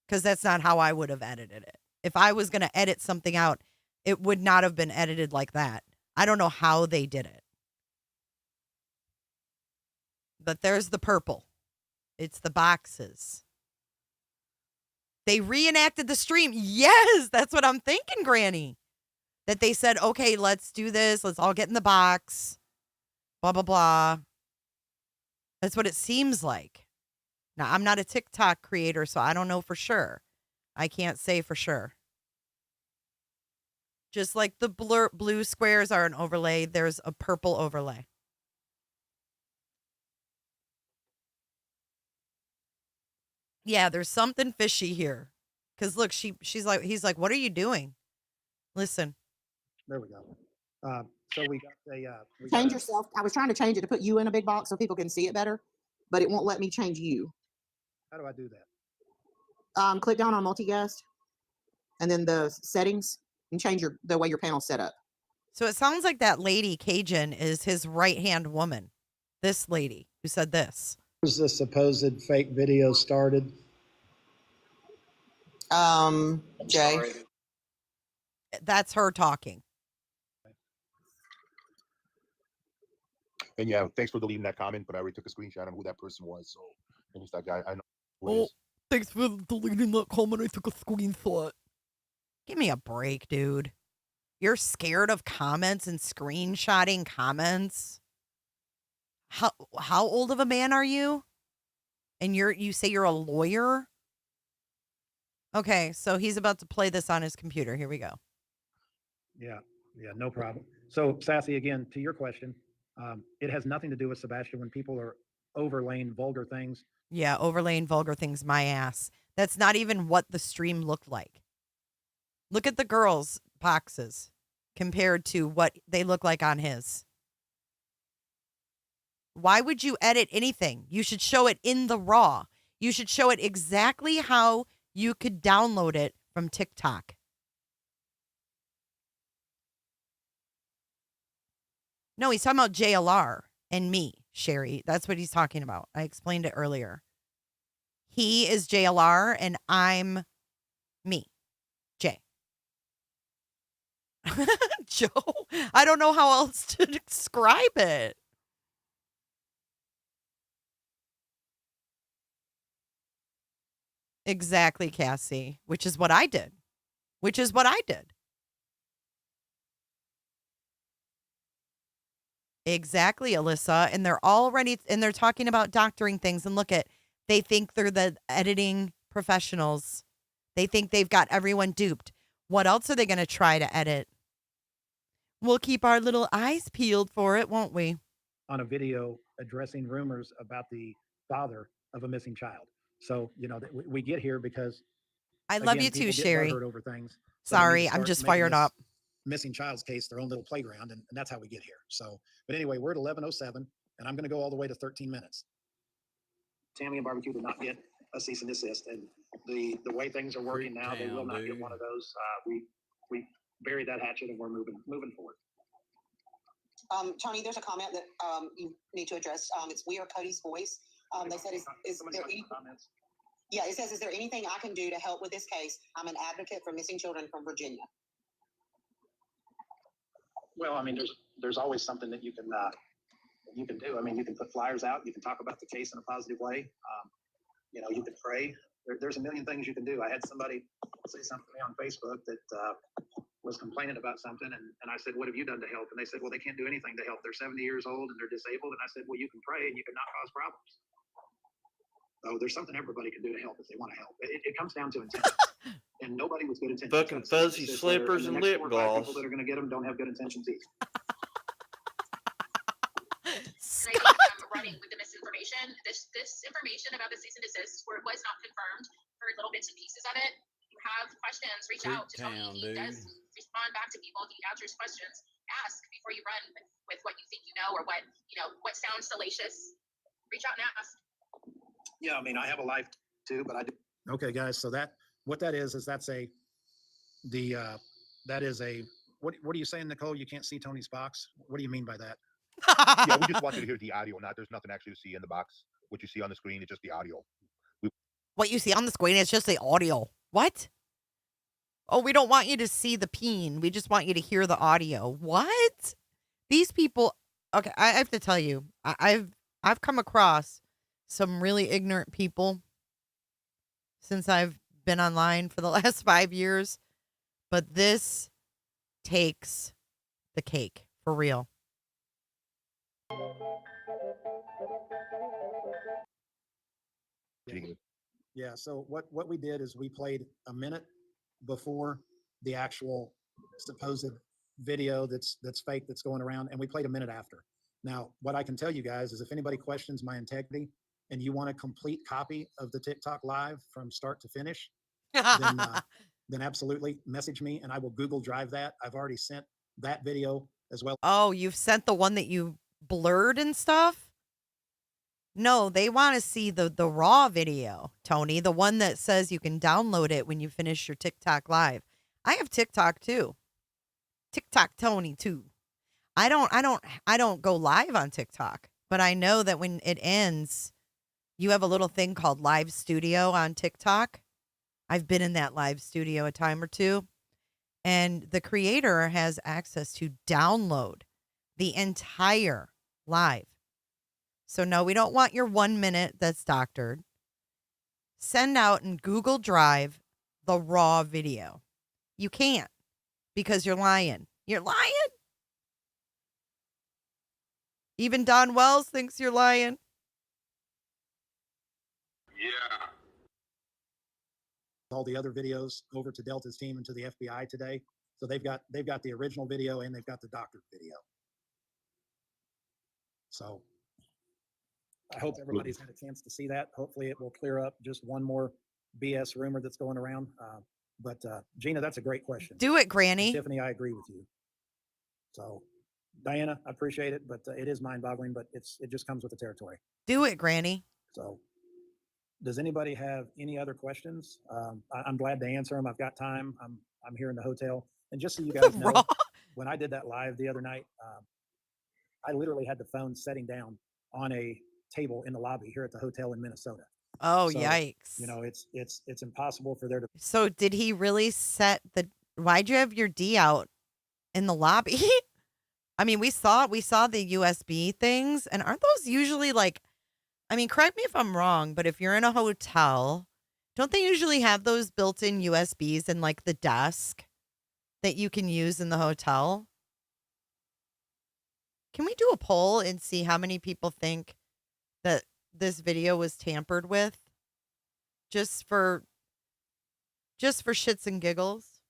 because that's not how I would have edited it. If I was going to edit something out, it would not have been edited like that. I don't know how they did it. But there's the purple. It's the boxes. They reenacted the stream. Yes, that's what I'm thinking, Granny. That they said, okay, let's do this. Let's all get in the box. Blah, blah, blah. That's what it seems like. Now, I'm not a TikTok creator, so I don't know for sure. I can't say for sure. Just like the blue squares are an overlay, there's a purple overlay. Yeah, there's something fishy here. Because look, he's like, what are you doing? Listen. There we go. So we got a Change yourself. I was trying to change it to put you in a big box so people can see it better, but it won't let me change you. How do I do that? Click down on multi-guest and then the settings and change the way your panel's set up. So it sounds like that lady Cajun is his right-hand woman. This lady who said this. Was the supposed fake video started? Jay. That's her talking. And yeah, thanks for deleting that comment, but I already took a screenshot on who that person was. So at least that guy, I know who it is. Thanks for deleting that comment. I took a screenshot. Give me a break, dude. You're scared of comments and screenshotting comments? How old of a man are you? And you say you're a lawyer? Okay, so he's about to play this on his computer. Here we go. Yeah, no problem. So Sassy, again, to your question, it has nothing to do with Sebastian when people are overlaying vulgar things. Yeah, overlaying vulgar things, my ass. That's not even what the stream looked like. Look at the girls' boxes compared to what they look like on his. Why would you edit anything? You should show it in the raw. You should show it exactly how you could download it from TikTok. No, he's talking about JLR and me, Sherry. That's what he's talking about. I explained it earlier. He is JLR and I'm me, Jay. Joe, I don't know how else to describe it. Exactly, Cassie, which is what I did. Exactly, Alyssa. And they're talking about doctoring things. And look they think they're the editing professionals. They think they've got everyone duped. What else are they going to try to edit? We'll keep our little eyes peeled for it, won't we? On a video addressing rumors about the father of a missing child. So, we get here because I love you too, Sherry. Over things. Sorry, I'm just fired up. Missing child's case, their own little playground, and that's how we get here. So, but anyway, we're at 11:07, and I'm going to go all the way to 13 minutes. Tammy and Barbecue did not get a cease and desist, and the way things are working now, they will not get one of those. We buried that hatchet, and we're moving forward. Tony, there's a comment that you need to address. It's We Are Cody's Voice. They said, is there any comments? Yeah, it says, is there anything I can do to help with this case? I'm an advocate for missing children from Virginia. Well, I mean, there's always something that you can do. I mean, you can put flyers out. You can talk about the case in a positive way. You can pray. There's a million things you can do. I had somebody say something to me on Facebook that was complaining about something, and I said, "What have you done to help?" And they said, "Well, they can't do anything to help. They're 70 years old and they're disabled." And I said, "Well, you can pray and you can not cause problems." So there's something everybody can do to help if they want to help. It comes down to intentions. And nobody with good intentions. Fucking fuzzy slippers and lip gloss. People that are going to get them don't have good intentions either. Running with the misinformation. This information about the cease and desist where it was not confirmed for little bits and pieces of it. You have questions, reach out to Tony. He does respond back to people. He answers questions. Ask before you run with what you think you know or what sounds salacious. Reach out and ask. Yeah, I mean, I have a life too, but I do. Okay, guys. So what that is what are you saying, Nicole? You can't see Tony's box? What do you mean by that? Yeah, we just want you to hear the audio. There's nothing actually to see in the box. What you see on the screen is just the audio. What you see on the screen is just the audio. What? Oh, we don't want you to see the peen. We just want you to hear the audio. What? These people. Okay, I have to tell you, I've come across some really ignorant people since I've been online for the last 5 years, but this takes the cake for real. Yeah, so what we did is we played a minute before the actual supposed video that's fake that's going around, and we played a minute after. Now, what I can tell you guys is if anybody questions my integrity and you want a complete copy of the TikTok live from start to finish, then absolutely message me and I will Google Drive that. I've already sent that video as well. Oh, you've sent the one that you blurred and stuff? No, they want to see the raw video, Tony, the one that says you can download it when you finish your TikTok live. I have TikTok too. TikTok Tony too. I don't go live on TikTok, but I know that when it ends, you have a little thing called Live Studio on TikTok. I've been in that live studio a time or two, and the creator has access to download the entire live. So no, we don't want your 1 minute that's doctored. Send out in Google Drive the raw video. You can't because you're lying. You're lying. Even Don Wells thinks you're lying. Yeah. All the other videos over to Delta's team and to the FBI today. So they've got the original video and they've got the doctored video. So I hope everybody's had a chance to see that. Hopefully it will clear up just one more BS rumor that's going around. But Gina, that's a great question. Do it, Granny. And Tiffany, I agree with you. So Diana, I appreciate it, but it is mind-boggling, but it just comes with the territory. Do it, Granny. So does anybody have any other questions? I'm glad to answer them. I've got time. I'm here in the hotel. And just so you guys know, when I did that live the other night, I literally had the phone setting down on a table in the lobby here at the hotel in Minnesota. Oh, So, yikes. You know, it's impossible for there to. So did he really set the, why'd you have your D out in the lobby? I mean, we saw the USB things, and aren't those usually like, I mean, correct me if I'm wrong, but if you're in a hotel, don't they usually have those built-in USBs in like the desk that you can use in the hotel? Can we do a poll and see how many people think that this video was tampered with? Just for shits and giggles?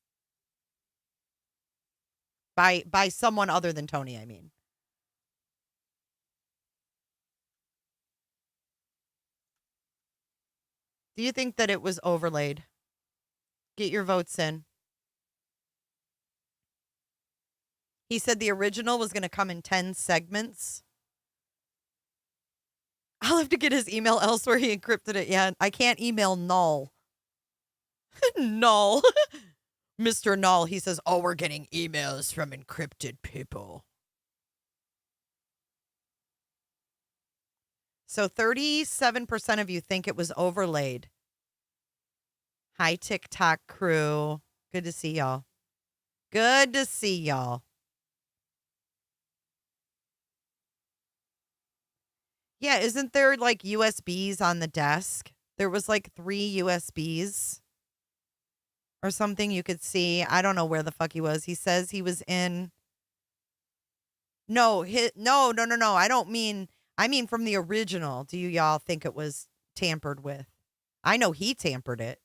By someone other than Tony, I mean. Do you think that it was overlaid? Get your votes in. He said the original was going to come in 10 segments. I'll have to get his email elsewhere. He encrypted it. Yeah, I can't email Null. Null. Mr. Null, he says, oh, we're getting emails from encrypted people. So 37% of you think it was overlaid. Hi, TikTok crew. Good to see y'all. Good to see y'all. Yeah, isn't there like USBs on the desk? There was like 3 USBs or something you could see. I don't know where the fuck he was. He says he was in. No. I don't mean. I mean from the original. Do you y'all think it was tampered with? I know he tampered it.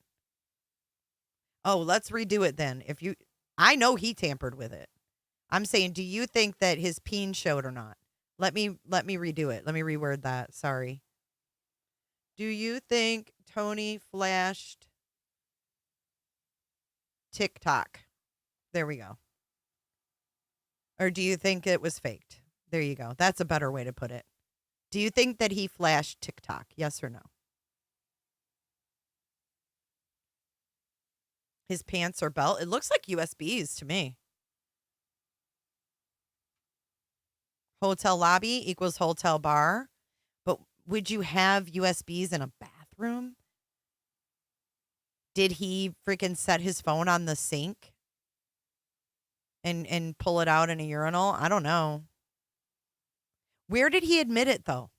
Oh, let's redo it then. I know he tampered with it. I'm saying, do you think that his peen showed or not? Let me redo it. Let me reword that. Sorry. Do you think Tony flashed TikTok? There we go. Or do you think it was faked? There you go. That's a better way to put it. Do you think that he flashed TikTok? Yes or no? His pants or belt? It looks like USBs to me. Hotel lobby equals hotel bar. But would you have USBs in a bathroom? Did he freaking set his phone on the sink and pull it out in a urinal? I don't know. Where did he admit it, though?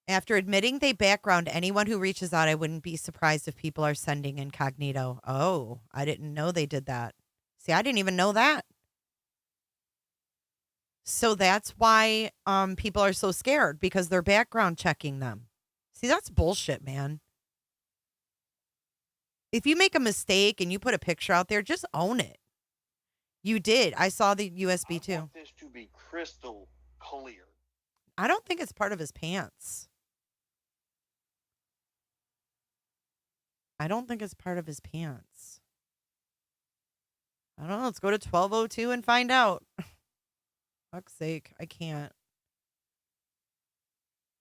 After admitting they background anyone who reaches out, I wouldn't be surprised if people are sending incognito. Oh, I didn't know they did that. See, I didn't even know that. So that's why people are so scared, because they're background checking them. See, that's bullshit, man. If you make a mistake and you put a picture out there, just own it. You did. I saw the USB too. I want this to be crystal clear. I don't think it's part of his pants. I don't think it's part of his pants. I don't know. Let's go to 1202 and find out. Fuck's sake. I can't.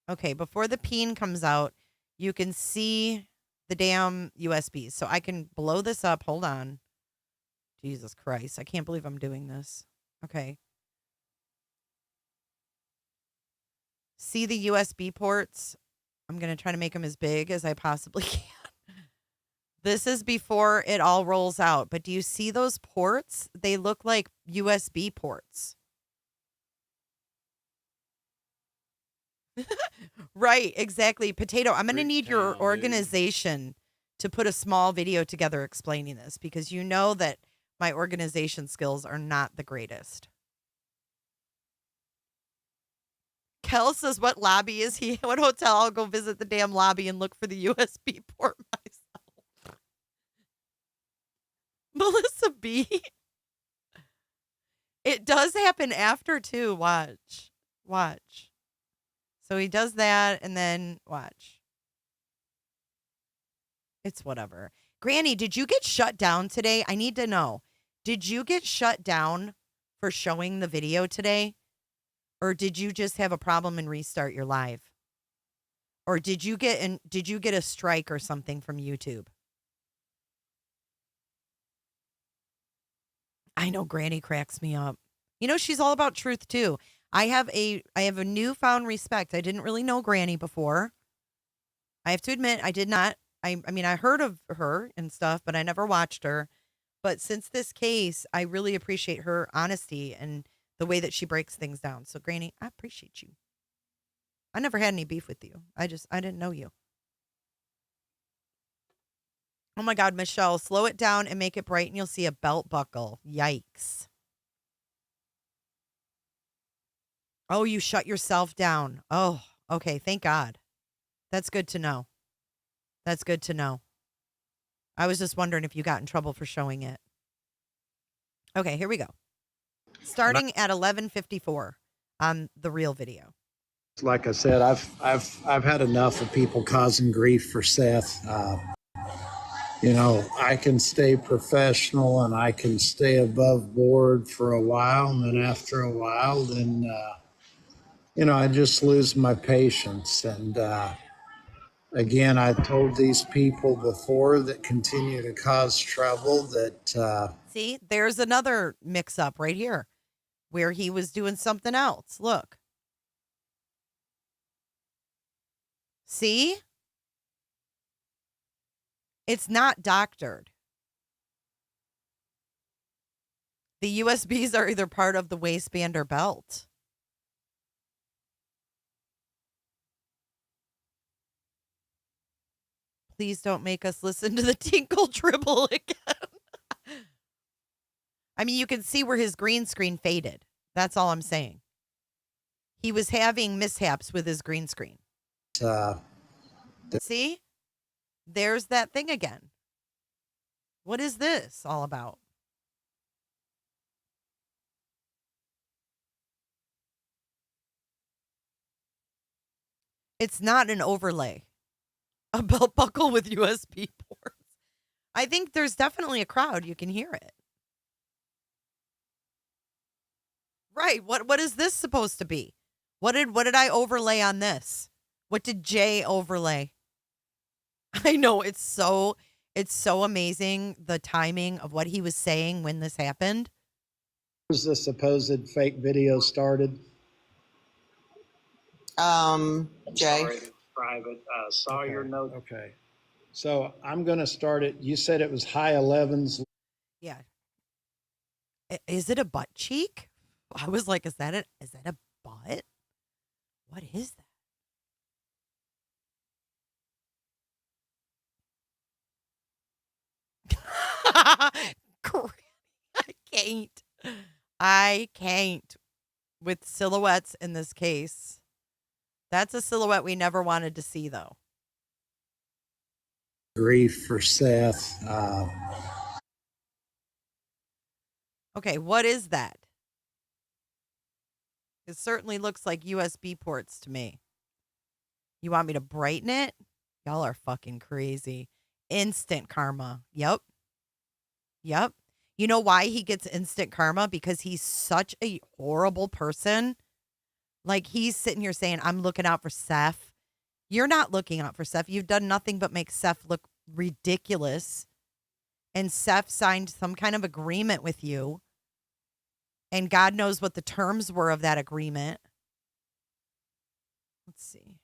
Okay, before the peen comes out, you can see the damn USBs. So I can blow this up. Hold on. Jesus Christ. I can't believe I'm doing this. Okay. See the USB ports? I'm going to try to make them as big as I possibly can. This is before it all rolls out. But do you see those ports? They look like USB ports. Right, exactly. Potato, I'm going to need your organization to put a small video together explaining this because you know that my organization skills are not the greatest. Kel says, what lobby is he? What hotel? I'll go visit the damn lobby and look for the USB port myself. Melissa B. It does happen after, too. Watch. Watch. So he does that, and then watch. It's whatever. Granny, did you get shut down today? I need to know. Did you get shut down for showing the video today? Or did you just have a problem and restart your live? Or did you get a strike or something from YouTube? I know Granny cracks me up. You know, she's all about truth, too. I have a newfound respect. I didn't really know Granny before. I have to admit, I did not. I mean, I heard of her and stuff, but I never watched her. But since this case, I really appreciate her honesty and the way that she breaks things down. So, Granny, I appreciate you. I never had any beef with you. I didn't know you. Oh my God, Michelle, slow it down and make it bright and you'll see a belt buckle. Yikes. Oh, you shut yourself down. Oh, okay. Thank God. That's good to know. That's good to know. I was just wondering if you got in trouble for showing it. Okay, here we go. Starting at 11:54 on the real video. Like I said, I've had enough of people causing grief for Seth. You know, I can stay professional and I can stay above board for a while, and then after a while, then you know, I just lose my patience. And again, I told these people before that continue to cause trouble that. See, there's another mix up right here where he was doing something else. Look. See? It's not doctored. The USBs are either part of the waistband or belt. Please don't make us listen to the tinkle dribble again. I mean, you can see where his green screen faded. That's all I'm saying. He was having mishaps with his green screen. See? There's that thing again. What is this all about? It's not an overlay. A belt buckle with USB ports. I think there's definitely a crowd. You can hear it. Right. What is this supposed to be? What did I overlay on this? What did Jay overlay? I know it's so amazing the timing of what he was saying when this happened. Was the supposed fake video started? Jay. Private. Saw your note. Okay. So I'm going to start it. You said it was high 11s. Yeah. Is it a butt cheek? I was like, is that a butt? What is that? I can't with silhouettes in this case. That's a silhouette we never wanted to see, though. Grief for Seth. Okay, what is that? It certainly looks like USB ports to me. You want me to brighten it? Y'all are fucking crazy. Instant karma. Yep. You know why he gets instant karma? Because he's such a horrible person. Like, he's sitting here saying, I'm looking out for Seth. You're not looking out for Seth. You've done nothing but make Seth look ridiculous. And Seth signed some kind of agreement with you. And God knows what the terms were of that agreement. Let's see.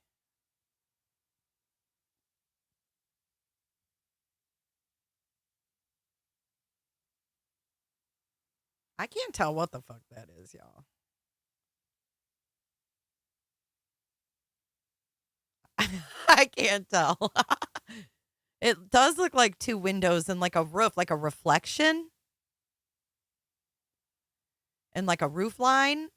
I can't tell what the fuck that is, y'all. I can't tell. It does look like two windows and like a roof, like a reflection. And like a roof line.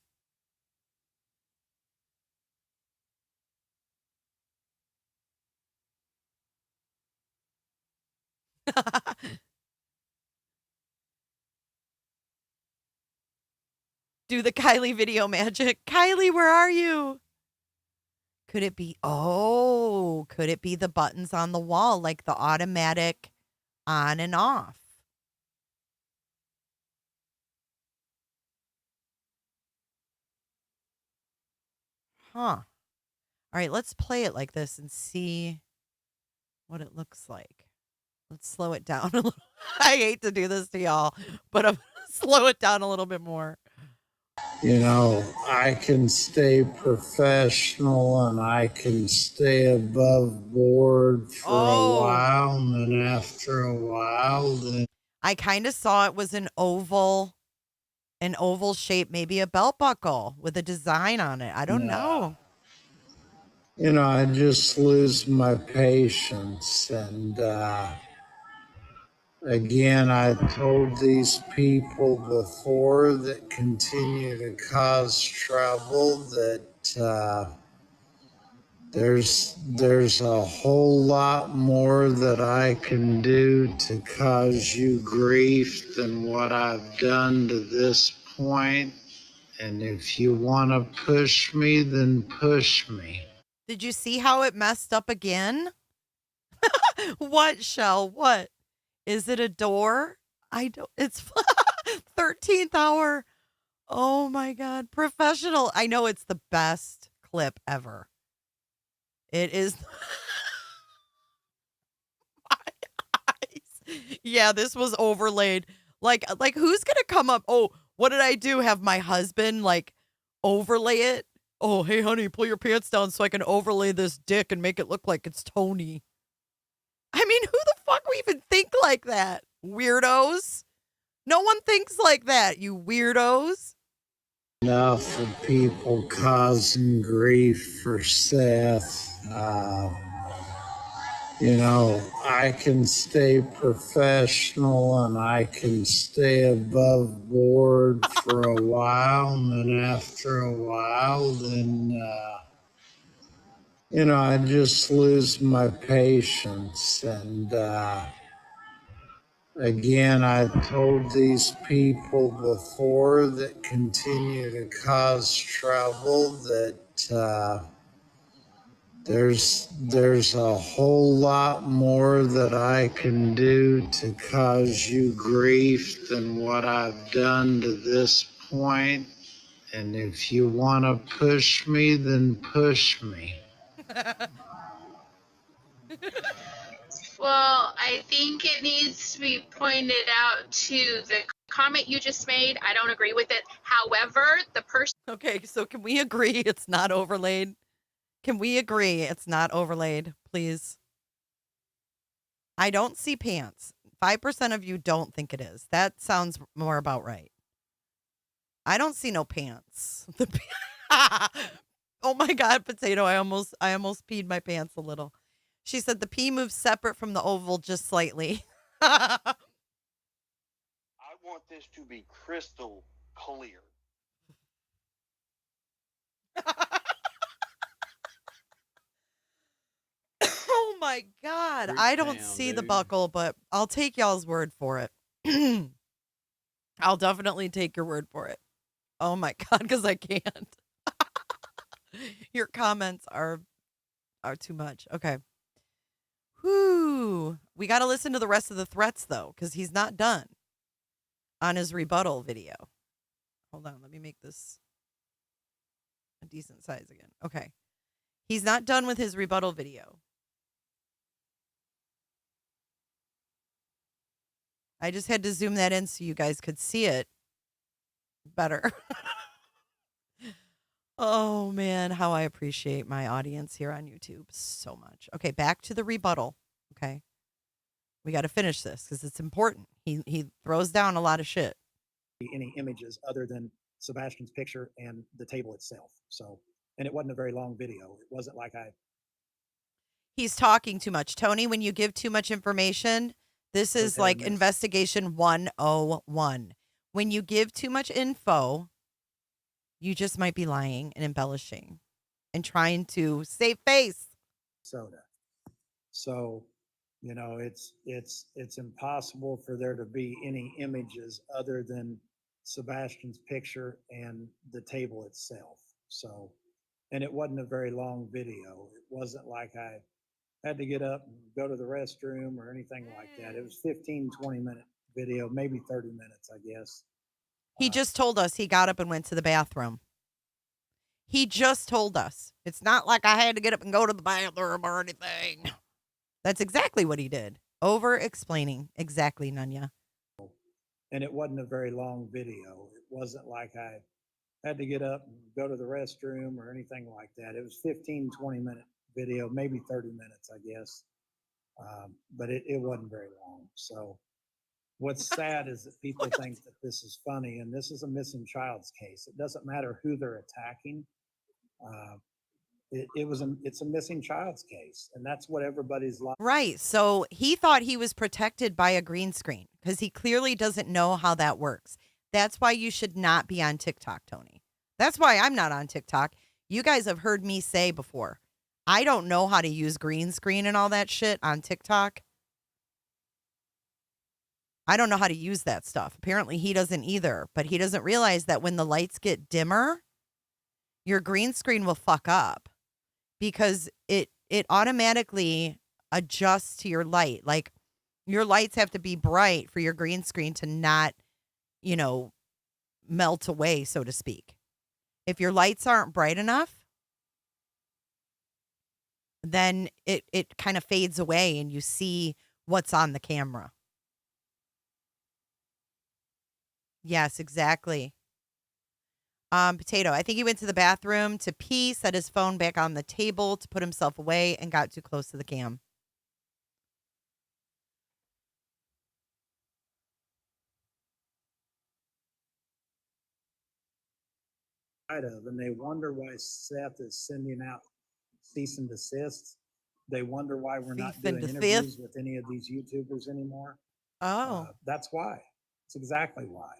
Do the Kylie video magic. Kylie, where are you? Could it be, could it be the buttons on the wall, like the automatic on and off? Huh. All right, let's play it like this and see what it looks like. Let's slow it down a little. I hate to do this to y'all, but I'm slow it down a little bit more. You know, I can stay professional and I can stay above board for a while, and then after a while, then I kind of saw it was an oval shape, maybe a belt buckle with a design on it. I don't know. you know, I just lose my patience. And again, I told these people before that continue to cause trouble that there's a whole lot more that I can do to cause you grief than what I've done to this point. And if you want to push me, then push me. Did you see how it messed up again? What, Shell? What? Is it a door? I don't, it's 13th hour. Oh my God. Professional. I know it's the best clip ever. It is. Yeah, this was overlaid. Like who's gonna come up? Oh, what did I do? Have my husband like overlay it? Oh, hey honey, pull your pants down so I can overlay this dick and make it look like it's Tony. I mean, who the fuck would even think like that? Weirdos. No one thinks like that, you weirdos. Enough of people causing grief for Seth. You know, I can stay professional and I can stay above board for a while, and then after a while, then, you know, I just lose my patience. And again, I told these people before that continue to cause trouble that there's a whole lot more that I can do to cause you grief than what I've done to this point. And if you want to push me, then push me. Well, I think it needs to be pointed out to the comment you just made. I don't agree with it. However, the person. Okay, so can we agree it's not overlaid? Can we agree it's not overlaid, please? I don't see pants. 5% of you don't think it is. That sounds more about right. I don't see no pants. Oh my God, Potato. I almost peed my pants a little. She said the P moves separate from the oval just slightly. I want this to be crystal clear. Oh my God. I don't see the buckle, but I'll take y'all's word for it. I'll definitely take your word for it. Oh my God, because I can't. Your comments are too much. Okay. Whoo. We got to listen to the rest of the threats, though, because he's not done. on his rebuttal video. Hold on, let me make this a decent size again. Okay. He's not done with his rebuttal video. I just had to zoom that in so you guys could see it better. Oh, man, how I appreciate my audience here on YouTube so much. Okay, back to the rebuttal. Okay. We got to finish this because it's important. He throws down a lot of shit. Any images other than Sebastian's picture and the table itself. So, and it wasn't a very long video. It wasn't like He's talking too much. Tony, when you give too much information, this is like investigation 101. When you give too much info, you just might be lying and embellishing and trying to save face. soda. So, you know, it's impossible for there to be any images other than Sebastian's picture and the table itself. So, and it wasn't a very long video. It wasn't like I had to get up and go to the restroom or anything like that. It was 15, 20-minute video, maybe 30 minutes, I guess. He just told us he got up and went to the bathroom. He just told us. It's not like I had to get up and go to the bathroom or anything. That's exactly what he did. Over explaining. Exactly, Nunya. And it wasn't a very long video. It wasn't like I had to get up and go to the restroom or anything like that. It was 15, 20-minute video, maybe 30 minutes, I guess. But it wasn't very long. So what's sad is that people think that this is funny, and this is a missing child's case. It doesn't matter who they're attacking. It's a missing child's case, and that's what everybody's like. Right. So he thought he was protected by a green screen because he clearly doesn't know how that works. That's why you should not be on TikTok, Tony. That's why I'm not on TikTok. You guys have heard me say before, I don't know how to use green screen and all that shit on TikTok. I don't know how to use that stuff. Apparently he doesn't either, but he doesn't realize that when the lights get dimmer, your green screen will fuck up because it automatically adjusts to your light. Like your lights have to be bright for your green screen to not, you know, melt away, so to speak. If your lights aren't bright enough, then it kind of fades away and you see what's on the camera. Yes, exactly. Potato, I think he went to the bathroom to pee, set his phone back on the table to put himself away, and got too close to the cam. And they wonder why Seth is sending out cease and desists. They wonder why we're not doing interviews with any of these YouTubers anymore. Oh. That's why. That's exactly why.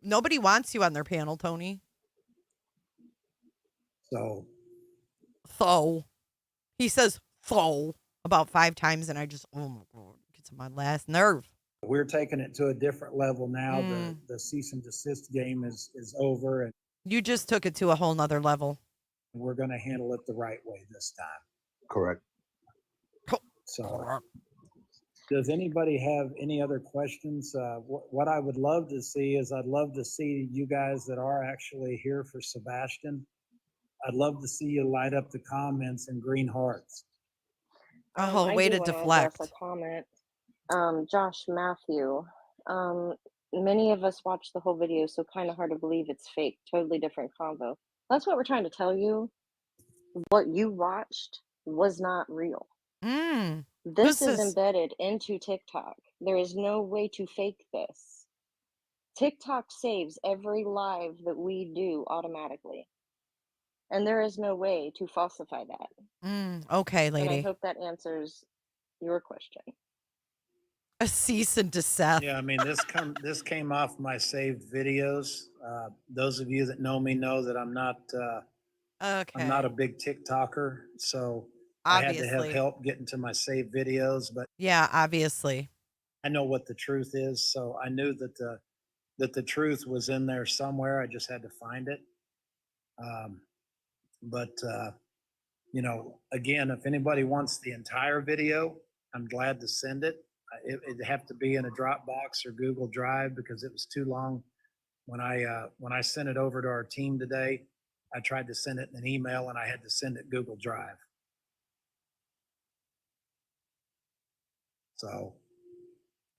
Nobody wants you on their panel, Tony. So. He says about 5 times, and I just, oh my God, it gets on my last nerve. We're taking it to a different level now. The cease and desist game is over. And you just took it to a whole nother level. We're going to handle it the right way this time. Correct. So, does anybody have any other questions? What I would love to see is I'd love to see you guys that are actually here for Sebastian. I'd love to see you light up the comments in green hearts. Oh, way to deflect. A comment. Josh Matthew. Many of us watched the whole video, so kind of hard to believe it's fake. Totally different convo. That's what we're trying to tell you. What you watched was not real. This is embedded into TikTok. There is no way to fake this. TikTok saves every live that we do automatically. And there is no way to falsify that. Okay, lady. And I hope that answers your question. A cease and desist. Yeah, I mean, this came off my saved videos. Those of you that know me know that I'm not a big TikToker, so obviously. I had to have help getting to my saved videos. But yeah, obviously, I know what the truth is, so I knew that the truth was in there somewhere. I just had to find it. But you know, again, if anybody wants the entire video, I'm glad to send it. It'd have to be in a Dropbox or Google Drive because it was too long. When I sent it over to our team today, I tried to send it in an email and I had to send it Google Drive. So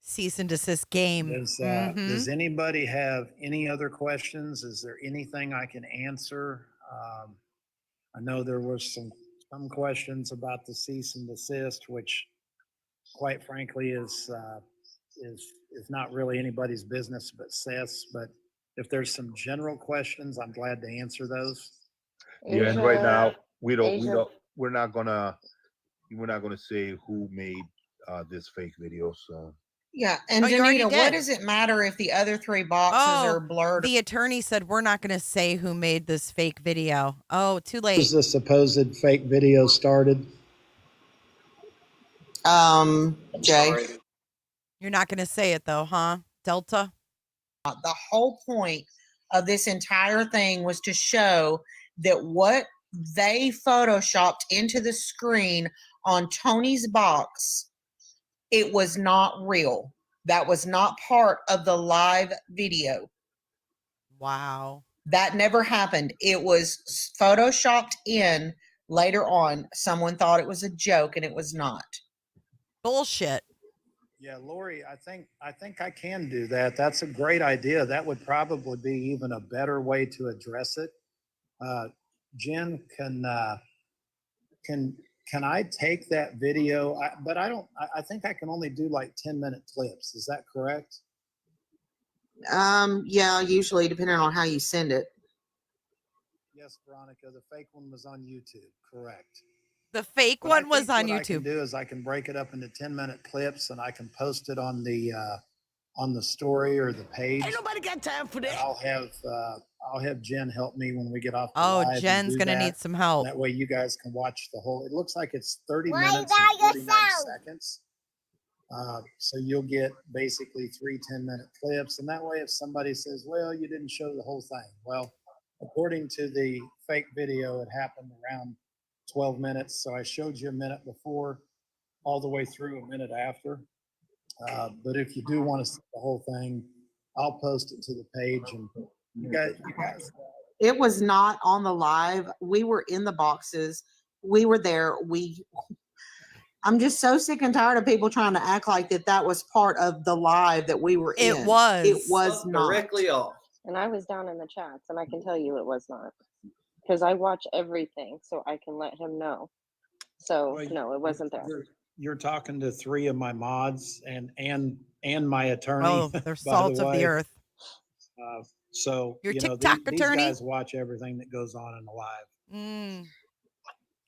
cease and desist game. Does anybody have any other questions? Is there anything I can answer? I know there was some questions about the cease and desist, which quite frankly is not really anybody's business but Seth's. But if there's some general questions, I'm glad to answer those. Yeah, and right now we're not gonna say who made this fake video. So yeah, and you already Danita, did. what does it matter if the other three boxes are blurred? The attorney said we're not going to say who made this fake video. Oh, too late. Who's the supposed fake video started? Jay. You're not going to say it though, huh? Delta? The whole point of this entire thing was to show that what they photoshopped into the screen on Tony's box, it was not real. That was not part of the live video. Wow. That never happened. It was photoshopped in later on. Someone thought it was a joke and it was not. Bullshit. Yeah, Lori, I think I can do that. That's a great idea. That would probably be even a better way to address it. Jen, can I take that video? But I think I can only do like 10-minute clips. Is that correct? Yeah, usually depending on how you send it. Yes, Veronica, the fake one was on YouTube. Correct. The fake one was on What I can YouTube. do is I can break it up into 10-minute clips and I can post it on the story or the page. Ain't nobody got time for that. I'll have Jen help me when we get off the Oh, live and Jen's do gonna that. need some help. That way you guys can watch the whole. It looks like it's 30 minutes and 49 seconds. So you'll get basically 3 10-minute clips. And that way if somebody says, well, you didn't show the whole thing. Well, according to the fake video, it happened around 12 minutes. So I showed you a minute before, all the way through a minute after. But if you do want to see the whole thing, I'll post it to the page. And you guys. It was not on the live. We were in the boxes. We were there. I'm just so sick and tired of people trying to act like that was part of the live that we were in. It was. It was not. Directly off. And I was down in the chats, and I can tell you it was not. Because I watch everything, so I can let him know. So, Well, no, it wasn't there. You're talking to 3 of my mods and my attorney. Oh, they're by salt the of the way. earth. So Your you know, TikTok these attorney? guys watch everything that goes on in the live.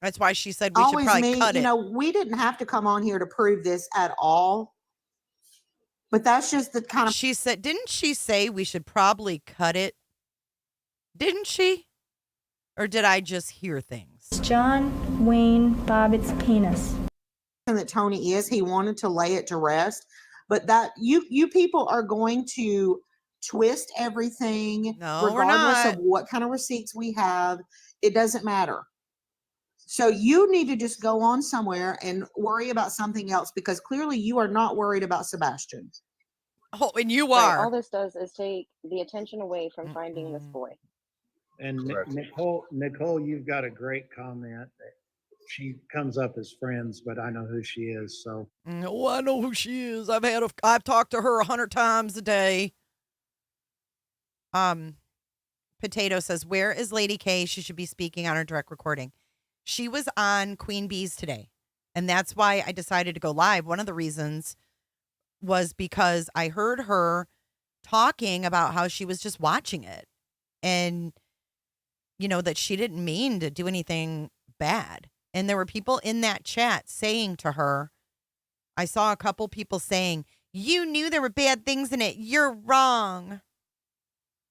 That's why she said we should probably cut it. We didn't have to come on here to prove this at all. But that's just the kind of. She said, didn't she say we should probably cut it? Didn't she? Or did I just hear things? John Wayne Bobbitt's penis. That Tony is, he wanted to lay it to rest. But that you people are going to twist everything regardless of what kind of receipts we have. It doesn't matter. So you need to just go on somewhere and worry about something else because clearly you are not worried about Sebastian. Oh, and you Right, are. all this does is take the attention away from finding this boy. And Nicole, you've got a great comment. She comes up as friends, but I know who she is. So Oh, I know who she is. I've talked to her 100 times a day. Potato says, where is Lady K? She should be speaking on her direct recording. She was on Queen Bee's today, and that's why I decided to go live. One of the reasons was because I heard her talking about how she was just watching it and, you know, that she didn't mean to do anything bad. And there were people in that chat saying to her, I saw a couple people saying, you knew there were bad things in it. You're wrong.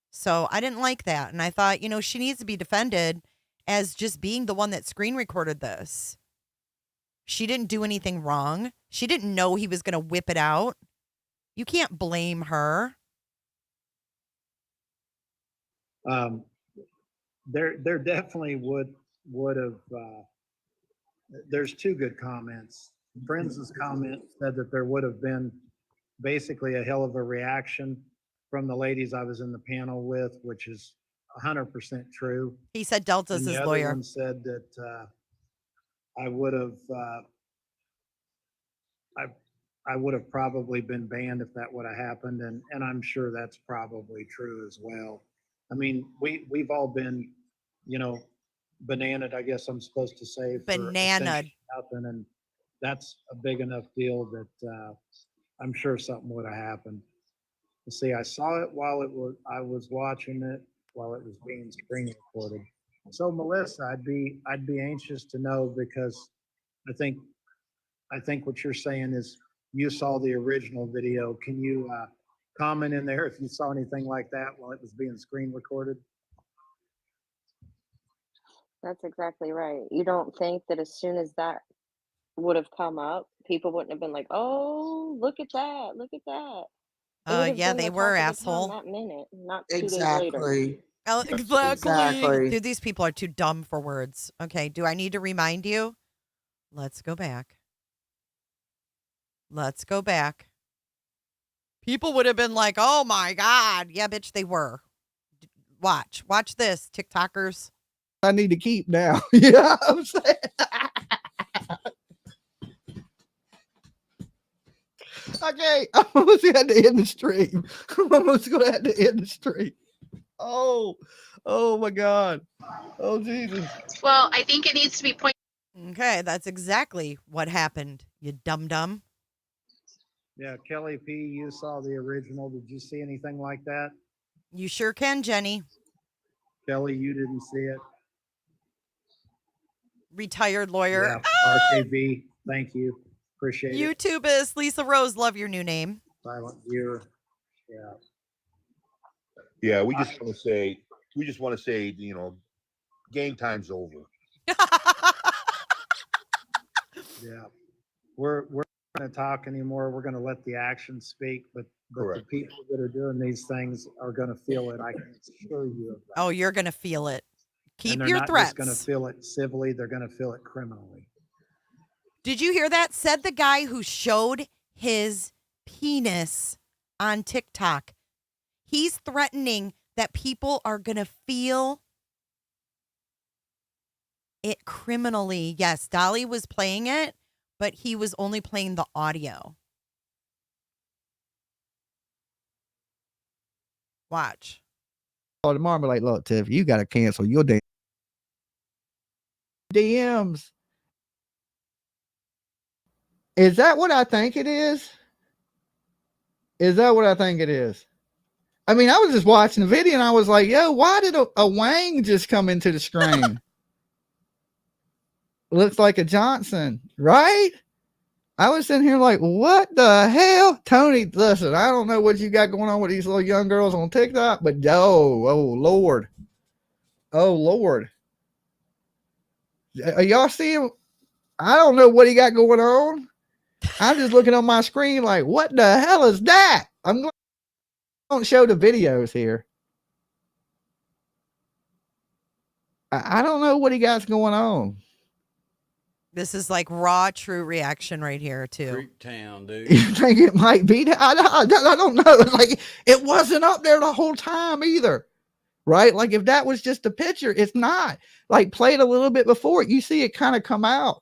So I didn't like that. And I thought, you know, she needs to be defended as just being the one that screen recorded this. She didn't do anything wrong. She didn't know he was going to whip it out. You can't blame her. there definitely would have. There's 2 good comments. Friends' comment said that there would have been basically a hell of a reaction from the ladies I was in the panel with, which is 100% true. He said Delta's And the his other lawyer. one said that I would have I would have probably been banned if that would have happened, and I'm sure that's probably true as well. I mean, we've all been, you know, bananaed, I guess I'm supposed to say, for Bananaed. essentially nothing, and that's a big enough deal that I'm sure something would have happened. You see, I saw it while I was watching it while it was being screen recorded. So Melissa, I'd be anxious to know, because I think what you're saying is you saw the original video. Can you comment in there if you saw anything like that while it was being screen recorded? That's exactly right. You don't think that as soon as that would have come up, people wouldn't have been like, "Oh, look at that! Look at that!" It would have Yeah, been they the were, talk of the town asshole. that minute, not 2 days later. Exactly. Oh, exactly. Exactly. Dude, these people are too dumb for words. Okay, do I need to remind you? Let's go back. Let's go back. People would have been like, oh my God. Yeah, bitch, they were. Watch this, TikTokers. I need to keep now. You know what I'm saying? Okay, I'm almost going to have to end the stream. I'm almost going to have to end the stream. Oh my God. Oh, Jesus. Well, I think it needs to be pointed. Okay, that's exactly what happened, you dum-dum. Yeah, Kelly P, you saw the original. Did you see anything like that? You sure can, Jenny. Kelly, you didn't see it. Retired lawyer. Yeah, RKB, thank you. Appreciate it. YouTubist Lisa Rose, love your new name. Silent viewer. Yeah. Yeah, we just want to say, you know, game time's over. Yeah. We're not going to talk anymore. We're going to let the action speak, but the people that are doing these things are going to feel it. I can assure you of that. Oh, you're going to feel it. Keep and your not threats. Just going to feel it civilly. They're going to feel it criminally. Did you hear that? Said the guy who showed his penis on TikTok. He's threatening that people are going to feel it criminally. Yes, Dolly was playing it, but he was only playing the audio. Watch. Oh, the Marmalade, look, Tiff, you got to cancel your damn DMs. Is that what I think it is? Is that what I think it is? I mean, I was just watching the video and I was like, yo, why did a Wang just come into the screen? Looks like a Johnson, right? I was sitting here like, what the hell? Tony, listen, I don't know what you got going on with these little young girls on TikTok, but oh, Lord. Oh, Lord. Are y'all seeing? I don't know what he got going on. I'm just looking on my screen like, what the hell is that? I'm going to show the videos here. I don't know what he got going on. This is like raw, true reaction right here, too. Creep town, dude. You think it might be? I don't know. Like, it wasn't up there the whole time either. Right? Like, if that was just a picture, it's not. Like, play it a little bit before it. You see it kind of come out.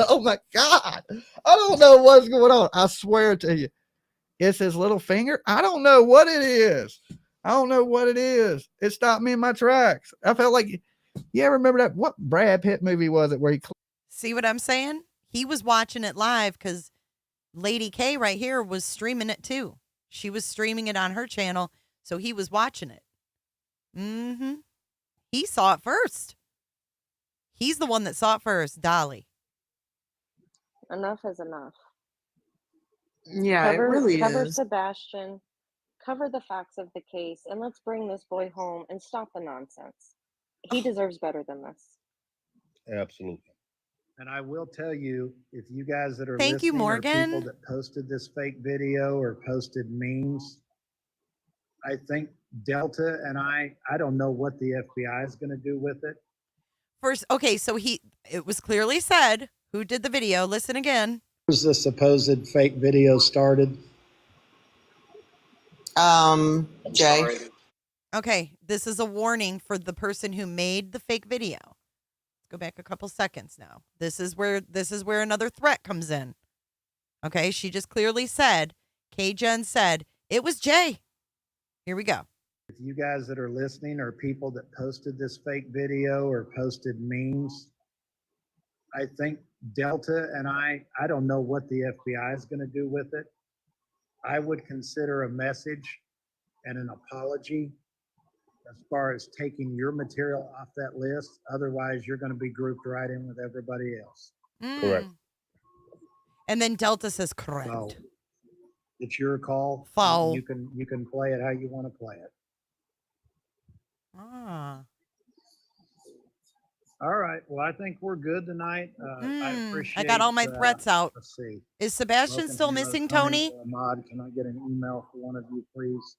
Oh, my God. I don't know what's going on. I swear to you. It's his little finger. I don't know what it is. I don't know what it is. It stopped me in my tracks. I felt like, yeah, remember that? What Brad Pitt movie was it where he... See what I'm saying? He was watching it live because Lady K right here was streaming it too. She was streaming it on her channel, so he was watching it. Mm-hmm. He saw it first. He's the one that saw it first, Dolly. Enough is enough. Yeah, it really cover is. Sebastian, cover the facts of the case, and let's bring this boy home and stop the nonsense. He deserves better than this. Absolutely. And I will tell you, if you guys that are Thank you, listening are Morgan. people that posted this fake video or posted memes, I think Delta and I don't know what the FBI is going to do with it. First, okay, so it was clearly said Who did the video? Listen again. Was the supposed fake video started? Jay. Okay, this is a warning for the person who made the fake video. Let's go back a couple seconds now. This is where another threat comes in. Okay, she just clearly said, K-Jen said, it was Jay. Here we go. If you guys that are listening are people that posted this fake video or posted memes, I think Delta and I don't know what the FBI is going to do with it. I would consider a message and an apology as far as taking your material off that list. Otherwise, you're going to be grouped right in with everybody else. Correct. And then Delta says correct. So it's your call. Foul. You can play it how you want to play it. All right. Well, I think we're good tonight. I appreciate. I got all my threats out. Let's see. Is Sebastian Welcome still to missing, Tony? Ahmad, can I get an email for one of you, please?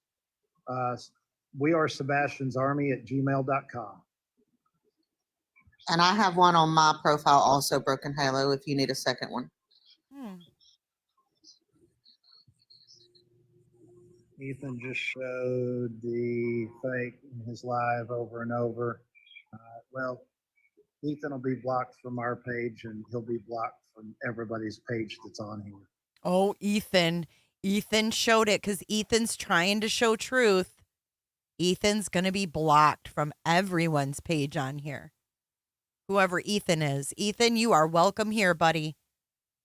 We are Sebastian's Army at gmail.com. And I have one on my profile also, Broken Halo, if you need a second one. Ethan just showed the fake in his live over and over. Well, Ethan will be blocked from our page and he'll be blocked from everybody's page that's on here. Oh, Ethan. Ethan showed it because Ethan's trying to show truth. Ethan's going to be blocked from everyone's page on here. Whoever Ethan is. Ethan, you are welcome here, buddy.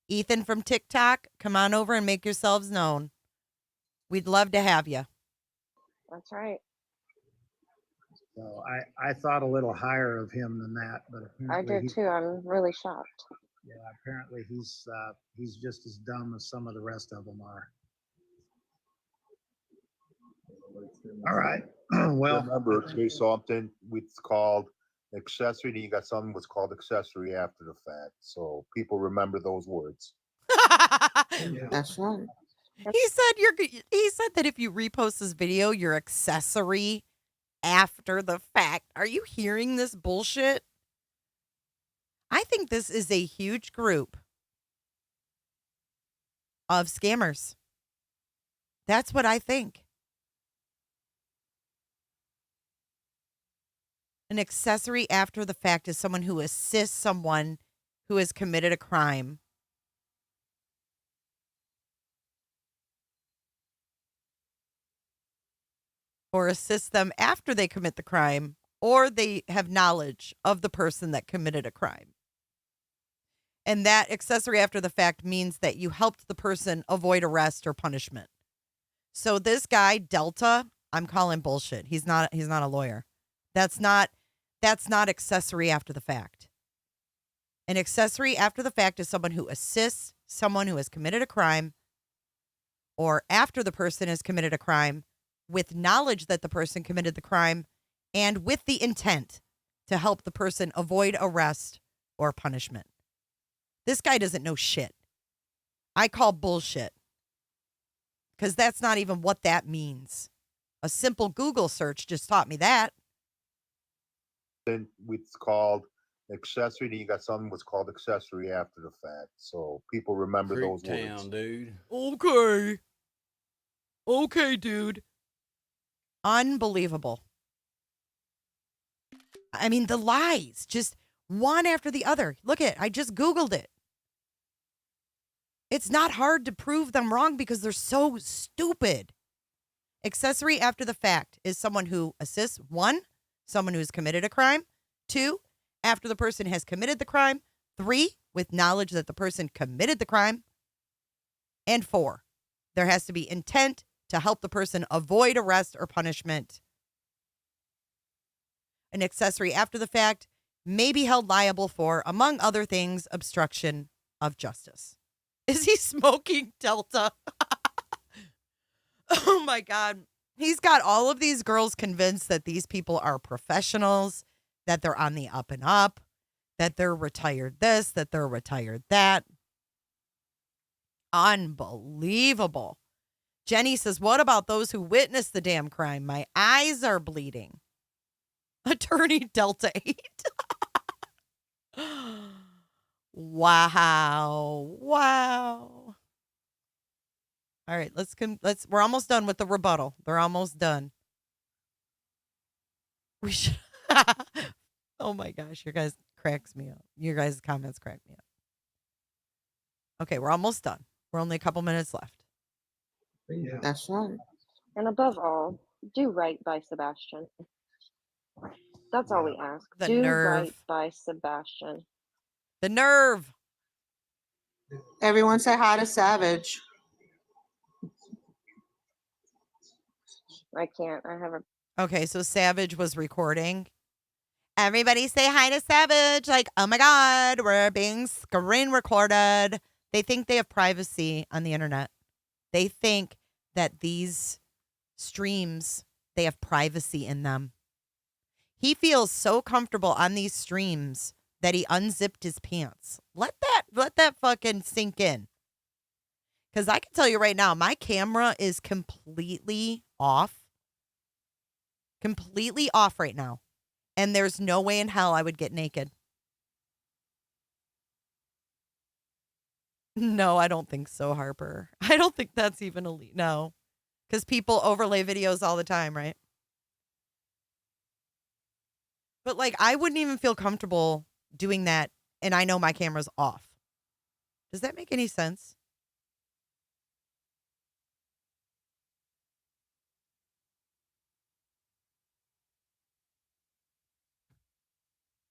Ethan from TikTok, come on over and make yourselves known. We'd love to have you. That's right. So I thought a little higher of him than that, but I apparently did too. I'm really shocked. Yeah, apparently he's just as dumb as some of the rest of them are. All right. Well, remember, say something. It's called accessory. Then you got something what's called accessory after the fact. So people remember those words. That's right. He said that if you repost this video, you're accessory after the fact. Are you hearing this bullshit? I think this is a huge group of scammers. That's what I think. An accessory after the fact is someone who assists someone who has committed a crime. Or assist them after they commit the crime, or they have knowledge of the person that committed a crime. And that accessory after the fact means that you helped the person avoid arrest or punishment. So this guy, Delta, I'm calling bullshit. He's not a lawyer. That's not accessory after the fact. An accessory after the fact is someone who assists someone who has committed a crime, or after the person has committed a crime, with knowledge that the person committed the crime, and with the intent to help the person avoid arrest or punishment. This guy doesn't know shit. I call bullshit. Because that's not even what that means. A simple Google search just taught me that. Then it's called accessory. Then you got something what's called accessory after the fact. So people remember those words. Dude. Okay. Okay, dude. Unbelievable. I mean, the lies, just one after the other. Look at it. I just Googled it. It's not hard to prove them wrong because they're so stupid. Accessory after the fact is someone who assists, 1, someone who's committed a crime, 2, after the person has committed the crime, 3, with knowledge that the person committed the crime, and 4, there has to be intent to help the person avoid arrest or punishment. An accessory after the fact may be held liable for, among other things, obstruction of justice. Is he smoking, Delta? Oh my God. He's got all of these girls convinced that these people are professionals, that they're on the up and up, that they're retired this, that they're retired that. Unbelievable. Jenny says, what about those who witnessed the damn crime? My eyes are bleeding. Attorney Delta 8. Wow. Wow. All right, we're almost done with the rebuttal. They're almost done. We should Oh my gosh, your guys cracks me up. Your guys' comments crack me up. Okay, we're almost done. We're only a couple minutes left. That's right. And above all, do right by Sebastian. That's all we ask. The Do nerve. right by Sebastian. The nerve. Everyone say hi to Savage. I can't. I have a. Okay, so Savage was recording. Everybody say hi to Savage. Like, oh my God, we're being screen recorded. They think they have privacy on the internet. They think that these streams, they have privacy in them. He feels so comfortable on these streams that he unzipped his pants. Let that fucking sink in. Because I can tell you right now, my camera is completely off. Completely off right now. And there's no way in hell I would get naked. No, I don't think so, Harper. I don't think that's even elite. No. Because people overlay videos all the time, right? But like, I wouldn't even feel comfortable doing that. And I know my camera's off. Does that make any sense?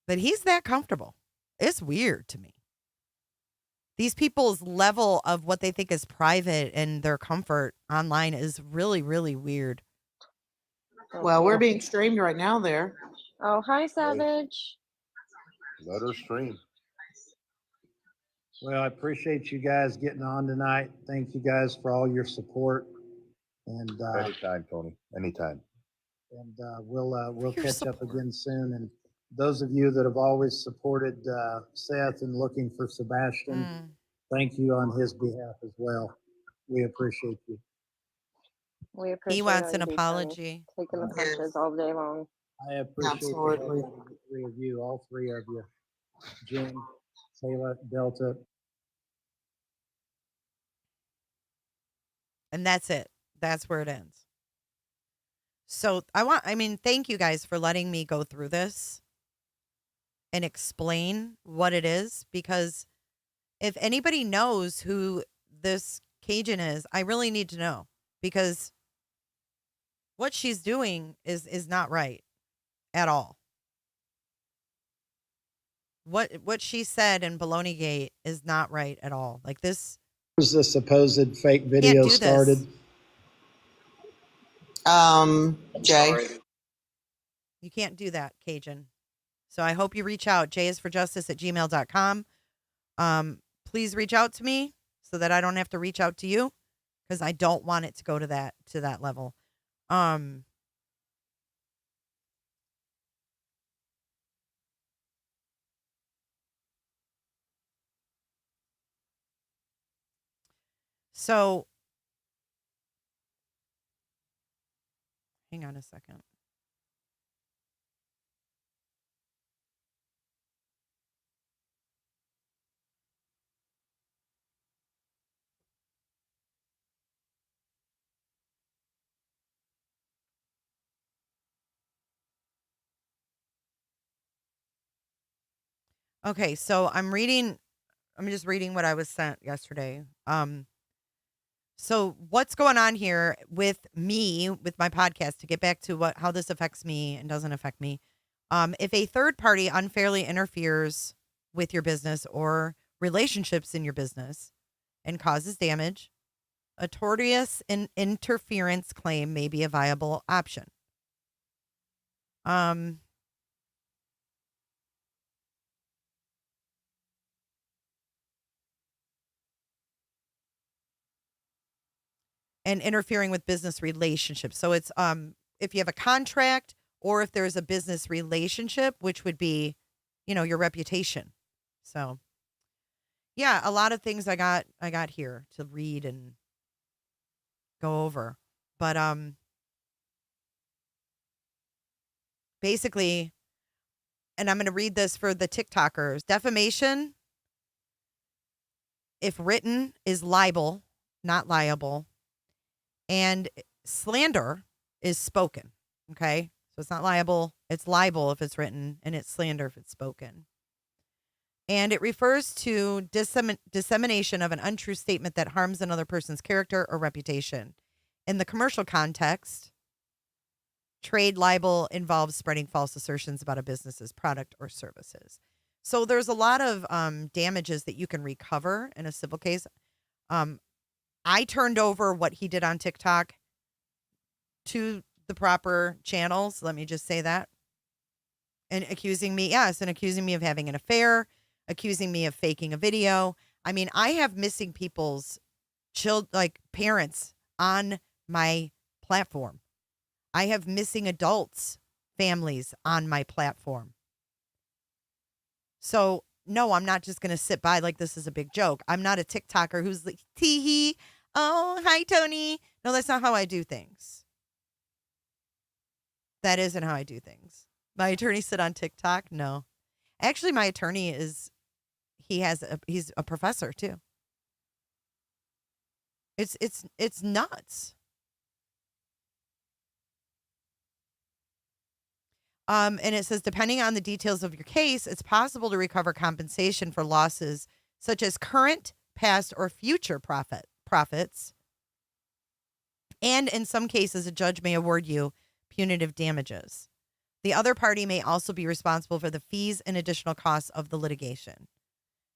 But he's that comfortable. It's weird to me. These people's level of what they think is private and their comfort online is really, really weird. Well, we're being streamed right now there. Oh, hi, Savage. Let her stream. Well, I appreciate you guys getting on tonight. Thank you guys for all your support. And Anytime, Tony. Anytime. We'll catch up again soon. And those of you that have always supported Seth and looking for Sebastian, thank you on his behalf as well. We appreciate you. We appreciate He wants all an you do, apology. Tony. Taking the punches all day long. I appreciate Absolutely. the three of you, all three of you. Jim, Taylor, Delta. And that's it. That's where it ends. So thank you guys for letting me go through this and explain what it is, because if anybody knows who this Cajun is, I really need to know, because what she's doing is not right at all. What she said in Baloney Gate is not right at all. Like this. Was the supposed fake video started? Jay. You can't do that, Cajun. So I hope you reach out. jayisforjustice@gmail.com. Please reach out to me so that I don't have to reach out to you, because I don't want it to go to that level. So hang on a second. Okay, so I'm just reading what I was sent yesterday. So what's going on here with me, with my podcast, to get back to how this affects me and doesn't affect me. If a third party unfairly interferes with your business or relationships in your business and causes damage, a tortious interference claim may be a viable option. And interfering with business relationships. So it's if you have a contract or if there's a business relationship, which would be, your reputation. So yeah, a lot of things I got here to read and go over. But basically, and I'm going to read this for the TikTokers. Defamation if written is libel, not liable, and slander is spoken. Okay. So it's not liable. It's libel if it's written, and it's slander if it's spoken. And it refers to dissemination of an untrue statement that harms another person's character or reputation. In the commercial context, trade libel involves spreading false assertions about a business's product or services. So there's a lot of damages that you can recover in a civil case. I turned over what he did on TikTok to the proper channels. Let me just say that. And accusing me of having an affair, accusing me of faking a video. I mean, I have missing people's parents on my platform. I have missing adults, families on my platform. So, no, I'm not just going to sit by like this is a big joke. I'm not a TikToker who's like, tee-hee, oh, hi, Tony. No, that's not how I do things. That isn't how I do things. My attorney sit on TikTok? No. Actually, my attorney he's a professor too. It's nuts. And it says, depending on the details of your case, it's possible to recover compensation for losses such as current, past, or future profits. And in some cases, a judge may award you punitive damages. The other party may also be responsible for the fees and additional costs of the litigation.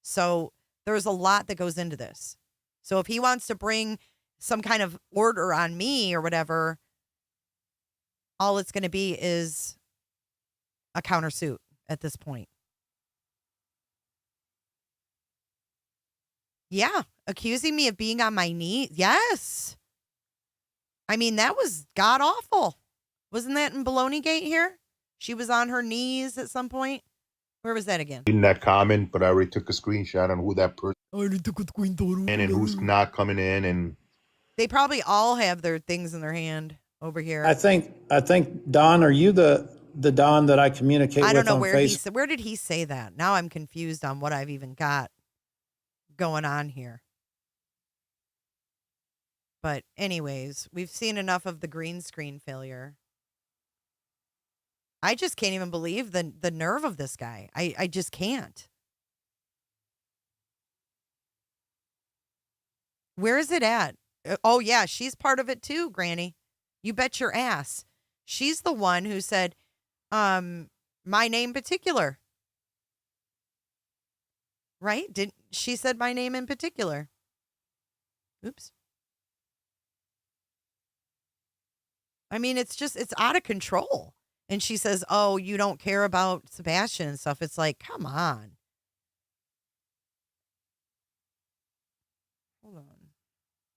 So there's a lot that goes into this. So if he wants to bring some kind of order on me or whatever, all it's going to be is a countersuit at this point. Yeah, accusing me of being on my knee. Yes. I mean, that was god awful. Wasn't that in Baloney Gate here? She was on her knees at some point. Where was that again? In that comment, but I already took a screenshot on who that person and who's not coming in. And they probably all have their things in their hand over here. I think Don, are you the Don that I communicate with on Facebook? I don't know where he said. Where did he say that? Now I'm confused on what I've even got going on here. But anyways, we've seen enough of the green screen failure. I just can't even believe the nerve of this guy. I just can't. Where is it at? Oh, yeah, she's part of it too, Granny. You bet your ass. She's the one who said, my name particular. Right? She said my name in particular. Oops. I mean, it's out of control. And she says, oh, you don't care about Sebastian and stuff. It's like, come on. Hold on.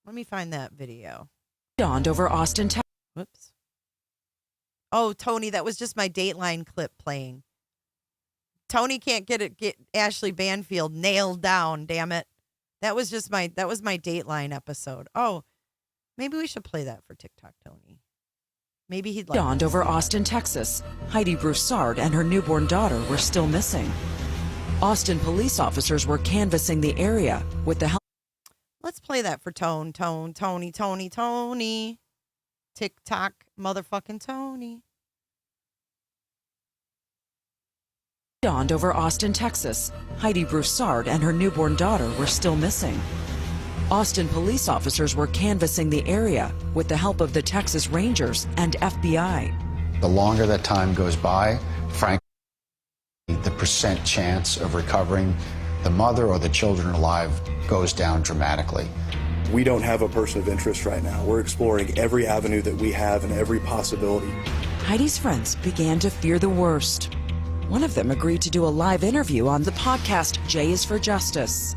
Let me find that video. Dawned over Austin. Whoops. Oh, Tony, that was just my Dateline clip playing. Tony can't get Ashley Banfield nailed down, damn it. That was my Dateline episode. Oh, maybe we should play that for TikTok, Tony. Maybe he'd like Dawned over Austin, Texas. Heidi Broussard and her newborn daughter were still missing. Austin police officers were canvassing the area with the help. Let's play that for Tony. TikTok, motherfucking Tony. Dawned over Austin, Texas. Heidi Broussard and her newborn daughter were still missing. Austin police officers were canvassing the area with the help of the Texas Rangers and FBI. The longer that time goes by, frankly, the percent chance of recovering the mother or the children alive goes down dramatically. We don't have a person of interest right now. We're exploring every avenue that we have and every possibility. Heidi's friends began to fear the worst. One of them agreed to do a live interview on the podcast J is for Justice.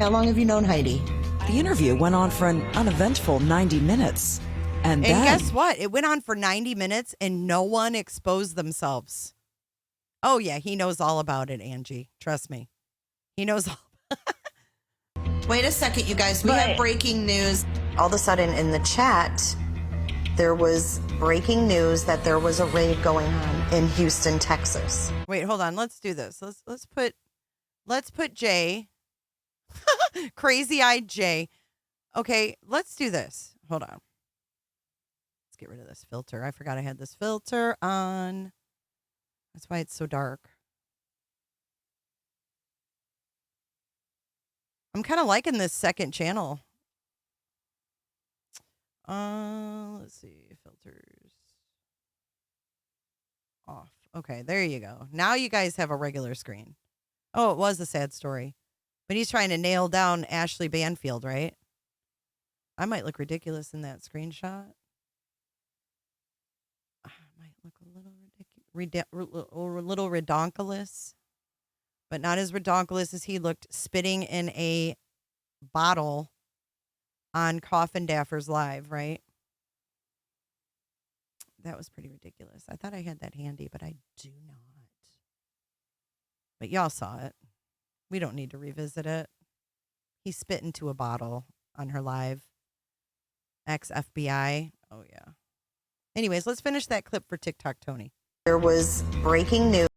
How long have you known Heidi? The interview went on for an uneventful 90 minutes. And then, guess what? It went on for 90 minutes and no one exposed themselves. Oh, yeah, he knows all about it, Angie. Trust me. He knows all. Wait a second, you guys. We have breaking news. All of a sudden in the chat, there was breaking news that there was a raid going on in Houston, Texas. Wait, hold on. Let's do this. Let's put Jay. Crazy eyed Jay. Okay, let's do this. Hold on. Let's get rid of this filter. I forgot I had this filter on. That's why it's so dark. I'm kind of liking this second channel. Let's see. Filters off. Okay, there you go. Now you guys have a regular screen. Oh, it was a sad story. But he's trying to nail down Ashley Banfield, right? I might look ridiculous in that screenshot. I might look a little redonkulous, but not as redonkulous as he looked spitting in a bottle on Coffin Daffer's live, right? That was pretty ridiculous. I thought I had that handy, but I do not. But y'all saw it. We don't need to revisit it. He spit into a bottle on her live. Ex-FBI. Oh, yeah. Anyways, let's finish that clip for TikTok Tony. There was breaking news.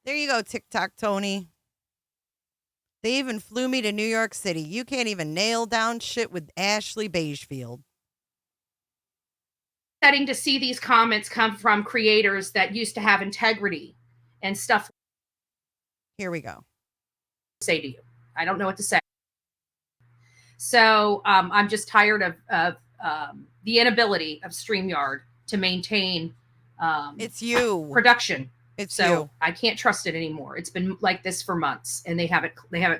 There you go, TikTok Tony. They even flew me to New York City. You can't even nail down shit with Ashley Beigefield. Setting to see these comments come from creators that used to have integrity and stuff. Here we go. Say to you, I don't know what to say. So I'm just tired of the inability of StreamYard to maintain it's you production. It's so you. I can't trust it anymore. It's been like this for months, and they haven't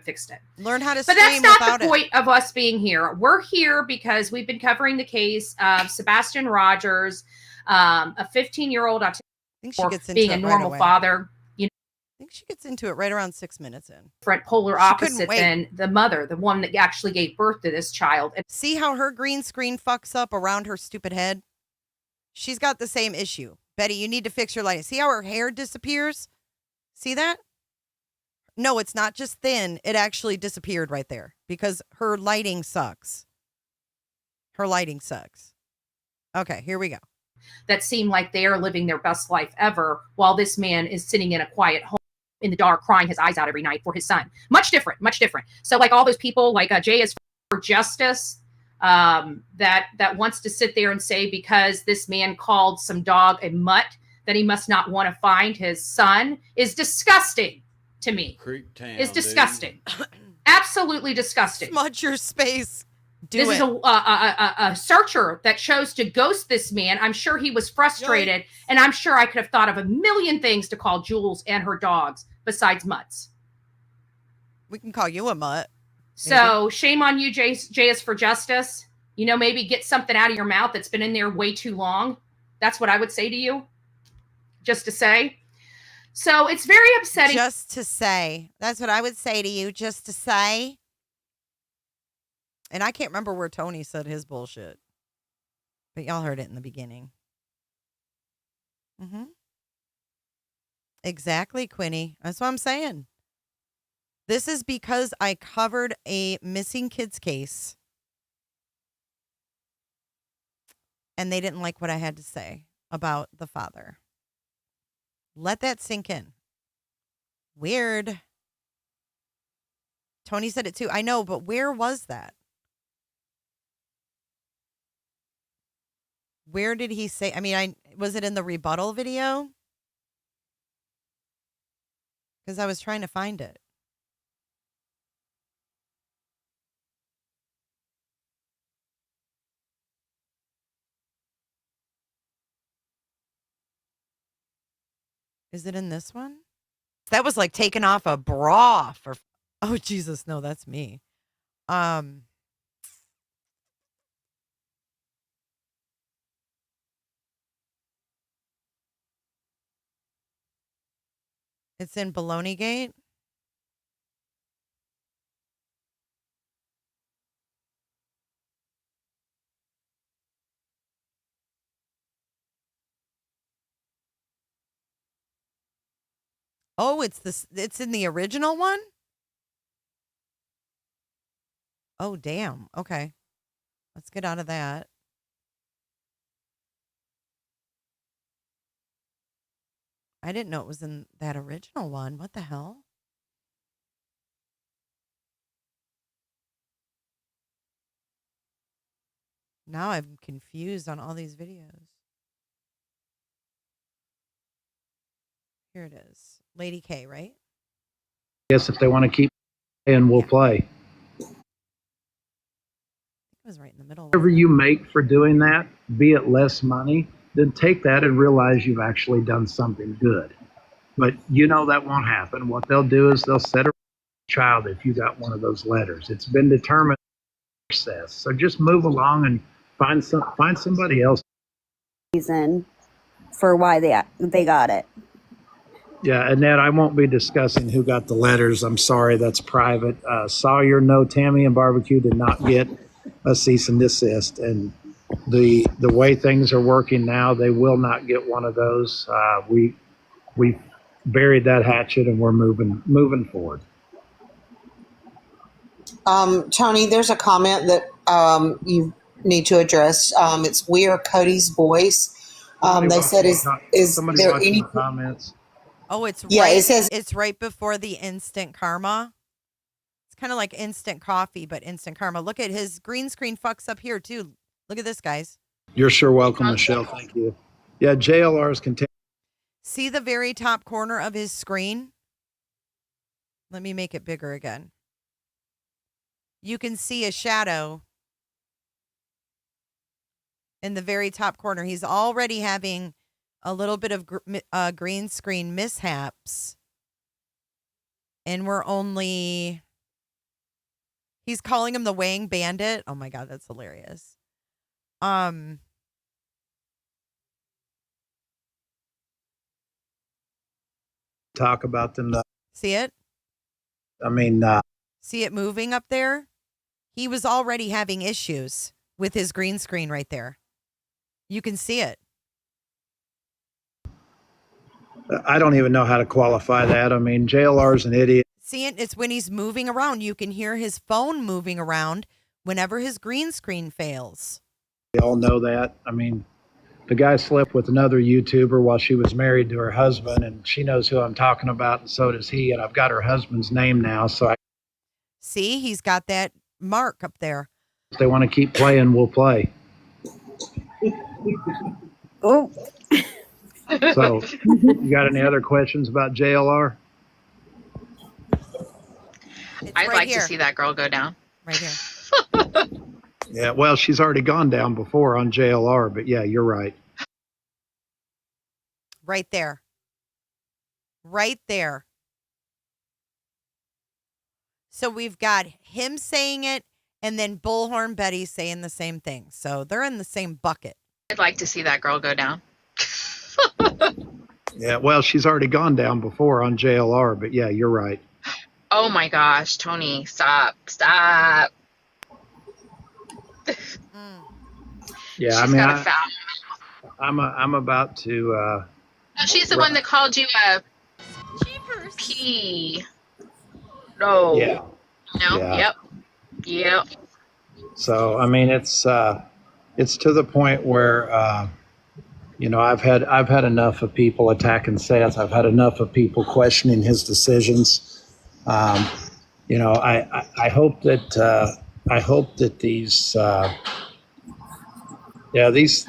fixed it. Learn how to But stream that's not without the point of us being here. We're here because we've been covering the case of Sebastian Rogers, a 15-year-old autistic, I think she gets into being a it right normal away. father. You know, I think she gets into it right around 6 minutes in. different polar She couldn't opposite wait. than the mother, the one that actually gave birth to this child. And See how her green screen fucks up around her stupid head? She's got the same issue. Betty, you need to fix your lighting. See how her hair disappears? See that? No, it's not just thin. It actually disappeared right there because her lighting sucks. Her lighting sucks. Okay, here we go. that seem like they are living their best life ever, while this man is sitting in a quiet home in the dark, crying his eyes out every night for his son. Much different, much different. So like all those people, like Jay is for justice, that wants to sit there and say because this man called some dog a mutt that he must not want to find his son is disgusting to me. Is disgusting. Absolutely disgusting. Smudge your space. This is a searcher that chose to ghost this man. I'm sure he was frustrated, and I'm sure I could have thought of a million things to call Jules and her dogs besides mutts. We can call you a mutt. So shame on you, Jay is for justice. You know, maybe get something out of your mouth that's been in there way too long. That's what I would say to you. Just to say. So it's very upsetting. Just to say. That's what I would say to you. Just to say. And I can't remember where Tony said his bullshit. But y'all heard it in the beginning. Mm-hmm. Exactly, Quinny. That's what I'm saying. This is because I covered a missing kids case. And they didn't like what I had to say about the father. Let that sink in. Weird. Tony said it too. I know, but where was that? Where did he say? I mean, was it in the rebuttal video? because I was trying to find it. Is it in this one? That was like taking off a bra for. Oh Jesus, no, that's me. It's in Baloney Gate. Oh, it's in the original one? Oh, damn. Okay. Let's get out of that. I didn't know it was in that original one. What the hell? Now I'm confused on all these videos. Here it is. Lady K, right? Guess if they want to keep playing, we'll play. It was right in the middle. Whatever you make for doing that, be it less money, then take that and realize you've actually done something good. But you know that won't happen. What they'll do is they'll set a child if you got one of those letters. It's been determined process. So just move along and find somebody else. Reason for why they got it. Yeah, Annette, I won't be discussing who got the letters. I'm sorry, that's private. Sawyer, no, Tammy and Barbecue did not get a cease and desist. And the way things are working now, they will not get one of those. We buried that hatchet and we're moving forward. Tony, there's a comment that you need to address. It's We Are Cody's Voice. They said, is somebody there watching any the comments? Oh, it's Yeah, right. it says It's right before the instant karma. It's kind of like instant coffee, but instant karma. Look at his green screen fucks up here too. Look at this, guys. You're sure welcome, Michelle. Thank you. Yeah, JLR's continue. See the very top corner of his screen? Let me make it bigger again. You can see a shadow in the very top corner. He's already having a little bit of green screen mishaps. And he's calling him the weighing bandit. Oh my God, that's hilarious. Talk about them. See it? I mean, See it moving up there? He was already having issues with his green screen right there. You can see it. I don't even know how to qualify that. I mean, JLR's an idiot. See it? It's when he's moving around. You can hear his phone moving around whenever his green screen fails. We all know that. I mean, the guy slept with another YouTuber while she was married to her husband, and she knows who I'm talking about, and so does he. And I've got her husband's name now, so See, he's got that mark up there. if they want to keep playing, we'll play. Oh. So, you got any other questions about JLR? I'd like to see that girl go down. Right here. Yeah, well, she's already gone down before on JLR, but yeah, you're right. Right there. Right there. So we've got him saying it and then Bullhorn Betty saying the same thing. So they're in the same bucket. I'd like to see that girl go down. Yeah, well, she's already gone down before on JLR, but yeah, you're right. Oh my gosh, Tony, stop. Yeah, She's I mean, got a foul. I'm about to. No, she's the one that called you a P. No. Yeah. No. Yeah. Yep. So I mean, it's to the point where I've had enough of people attacking Seth. I've had enough of people questioning his decisions. I hope that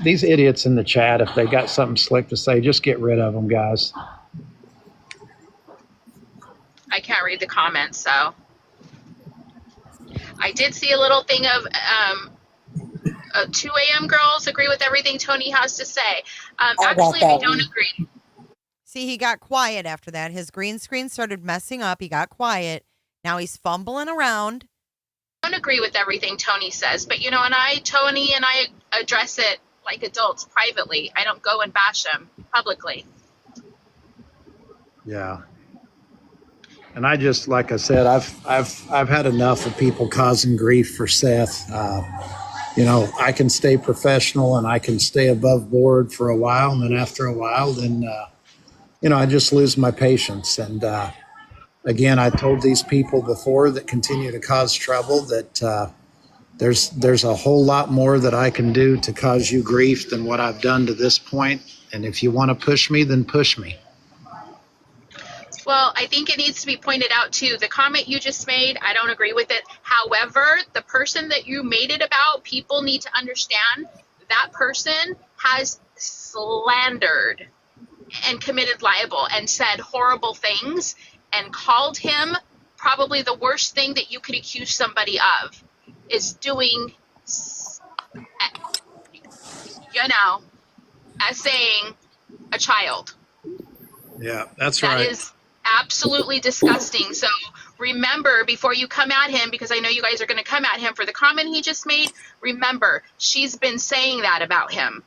these idiots in the chat, if they got something slick to say, just get rid of them, guys. read the comments. So I did see a little thing of 2 a.m. girls agree with everything Tony has to say. Actually, I don't agree. See, he got quiet after that. His green screen started messing up. He got quiet. Now he's fumbling around. I don't agree with everything Tony says, but Tony and I address it like adults privately. I don't go and bash him publicly. Yeah. And I just, like I said, I've had enough of people causing grief for Seth. I can stay professional and I can stay above board for a while, and then after a while, I just lose my patience. And again, I told these people before that continue to cause trouble that there's a whole lot more that I can do to cause you grief than what I've done to this point. And if you want to push me, then push me. Well, I think it needs to be pointed out too. The comment you just made, I don't agree with it. However, the person that you made it about, people need to understand that person has slandered and committed libel and said horrible things and called him probably the worst thing that you could accuse somebody of is doing, as saying a child. Yeah, that's right. That is absolutely disgusting. So remember, before you come at him, because I know you guys are going to come at him for the comment he just made, remember, she's been saying that about him.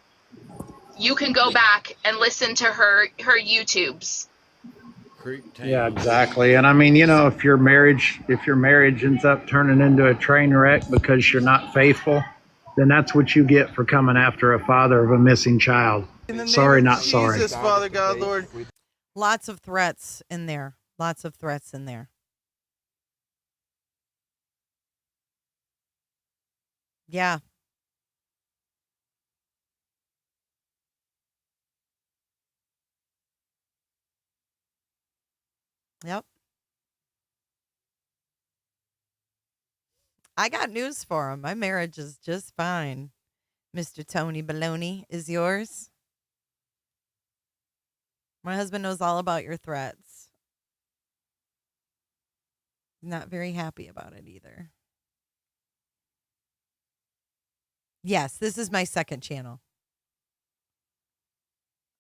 You can go back and listen to her YouTubes. Yeah, exactly. And I mean, if your marriage ends up turning into a train wreck because you're not faithful, then that's what you get for coming after a father of a missing child. Sorry, not sorry. Jesus, Father God, Lord. Lots of threats in there. Lots of threats in there. Yeah. Yep. I got news for him. My marriage is just fine. Mr. Tony Baloney is yours. My husband knows all about your threats. Not very happy about it either. Yes, this is my second channel.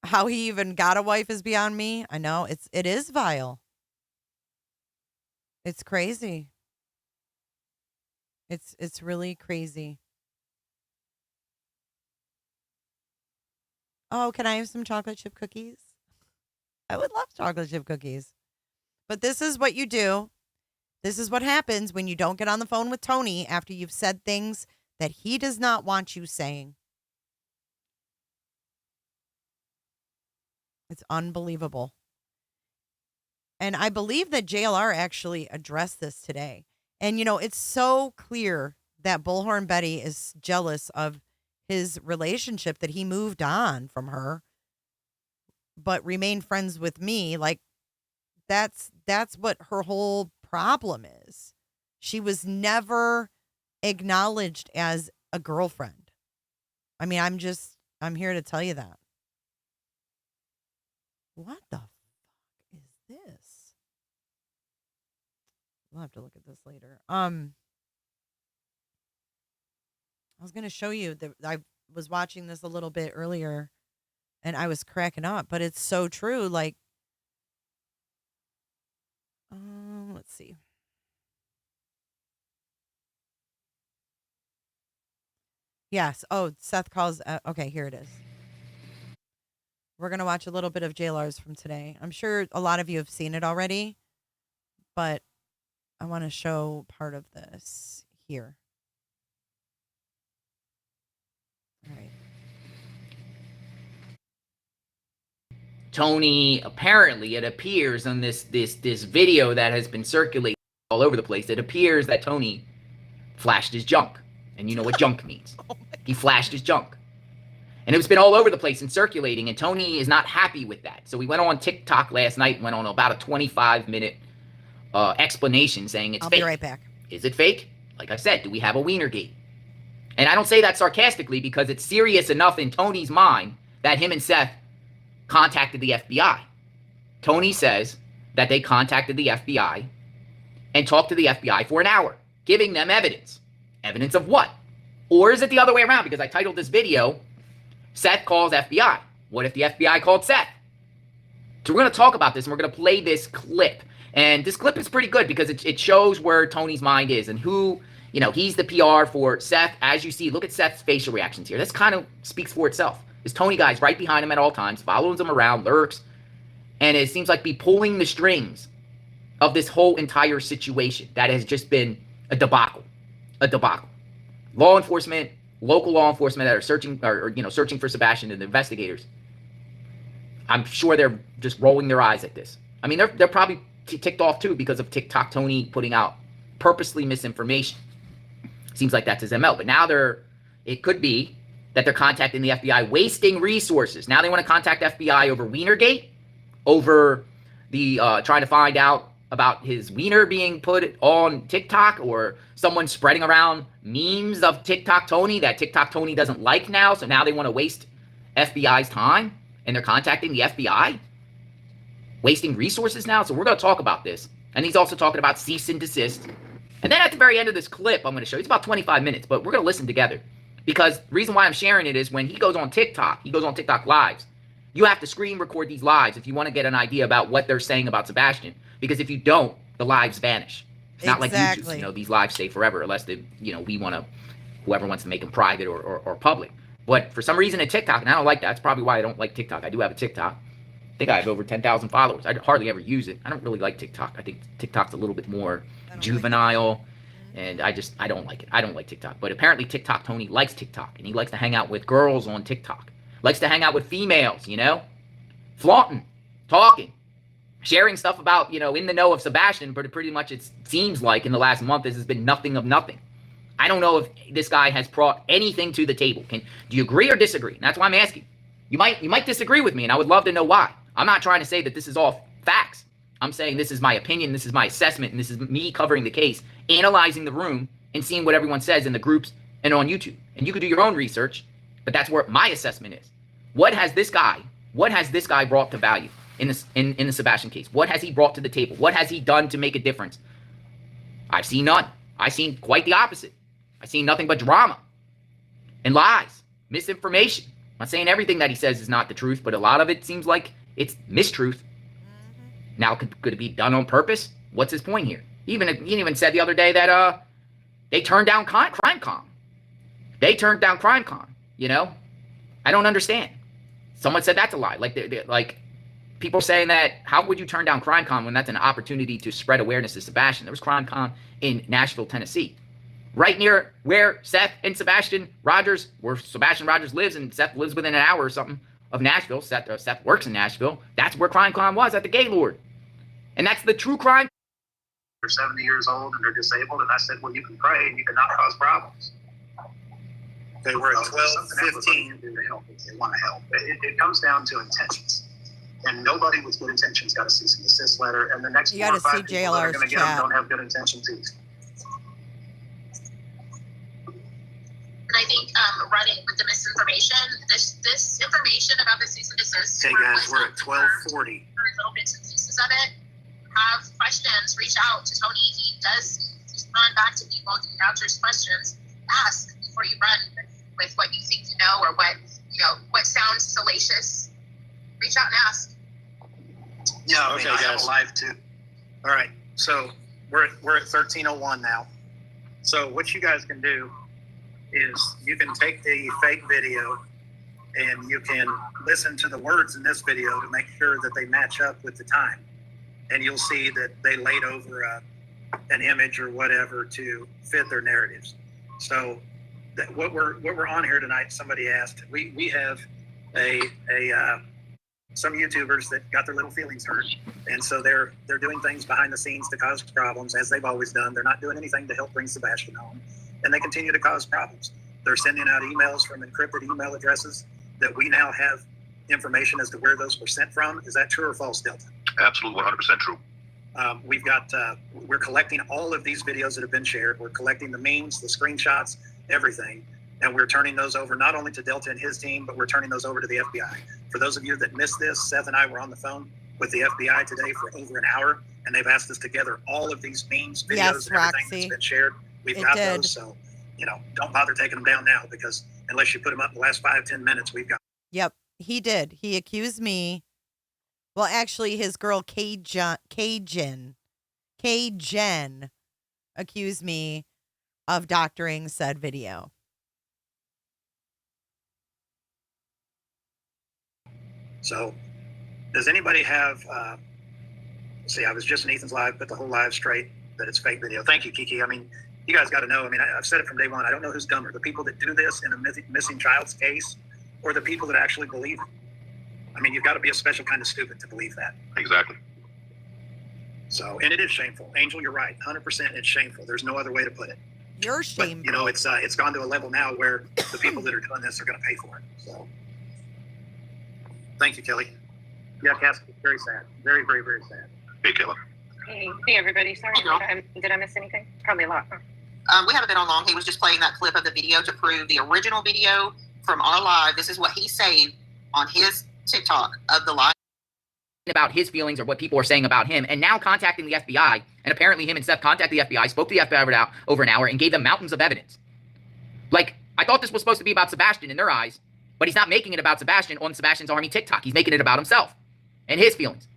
How he even got a wife is beyond me. I know it is vile. It's crazy. It's really crazy. Oh, can I have some chocolate chip cookies? I would love chocolate chip cookies. But this is what you do. This is what happens when you don't get on the phone with Tony after you've said things that he does not want you saying. It's unbelievable. And I believe that JLR actually addressed this today. And, it's so clear that Bullhorn Betty is jealous of his relationship, that he moved on from her, but remained friends with me. Like, that's what her whole problem is. She was never acknowledged as a girlfriend. I mean, I'm here to tell you that. What the fuck is this? We'll have to look at this later. I was going to show you that I was watching this a little bit earlier and I was cracking up, but it's so true. Like, let's see. Yes. Oh, Seth calls. Okay, here it is. We're going to watch a little bit of JLR's from today. I'm sure a lot of you have seen it already, but I want to show part of this here. All right. Tony, apparently, it appears on this video that has been circulating all over the place, it appears that Tony flashed his junk. And you know what junk means. He flashed his junk. And it's been all over the place and circulating, and Tony is not happy with that. So we went on TikTok last night and went on about a 25-minute explanation saying it's fake. I'll be right back. Is it fake? Like I said, do we have a Wienergate? And I don't say that sarcastically because it's serious enough in Tony's mind that him and Seth contacted the FBI. Tony says that they contacted the FBI and talk to the FBI for an hour, giving them evidence. Evidence of what? Or is it the other way around? Because I titled this video, Seth Calls FBI. What if the FBI called Seth? So we're going to talk about this, and we're going to play this clip. And this clip is pretty good because it shows where Tony's mind is and who, he's the PR for Seth. As you see, look at Seth's facial reactions here. This kind of speaks for itself. This Tony guy's right behind him at all times, follows him around, lurks, and it seems like be pulling the strings of this whole entire situation that has just been a debacle. A debacle. Law enforcement, local law enforcement that are searching searching for Sebastian and the investigators, I'm sure they're just rolling their eyes at this. I mean, they're probably ticked off too because of TikTok Tony putting out purposely misinformation. Seems like that's his MO. But now it could be that they're contacting the FBI, wasting resources. Now they want to contact FBI over Wienergate, over the trying to find out about his wiener being put on TikTok, or someone spreading around memes of TikTok Tony that TikTok Tony doesn't like now. So now they want to waste FBI's time, and they're contacting the FBI, wasting resources now. So we're going to talk about this. And he's also talking about cease and desist. And then at the very end of this clip, I'm going to show you, it's about 25 minutes, but we're going to listen together. Because the reason why I'm sharing it is when he goes on TikTok Lives, you have to screen record these lives if you want to get an idea about what they're saying about Sebastian. Because if you don't, the lives vanish. It's not like YouTube, these lives stay forever unless whoever wants to make them private or public. But for some reason at TikTok, and I don't like that. That's probably why I don't like TikTok. I do have a TikTok. I think I have over 10,000 followers. I hardly ever use it. I don't really like TikTok. I think TikTok's a little bit more juvenile, and I don't like it. I don't like TikTok. But apparently TikTok Tony likes TikTok, and he likes to hang out with girls on TikTok. Likes to hang out with females, flaunting, talking, sharing stuff about, in the know of Sebastian, but pretty much it seems like in the last month this has been nothing of nothing. I don't know if this guy has brought anything to the table. Do you agree or disagree? And that's why I'm asking. You might disagree with me, and I would love to know why. I'm not trying to say that this is all facts. I'm saying this is my opinion, this is my assessment, and this is me covering the case, analyzing the room, and seeing what everyone says in the groups and on YouTube. And you can do your own research, but that's where my assessment is. What has this guy brought to value in the Sebastian case? What has he brought to the table? What has he done to make a difference? I've seen none. I've seen quite the opposite. I've seen nothing but drama and lies, misinformation. I'm not saying everything that he says is not the truth, but a lot of it seems like it's mistruth. Now, could it be done on purpose? What's his point here? He even said the other day that they turned down CrimeCon. They turned down CrimeCon. I don't understand. Someone said that's a lie. Like people saying that, how would you turn down CrimeCon when that's an opportunity to spread awareness to Sebastian? There was CrimeCon in Nashville, Tennessee, right near where Seth and Sebastian Rogers lives, and Seth lives within an hour or something of Nashville. Seth works in Nashville. That's where CrimeCon was, at the Gaylord. And that's the true crime. They're 70 years old and they're disabled, and I said, well, you can pray and you can not cause problems. They were at 12, 15. They want to help. It comes down to intentions. And nobody with good intentions got a cease and desist letter. And the next 4 or 5 people that are going to get them don't have good intentions either. And I think running with the misinformation, this information about the cease and desist. Hey guys, we're at 12:40. Little bits and pieces of it. Have questions, reach out to Tony. He does run back to people. He answers questions. Ask before you run with what you think you know, or what sounds salacious. Reach out and ask. Yeah, I have a live too. All right, so we're at 13:01 now. So what you guys can do is you can take the fake video and you can listen to the words in this video to make sure that they match up with the time. And you'll see that they laid over an image or whatever to fit their narratives. So what we're on here tonight, somebody asked, we have some YouTubers that got their little feelings hurt, and so they're doing things behind the scenes to cause problems, as they've always done. They're not doing anything to help bring Sebastian home, and they continue to cause problems. They're sending out emails from encrypted email addresses that we now have information as to where those were sent from. Is that true or false, Delta? Absolutely, 100% true. We've got, we're collecting all of these videos that have been shared. We're collecting the memes, the screenshots, everything. And we're turning those over not only to Delta and his team, but we're turning those over to the FBI. For those of you that missed this, Seth and I were on the phone with the FBI today for over an hour. and they've asked us to gather all of these memes, videos, Yes, and everything Roxy. that's been shared. We've It got did. those, so don't bother taking them down now, because unless you put them up in the last 5-10 minutes, we've got. Yep, he did. He accused me. Well, actually, his girl K-Jen accused me of doctoring said video. So, does anybody have? See, I was just in Ethan's live, put the whole live straight that it's fake video. Thank you, Kiki. I mean, you guys got to know. I mean, I've said it from day one. I don't know who's dumber, the people that do this in a missing child's case, or the people that actually believe it. I mean, you've got to be a special kind of stupid to believe that. Exactly. So, and it is shameful. Angel, you're right. 100%, it's shameful. There's no other way to put it. You're shameful. But, it's gone to a level now where the people that are doing this are going to pay for it. So, thank you, Kelly. Yeah, Cass, very sad. Very, very, very sad. Hey, Kelly. Hey, everybody. Sorry, did I miss anything? Probably a lot. We haven't been on long. He was just playing that clip of the video to prove the original video from our live. This is what he saved on his TikTok of the live. About his feelings or what people are saying about him, and now contacting the FBI, and apparently him and Seth contacted the FBI, spoke to the FBI over an hour, and gave them mountains of evidence. Like, I thought this was supposed to be about Sebastian in their eyes, but he's not making it about Sebastian on Sebastian's Army TikTok. He's making it about himself and his feelings.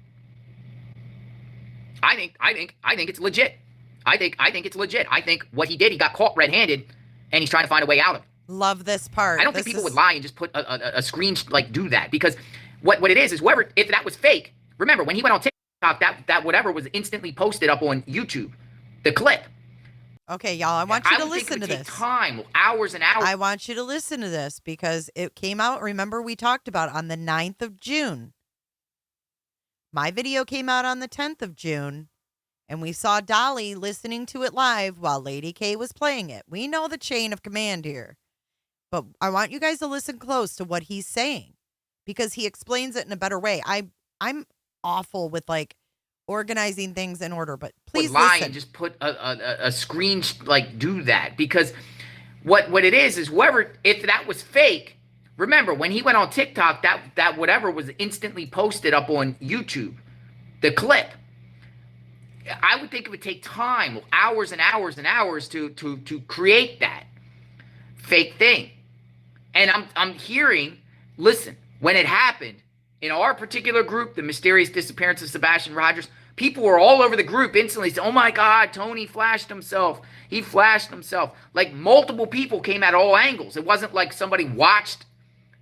I think it's legit. I think it's legit. I think what he did, he got caught red-handed, and he's trying to find a way out of it. Love this part. I don't think people would lie and just put a screen, do that, because what it is whoever, if that was fake, remember, when he went on TikTok, that whatever was instantly posted up on YouTube, the clip. Okay, y'all, I want you to listen to this. Time, hours and hours. I want you to listen to this because it came out, remember we talked about on the 9th of June. My video came out on the 10th of June, and we saw Dolly listening to it live while Lady K was playing it. We know the chain of command here. But I want you guys to listen close to what he's saying because he explains it in a better way. I'm awful with organizing things in order, but please lie listen. And just put a screen, do that, because what it is whoever, if that was fake, remember when he went on TikTok, that whatever was instantly posted up on YouTube, the clip. I would think it would take time, hours and hours and hours to create that fake thing. And I'm hearing, listen, when it happened in our particular group, the mysterious disappearance of Sebastian Rogers, people were all over the group instantly saying, oh my God, Tony flashed himself. He flashed himself. Like multiple people came at all angles. It wasn't like somebody watched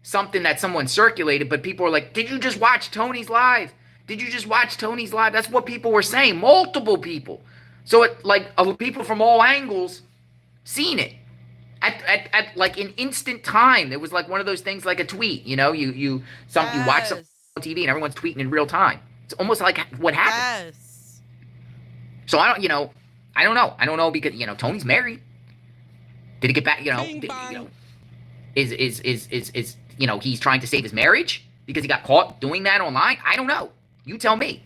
something that someone circulated, but people were like, did you just watch Tony's live? Did you just watch Tony's live? That's what people were saying. Multiple people. So people from all angles seen it. At in instant time. It was like one of those things, like a tweet, you watch something on TV and everyone's tweeting in real time. It's almost like what happened. Yes. So I don't know. I don't know because Tony's married. Did he get back? Is he's trying to save his marriage because he got caught doing that online? I don't know. You tell me.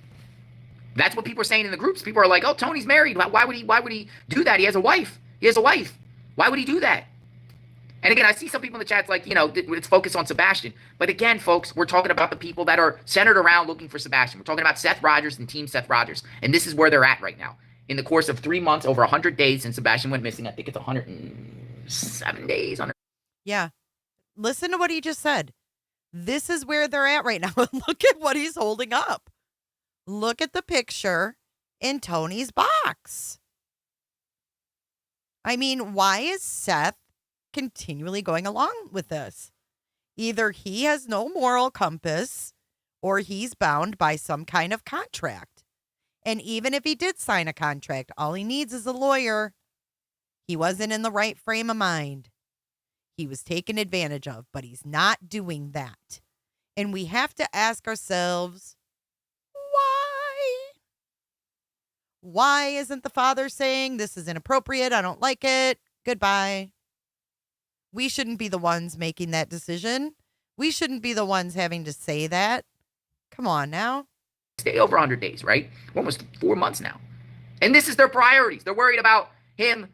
That's what people are saying in the groups. People are like, "Oh, Tony's married. Why would he do that? He has a wife. Why would he do that?" And again, I see some people in the chats like, let's focus on Sebastian. But again, folks, we're talking about the people that are centered around looking for Sebastian. We're talking about Seth Rogers and Team Seth Rogers. And this is where they're at right now. In the course of 3 months, over 100 days since Sebastian went missing, I think it's 107 days. Yeah. Listen to what he just said. This is where they're at right now. Look at what he's holding up. Look at the picture in Tony's box. I mean, why is Seth continually going along with this? Either he has no moral compass or he's bound by some kind of contract. And even if he did sign a contract, all he needs is a lawyer. He wasn't in the right frame of mind. He was taken advantage of, but he's not doing that. And we have to ask ourselves, why? Why isn't the father saying this is inappropriate? I don't like it. Goodbye. We shouldn't be the ones making that decision. We shouldn't be the ones having to say that. Come on now. Stay over 100 days, right? Almost 4 months now. And this is their priorities. They're worried about him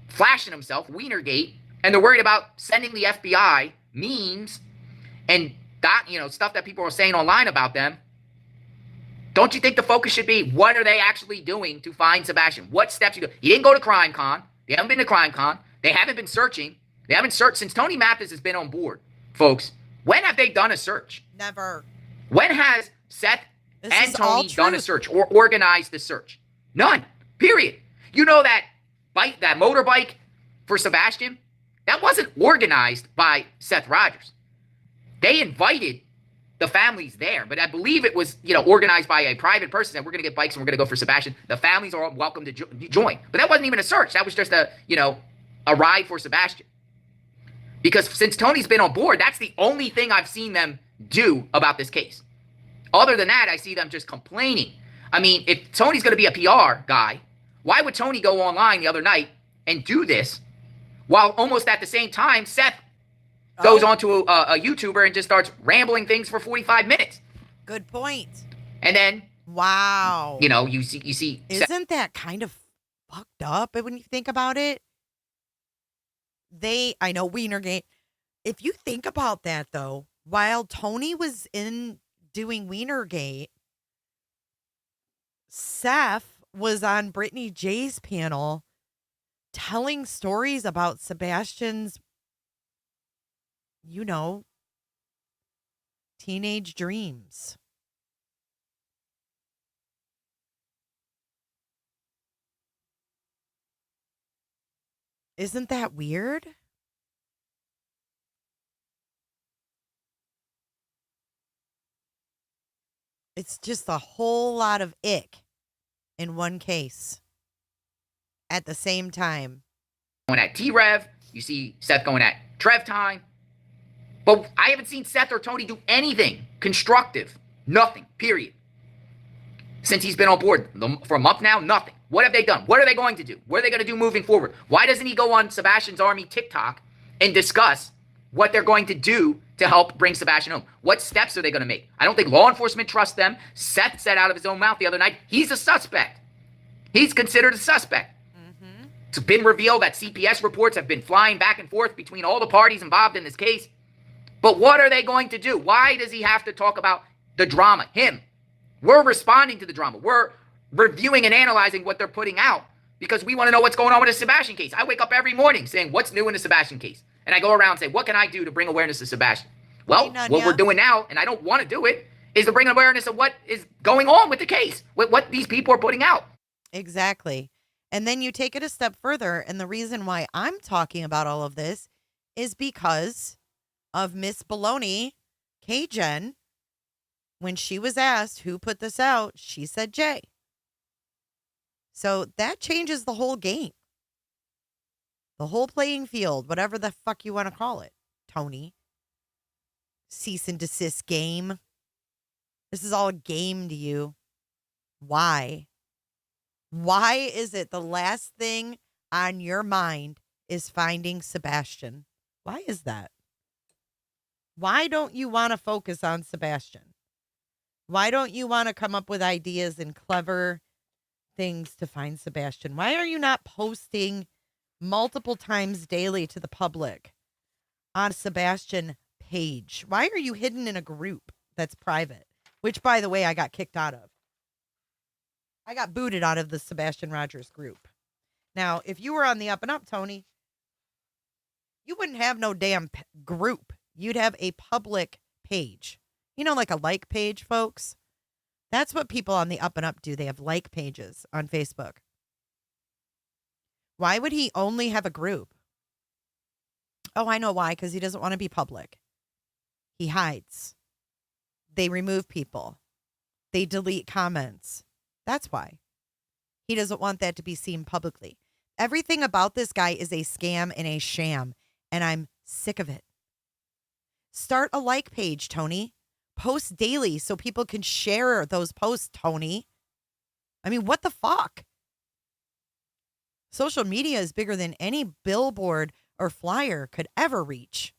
flashing himself, Wienergate, and they're worried about sending the FBI memes and stuff that people are saying online about them. Don't you think the focus should be what are they actually doing to find Sebastian? What steps you do? He didn't go to Crime Con. They haven't been to Crime Con. They haven't been searching. They haven't searched since Tony Mathis has been on board, folks. When have they done a search? Never. When has Seth and Tony done a search or organized the search? None. Period. You know that motorbike for Sebastian, that wasn't organized by Seth Rogers. They invited the families there, but I believe it was, organized by a private person that we're going to get bikes and we're going to go for Sebastian. The families are welcome to join. But that wasn't even a search. That was just a ride for Sebastian. Because since Tony's been on board, that's the only thing I've seen them do about this case. Other than that, I see them just complaining. I mean, if Tony's going to be a PR guy, why would Tony go online the other night and do this while almost at the same time Seth goes onto a YouTuber and just starts rambling things for 45 minutes? Good point. And then, wow, you see. Isn't that kind of fucked up when you think about it? I know Wienergate. If you think about that, though, while Tony was in doing Wienergate, Seth was on Brittany J's panel telling stories about Sebastian's, teenage dreams. Isn't that weird? It's just a whole lot of ick in one case at the same time. Going at T-Rev, you see Seth going at Trev time. But I haven't seen Seth or Tony do anything constructive. Nothing, period. Since he's been on board for a month now, nothing. What have they done? What are they going to do? What are they going to do moving forward? Why doesn't he go on Sebastian's Army TikTok and discuss what they're going to do to help bring Sebastian home? What steps are they going to make? I don't think law enforcement trusts them. Seth said out of his own mouth the other night, he's a suspect. He's considered a suspect. Mm-hmm. It's been revealed that CPS reports have been flying back and forth between all the parties involved in this case. But what are they going to do? Why does he have to talk about the drama? Him. We're responding to the drama. We're reviewing and analyzing what they're putting out because we want to know what's going on with the Sebastian case. I wake up every morning saying, what's new in the Sebastian case? And I go around and say, what can I do to bring awareness to Sebastian? Well, what we're doing now, and I don't want to do it, is to bring awareness of what is going on with the case, what these people are putting out. Exactly. And then you take it a step further, and the reason why I'm talking about all of this is because of Miss Baloney, K-Jen. When she was asked who put this out, she said Jay. So that changes the whole game. The whole playing field, whatever the fuck you want to call it, Tony. Cease and desist game. This is all a game to you. Why? Why is it the last thing on your mind is finding Sebastian? Why is that? Why don't you want to focus on Sebastian? Why don't you want to come up with ideas and clever things to find Sebastian? Why are you not posting multiple times daily to the public on Sebastian page? Why are you hidden in a group that's private? Which, by the way, I got kicked out of. I got booted out of the Sebastian Rogers group. Now, if you were on the up and up, Tony, you wouldn't have no damn group. You'd have a public page. Like a like page, folks. That's what people on the up and up do. They have like pages on Facebook. Why would he only have a group? Oh, I know why. Because he doesn't want to be public. He hides. They remove people. They delete comments. That's why. He doesn't want that to be seen publicly. Everything about this guy is a scam and a sham. And I'm sick of it. Start a like page, Tony. Post daily so people can share those posts, Tony. I mean, what the fuck? Social media is bigger than any billboard or flyer could ever reach.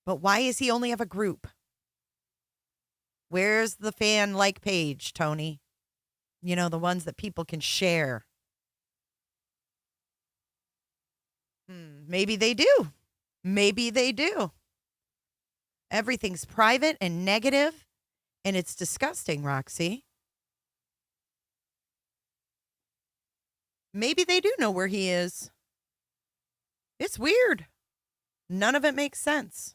But why does he only have a group? Where's the fan like page, Tony? The ones that people can share. Maybe they do. Maybe they do. Everything's private and negative And it's disgusting, Roxy. Maybe they do know where he is. It's weird. None of it makes sense.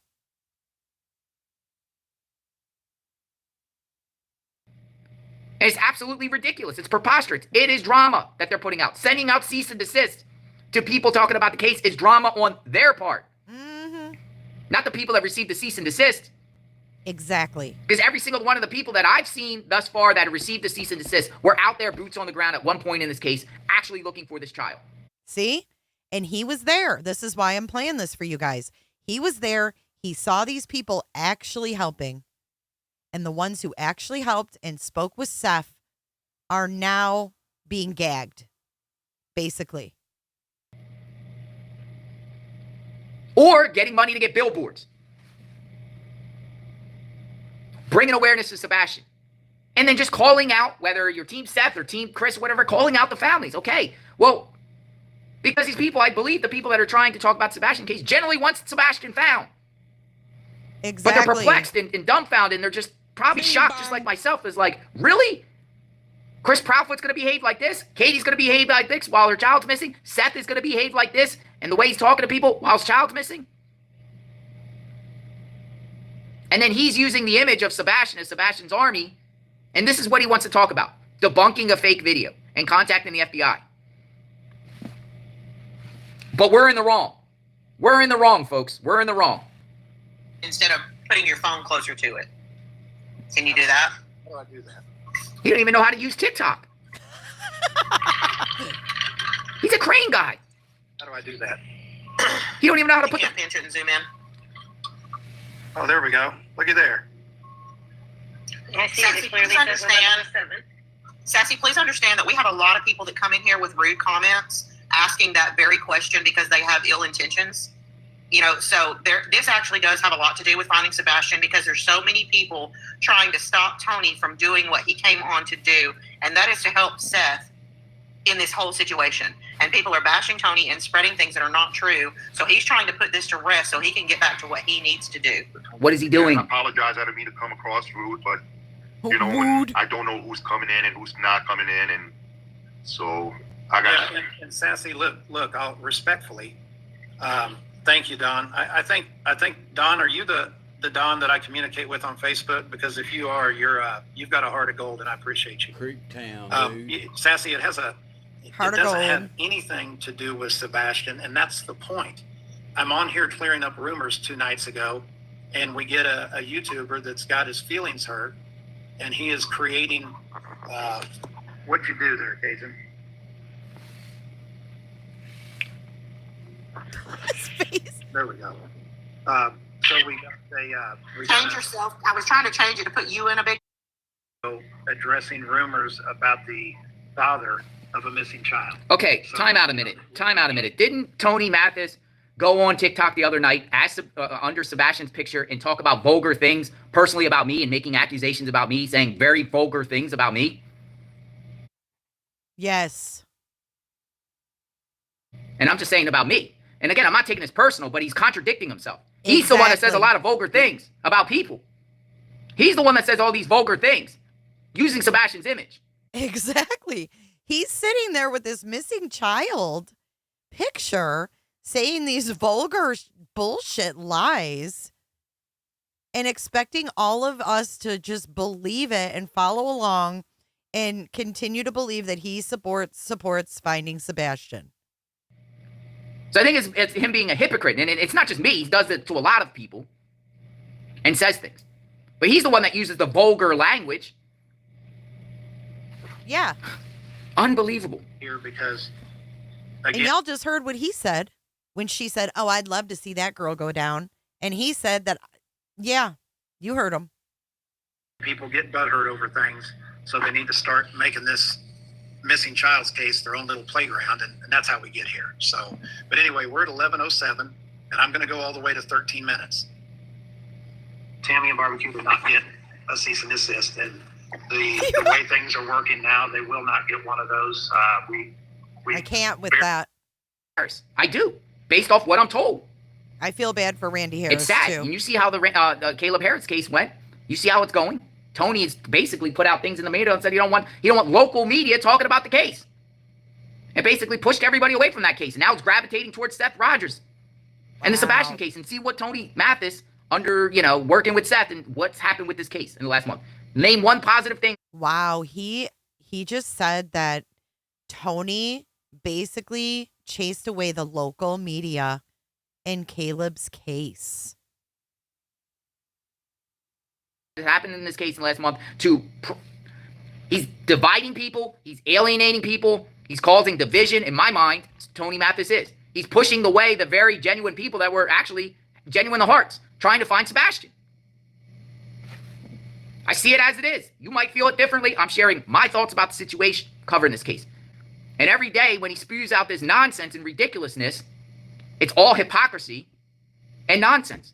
It's absolutely ridiculous. It's preposterous. It is drama that they're putting out. Sending out cease and desist to people talking about the case is drama on their part. Mm-hmm. Not the people that received the cease and desist. Exactly. Because every single one of the people that I've seen thus far that have received the cease and desist were out there, boots on the ground at one point in this case, actually looking for this child. See? And he was there. This is why I'm playing this for you guys. He was there. He saw these people actually helping. And the ones who actually helped and spoke with Seth are now being gagged, basically. Or getting money to get billboards. Bringing awareness to Sebastian. And then just calling out, whether you're Team Seth or Team Chris or whatever, calling out the families. Okay, well, because these people, I believe the people that are trying to talk about Sebastian case generally want Sebastian found. Exactly. But they're perplexed and dumbfounded, and they're just probably shocked, just like myself. Is like, really? Chris Proudfoot's going to behave like this? Katie's going to behave like this while her child's missing? Seth is going to behave like this? And the way he's talking to people while his child's missing? And then he's using the image of Sebastian as Sebastian's army. And this is what he wants to talk about. Debunking a fake video and contacting the FBI. But we're in the wrong. We're in the wrong, folks. We're in the wrong. Instead of putting your phone closer to it. Can you do that? How do I do that? He don't even know how to use TikTok. He's a crane guy. How do I do that? He don't even know how to put the pinch it and zoom in. Oh, there we go. Looky there. I see Sassy, it clearly please says understand. 1107. Sassy, please understand that we have a lot of people that come in here with rude comments asking that very question because they have ill intentions. You know, so this actually does have a lot to do with finding Sebastian because there's so many people trying to stop Tony from doing what he came on to do, and that is to help Seth in this whole situation. And people are bashing Tony and spreading things that are not true. So he's trying to put this to rest so he can get back to what he needs to do. What is he doing? I apologize. I didn't mean to come across rude, but you know, I don't know who's coming in and who's not coming in, and so I got. Yeah, and Sassy, look. I'll respectfully. Thank you, Don. I think Don, are you the Don that I communicate with on Facebook? Because if you are, you've got a heart of gold, and I appreciate you. Creek Town, dude. Sassy, it doesn't have anything to do with Sebastian, and that's the point. I'm on here clearing up rumors 2 nights ago, and we get a YouTuber that's got his feelings hurt, and he is creating. What'd you do there, Cajun? His face. There we go. So we got Change yourself. I was trying to change it to put you in a big. Addressing rumors about the father of a missing child. Okay, time out a minute. Didn't Tony Mathis go on TikTok the other night under Sebastian's picture and talk about vulgar things personally about me and making accusations about me, saying very vulgar things about me? Yes. And I'm just saying about me. And again, I'm not taking this personal, but he's contradicting himself. He's the one that says a lot of vulgar things about people. He's the one that says all these vulgar things using Sebastian's image. Exactly. He's sitting there with this missing child picture saying these vulgar bullshit lies and expecting all of us to just believe it and follow along and continue to believe that he supports finding Sebastian. So I think it's him being a hypocrite. And it's not just me. He does it to a lot of people and says things. But he's the one that uses the vulgar language. Yeah. Unbelievable. Here because, again, and y'all just heard what he said when she said, "Oh, I'd love to see that girl go down." And he said that, yeah, you heard him. People get butthurt over things, so they need to start making this missing child's case their own little playground, and that's how we get here. So, but anyway, we're at 11:07, and I'm going to go all the way to 13 minutes. Tammy and Barbecue did not get a cease and desist, and the way things are working now, they will not get one of those. I can't with that. I do, based off what I'm told. I feel bad for Randy Harris. It's sad. too. And you see how the Caleb Harris case went. You see how it's going. Tony has basically put out things in the media and said he don't want local media talking about the case. And basically pushed everybody away from that case. And now it's gravitating towards Seth Rogers and the Sebastian case, and see what Tony Mathis under, working with Seth and what's happened with this case in the last month. Name one positive thing. Wow, he just said that Tony basically chased away the local media in Caleb's case. It happened in this case in the last month he's dividing people, he's alienating people, he's causing division. In my mind, Tony Mathis is. He's pushing away the very genuine people that were actually genuine in the hearts, trying to find Sebastian. I see it as it is. You might feel it differently. I'm sharing my thoughts about the situation, covering this case. And every day when he spews out this nonsense and ridiculousness, it's all hypocrisy and nonsense.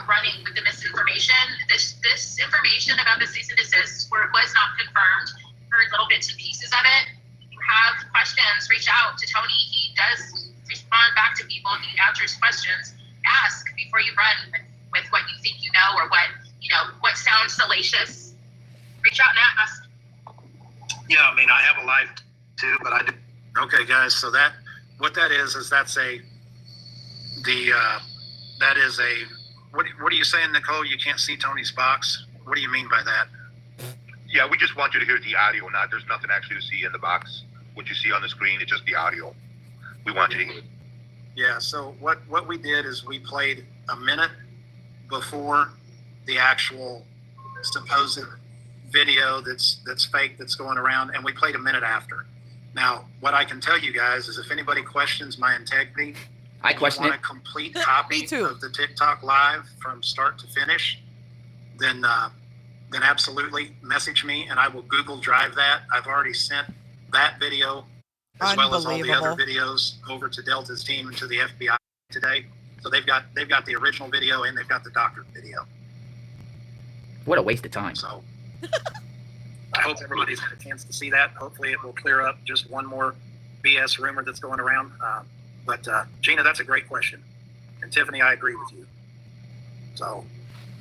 Running with the misinformation. This information about the cease and desist was not confirmed. Heard little bits and pieces of it. If you have questions, reach out to Tony. He does respond back to people. He answers questions. Ask before you run with what you think you know or what sounds salacious. Reach out and ask. Yeah, I mean, I have a life too, but I do. Okay, guys. So what that is what are you saying, Nicole? You can't see Tony's box? What do you mean by that? Yeah, we just want you to hear the audio. There's nothing actually to see in the box. What you see on the screen is just the audio. We want you to hear it. Yeah, so what we did is we played a minute before the actual supposed video that's fake that's going around, and we played a minute after. Now, what I can tell you guys is if anybody questions my integrity, I question want a complete copy of the TikTok live from start to finish, then absolutely message me and I will Google Drive that. I've already sent that video as well as all the other videos over to Delta's team and to the FBI today. So they've got the original video and they've got the doctored video. What a waste of time. So I hope everybody's had a chance to see that. Hopefully it will clear up just one more BS rumor that's going around. But Gina, that's a great question. And Tiffany, I agree with you. So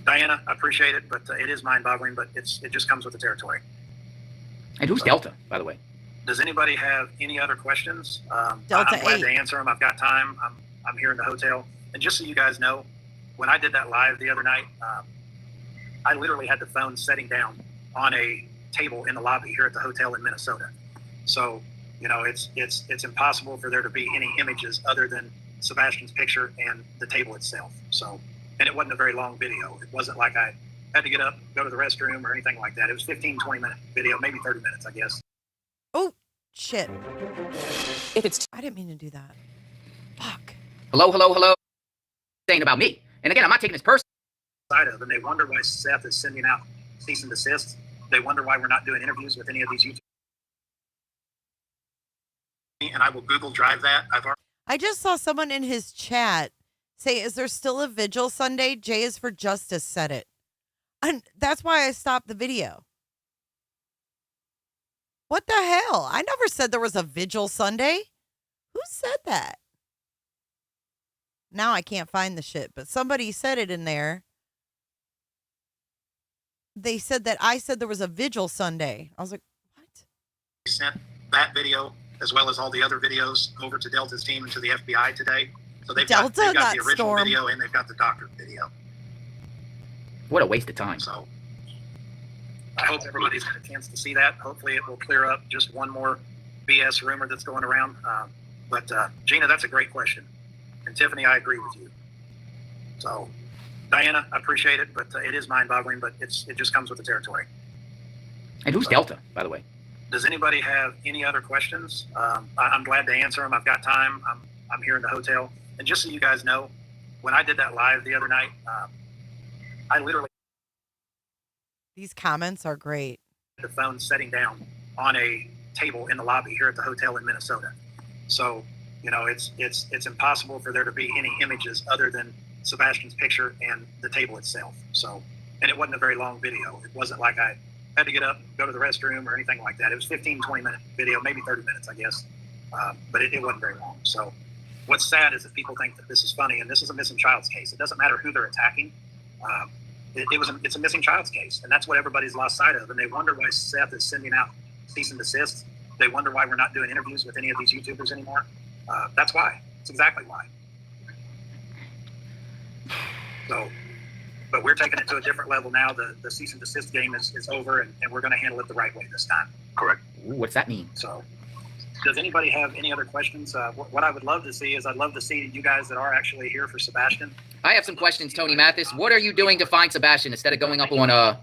Diana, I appreciate it, but it is mind-boggling, but it just comes with the territory. And who's Delta, by the way? Does anybody have any other questions? Delta I'm glad 8. to answer them. I've got time. I'm here in the hotel. And just so you guys know, when I did that live the other night, I literally had the phone setting down on a table in the lobby here at the hotel in Minnesota. So, it's impossible for there to be any images other than Sebastian's picture and the table itself. So, and it wasn't a very long video. It wasn't like I had to get up, go to the restroom or anything like that. It was 15, 20-minute video, maybe 30 minutes, I guess. Oh, shit. I didn't mean to do that. Fuck. Hello. Saying about me. And again, I'm not taking this personally. And they wonder why Seth is sending out cease and desist. They wonder why we're not doing interviews with any of these YouTubers. And I will Google Drive that. I just saw someone in his chat say, is there still a vigil Sunday? J is for Justice said it. And that's why I stopped the video. What the hell? I never said there was a vigil Sunday. Who said that? Now I can't find the shit, but somebody said it in there. They said that I said there was a vigil Sunday. I was like, what? Sent that video as well as all the other videos over to Delta's team and to the FBI today. So they've got the original Storm. video and they've got the doctored video. What a waste of time. So I hope everybody's had a chance to see that. Hopefully it will clear up just one more BS rumor that's going around. But Gina, that's a great question. And Tiffany, I agree with you. So Diana, I appreciate it, but it is mind-boggling, but it just comes with the territory. And who's Delta, by the way? Does anybody have any other questions? I'm glad to answer them. I've got time. I'm here in the hotel. And just so you guys know, when I did that live the other night, I literally... These comments are great. The phone setting down on a table in the lobby here at the hotel in Minnesota. So, it's impossible for there to be any images other than Sebastian's picture and the table itself. So, and it wasn't a very long video. It wasn't like I had to get up, go to the restroom or anything like that. It was 15, 20-minute video, maybe 30 minutes, I guess. But it wasn't very long. So what's sad is that people think that this is funny, and this is a missing child's case. It doesn't matter who they're attacking. it's a missing child's case, and that's what everybody's lost sight of. And they wonder why Seth is sending out cease and desist. They wonder why we're not doing interviews with any of these YouTubers anymore. That's why. It's exactly why. So, but we're taking it to a different level now. The cease and desist game is over, and we're going to handle it the right way this time. Correct. Ooh, what's that mean? So, does anybody have any other questions? What I would love to see is I'd love to see you guys that are actually here for Sebastian. I have some questions, Tony Mathis. What are you doing to find Sebastian instead of going up on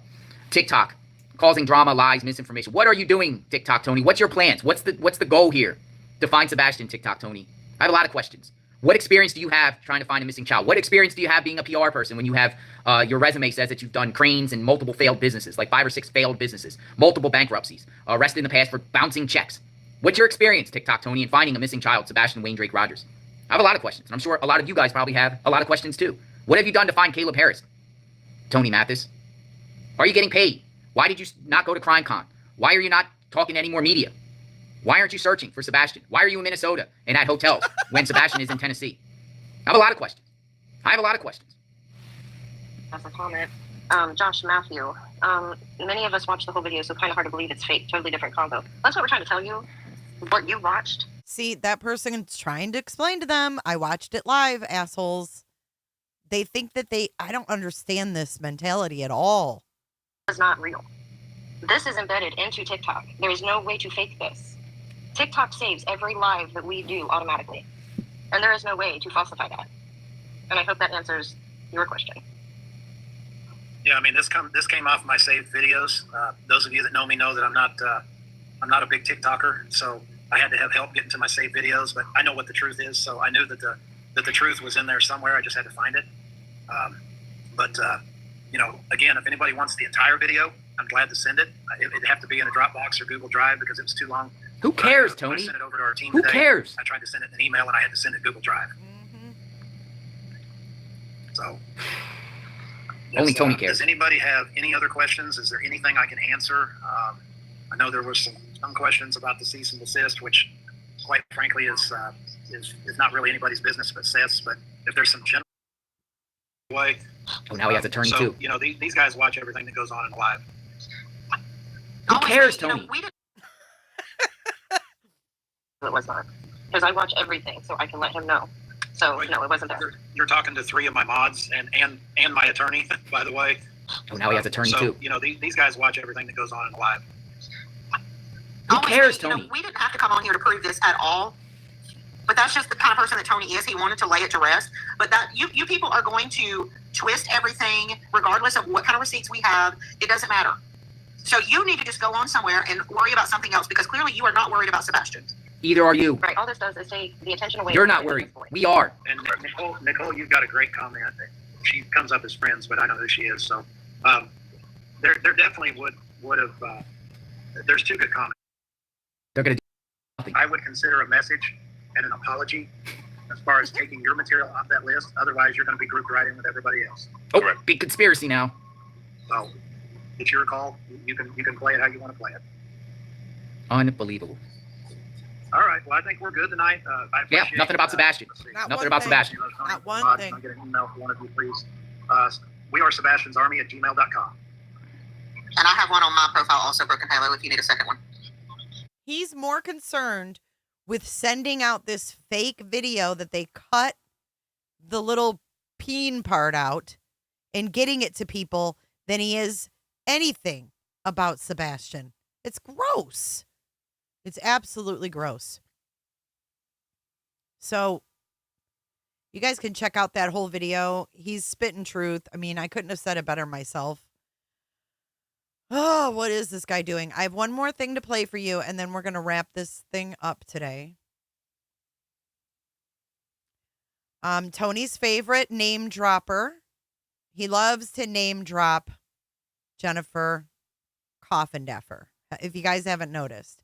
TikTok, causing drama, lies, misinformation? What are you doing, TikTok, Tony? What's your plans? What's the goal here to find Sebastian, TikTok, Tony? I have a lot of questions. What experience do you have trying to find a missing child? What experience do you have being a PR person when you have your resume says that you've done cranes and multiple failed businesses, like 5 or 6 failed businesses, multiple bankruptcies, arrested in the past for bouncing checks? What's your experience, TikTok, Tony, in finding a missing child, Sebastian Wayne Drake Rogers? I have a lot of questions, and I'm sure a lot of you guys probably have a lot of questions too. What have you done to find Caleb Harris, Tony Mathis? Are you getting paid? Why did you not go to CrimeCon? Why are you not talking to any more media? Why aren't you searching for Sebastian? Why are you in Minnesota and at hotels when Sebastian is in Tennessee? I have a lot of questions. That's a comment. Josh Matthew. Many of us watched the whole video, so kind of hard to believe it's fake. Totally different combo. That's what we're trying to tell you. What you watched. See, that person's trying to explain to them, I watched it live, assholes. They think that I don't understand this mentality at all. It's not real. This is embedded into TikTok. There is no way to fake this. TikTok saves every live that we do automatically. And there is no way to falsify that. And I hope that answers your question. Yeah, I mean, this came off my saved videos. Those of you that know me know that I'm not a big TikToker, so I had to have help getting to my saved videos. But I know what the truth is, so I knew that the truth was in there somewhere. I just had to find it. Again, if anybody wants the entire video, I'm glad to send it. It'd have to be in a Dropbox or Google Drive because it was too long. Who cares, When I Tony? sent it over to our team Who today, cares? I tried to send it in an email and I had to send it Google Drive. So. Only Tony cares. Does anybody have any other questions? Is there anything I can answer? I know there were some questions about the cease and desist, which, quite frankly, is not really anybody's business but Seth's. But if there's some general way, now he has attorney too. These guys watch everything that goes on in the live. Who cares, Tony? It was not. Because I watch everything, so I can let him know. So, no, it wasn't that. You're talking to 3 of my mods and my attorney, by the way. Now he has attorney too. These guys watch everything that goes on in the live. Who cares, Tony? We didn't have to come on here to prove this at all. But that's just the kind of person that Tony is. He wanted to lay it to rest. But that you people are going to twist everything, regardless of what kind of receipts we have. It doesn't matter. So you need to just go on somewhere and worry about something else because clearly you are not worried about Sebastian. Either are you. Right. All this does is take the attention away. You're not worried. We are. And Nicole, you've got a great comment. She comes up as friends, but I know who she is. So there definitely would have. There's 2 good comments. They're going to do nothing. I would consider a message and an apology as far as taking your material off that list. Otherwise, you're going to be grouped right in with everybody else. Oh, big conspiracy now. So it's your call. You can play it how you want to play it. Unbelievable. All right. Well, I think we're good tonight. Nothing about Sebastian. Nothing about Sebastian. Not one thing. I'll get an email for one of you, please. We are Sebastian's Army at gmail.com. And I have one on my profile also, Broken Halo, if you need a second one. He's more concerned with sending out this fake video that they cut the little peen part out and getting it to people than he is anything about Sebastian. It's gross. It's absolutely gross. So you guys can check out that whole video. He's spitting truth. I mean, I couldn't have said it better myself. Oh, what is this guy doing? I have one more thing to play for you, and then we're going to wrap this thing up today. Tony's favorite name dropper. He loves to name drop Jennifer Coffindeffer. If you guys haven't noticed,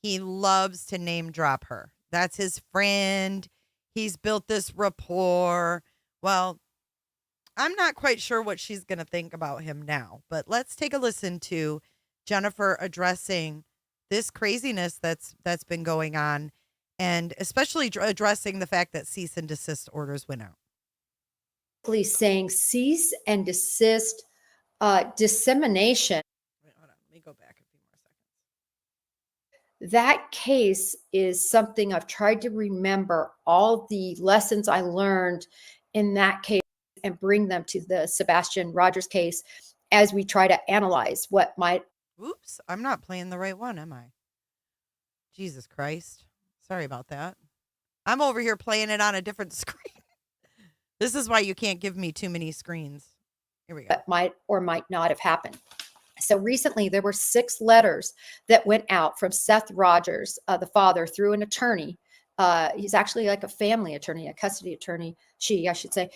he loves to name drop her. That's his friend. He's built this rapport. Well, I'm not quite sure what she's going to think about him now, but let's take a listen to Jennifer addressing this craziness that's been going on, and especially addressing the fact that cease and desist orders went out. saying cease and desist dissemination. Wait, hold on. Let me go back a few more seconds. That case is something I've tried to remember all the lessons I learned in that case and bring them to the Sebastian Rogers case as we try to analyze what might. Oops, I'm not playing the right one, am I? Jesus Christ. Sorry about that. I'm over here playing it on a different screen. This is why you can't give me too many screens. Here we go. Might or might not have happened. So recently there were 6 letters that went out from Seth Rogers, the father, through an attorney. He's actually like a family attorney, a custody attorney, I should say,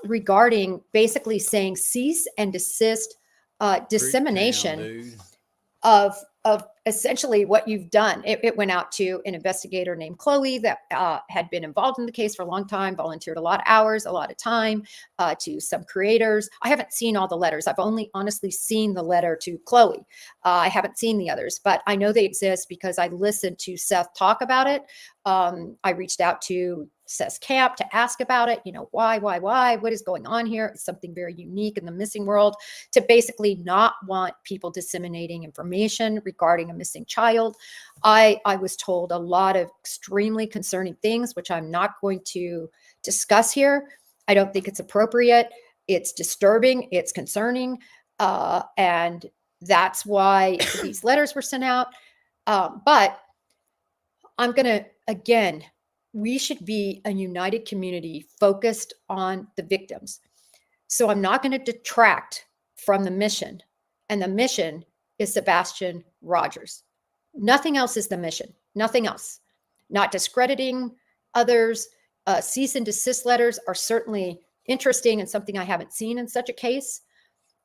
regarding basically saying cease and desist dissemination of essentially what you've done. It went out to an investigator named Chloe that had been involved in the case for a long time, volunteered a lot of hours, a lot of time, to some creators. I haven't seen all the letters. I've only honestly seen the letter to Chloe. I haven't seen the others, but I know they exist because I listened to Seth talk about it. I reached out to Seth's camp to ask about it. Why, what is going on here? It's something very unique in the missing world, to basically not want people disseminating information regarding a missing child. I was told a lot of extremely concerning things, which I'm not going to discuss here. I don't think it's appropriate. It's disturbing. It's concerning. And that's why these letters were sent out. But I'm going to, again, we should be a united community focused on the victims. So I'm not going to detract from the mission. And the mission is Sebastian Rogers. Nothing else is the mission. Nothing else. Not discrediting others. Cease and desist letters are certainly interesting and something I haven't seen in such a case.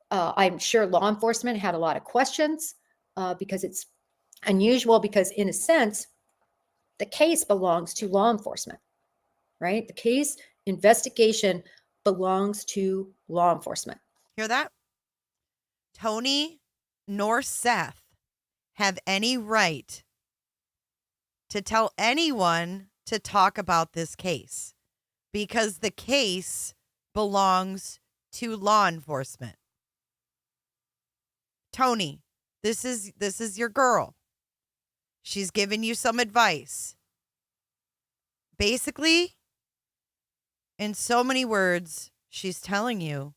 I'm sure law enforcement had a lot of questions because it's unusual, because in a sense, the case belongs to law enforcement, right? The case investigation belongs to law enforcement. Hear that? Tony nor Seth have any right to tell anyone to talk about this case because the case belongs to law enforcement. Tony, this is your girl. She's giving you some advice. Basically, in so many words, she's telling you,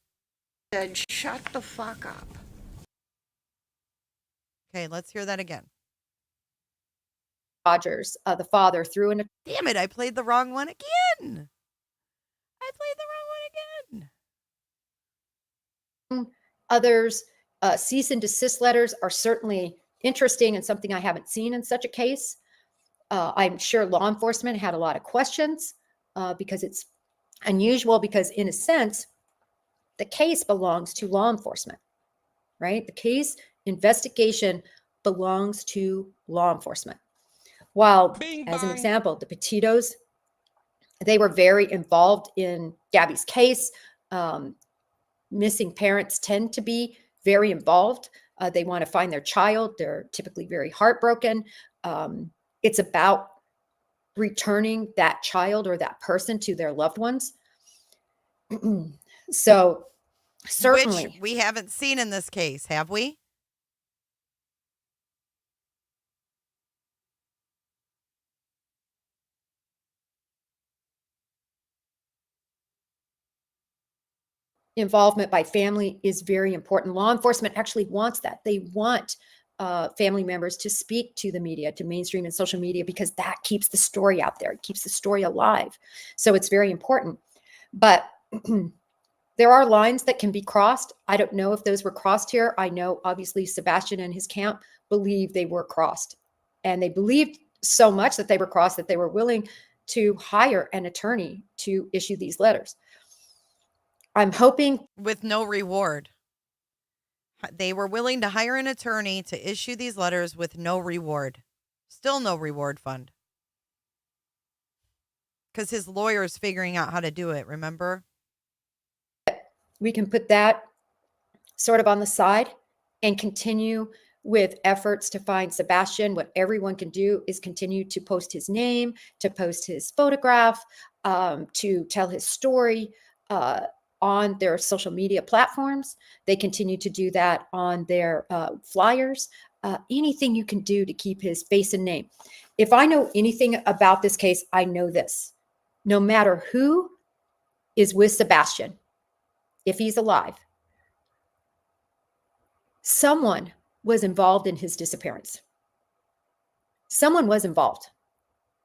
shut the fuck up. Okay, let's hear that again. Rogers, the father, through an... Damn it, I played the wrong one again. Others, cease and desist letters are certainly interesting and something I haven't seen in such a case. I'm sure law enforcement had a lot of questions because it's unusual, because in a sense, the case belongs to law enforcement, right? The case investigation belongs to law enforcement. While, as an example, the Petitos, they were very involved in Gabby's case. Missing parents tend to be very involved. They want to find their child. They're typically very heartbroken. It's about returning that child or that person to their loved ones. So certainly. Which we haven't seen in this case, have we? Involvement by family is very important. Law enforcement actually wants that. They want family members to speak to the media, to mainstream and social media, because that keeps the story out there. It keeps the story alive. So it's very important. But there are lines that can be crossed. I don't know if those were crossed here. I know obviously Sebastian and his camp believe they were crossed. And they believed so much that they were crossed that they were willing to hire an attorney to issue these letters. I'm hoping with no reward. They were willing to hire an attorney to issue these letters with no reward. Still no reward fund. Because his lawyer is figuring out how to do it, remember? We can put that sort of on the side and continue with efforts to find Sebastian. What everyone can do is continue to post his name, to post his photograph, to tell his story. on their social media platforms. They continue to do that on their flyers. Anything you can do to keep his face and name. If I know anything about this case, I know this. No matter who is with Sebastian, if he's alive, someone was involved in his disappearance. Someone was involved.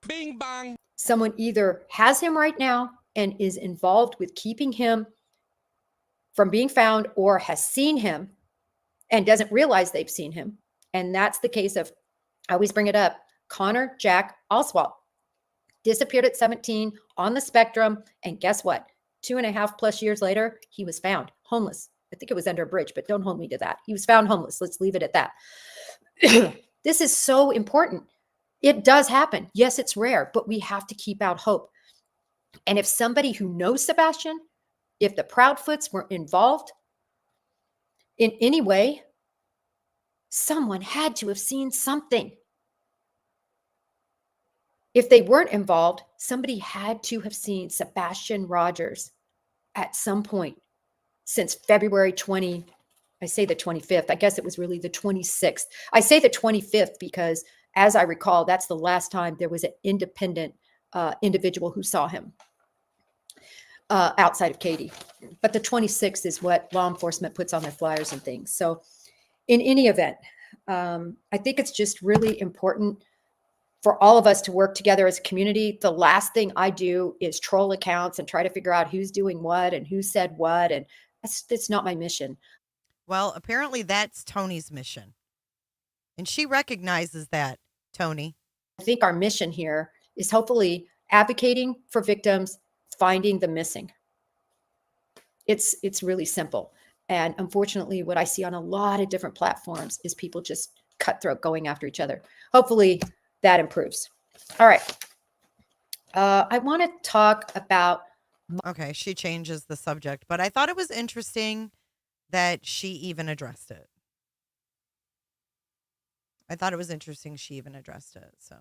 Bing bang. Someone either has him right now and is involved with keeping him from being found, or has seen him and doesn't realize they've seen him. And that's the case of, I always bring it up, Connor Jack Oswald. Disappeared at 17 on the spectrum. And guess what? 2.5+ years later, he was found homeless. I think it was under a bridge, but don't hold me to that. He was found homeless. Let's leave it at that. This is so important. It does happen. Yes, it's rare, but we have to keep out hope. And if somebody who knows Sebastian, if the Proudfoots were involved in any way, someone had to have seen something. If they weren't involved, somebody had to have seen Sebastian Rogers at some point since February 20. I say the 25th. I guess it was really the 26th. I say the 25th because, as I recall, that's the last time there was an independent individual who saw him outside of Katy. But the 26th is what law enforcement puts on their flyers and things. So in any event, I think it's just really important for all of us to work together as a community. The last thing I do is troll accounts and try to figure out who's doing what and who said what. And that's not my mission. Well, apparently that's Tony's mission. And she recognizes that, Tony. I think our mission here is hopefully advocating for victims, finding the missing. It's really simple. And unfortunately, what I see on a lot of different platforms is people just cutthroat going after each other. Hopefully that improves. All right. I want to talk about. Okay, she changes the subject, but I thought it was interesting that she even addressed it. I thought it was interesting she even addressed it. So,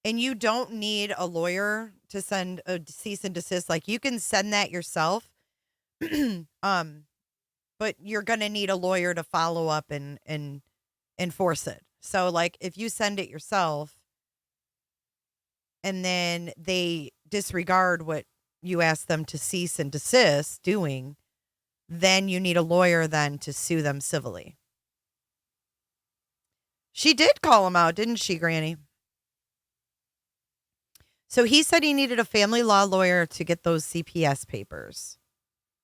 and you don't need a lawyer to send a cease and desist. Like, you can send that yourself. But you're going to need a lawyer to follow up and enforce it. So, like, if you send it yourself and then they disregard what you ask them to cease and desist doing, then you need a lawyer then to sue them civilly. She did call him out, didn't she, Granny? So he said he needed a family law lawyer to get those CPS papers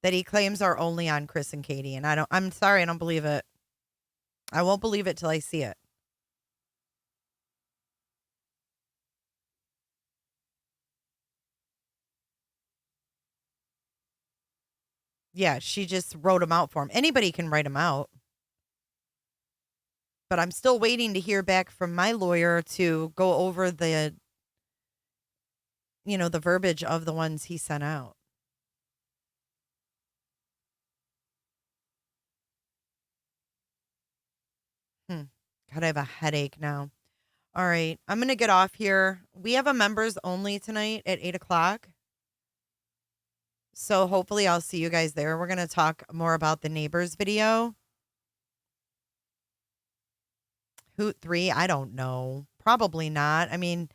that he claims are only on Chris and Katy. And I'm sorry, I don't believe it. I won't believe it till I see it. Yeah, she just wrote them out for him. Anybody can write them out. But I'm still waiting to hear back from my lawyer to go over the verbiage of the ones he sent out. God, I have a headache now. All right, I'm going to get off here. We have a members only tonight at 8 o'clock. So hopefully I'll see you guys there. We're going to talk more about the neighbors video. Hoot 3, I don't know. Probably not. I mean,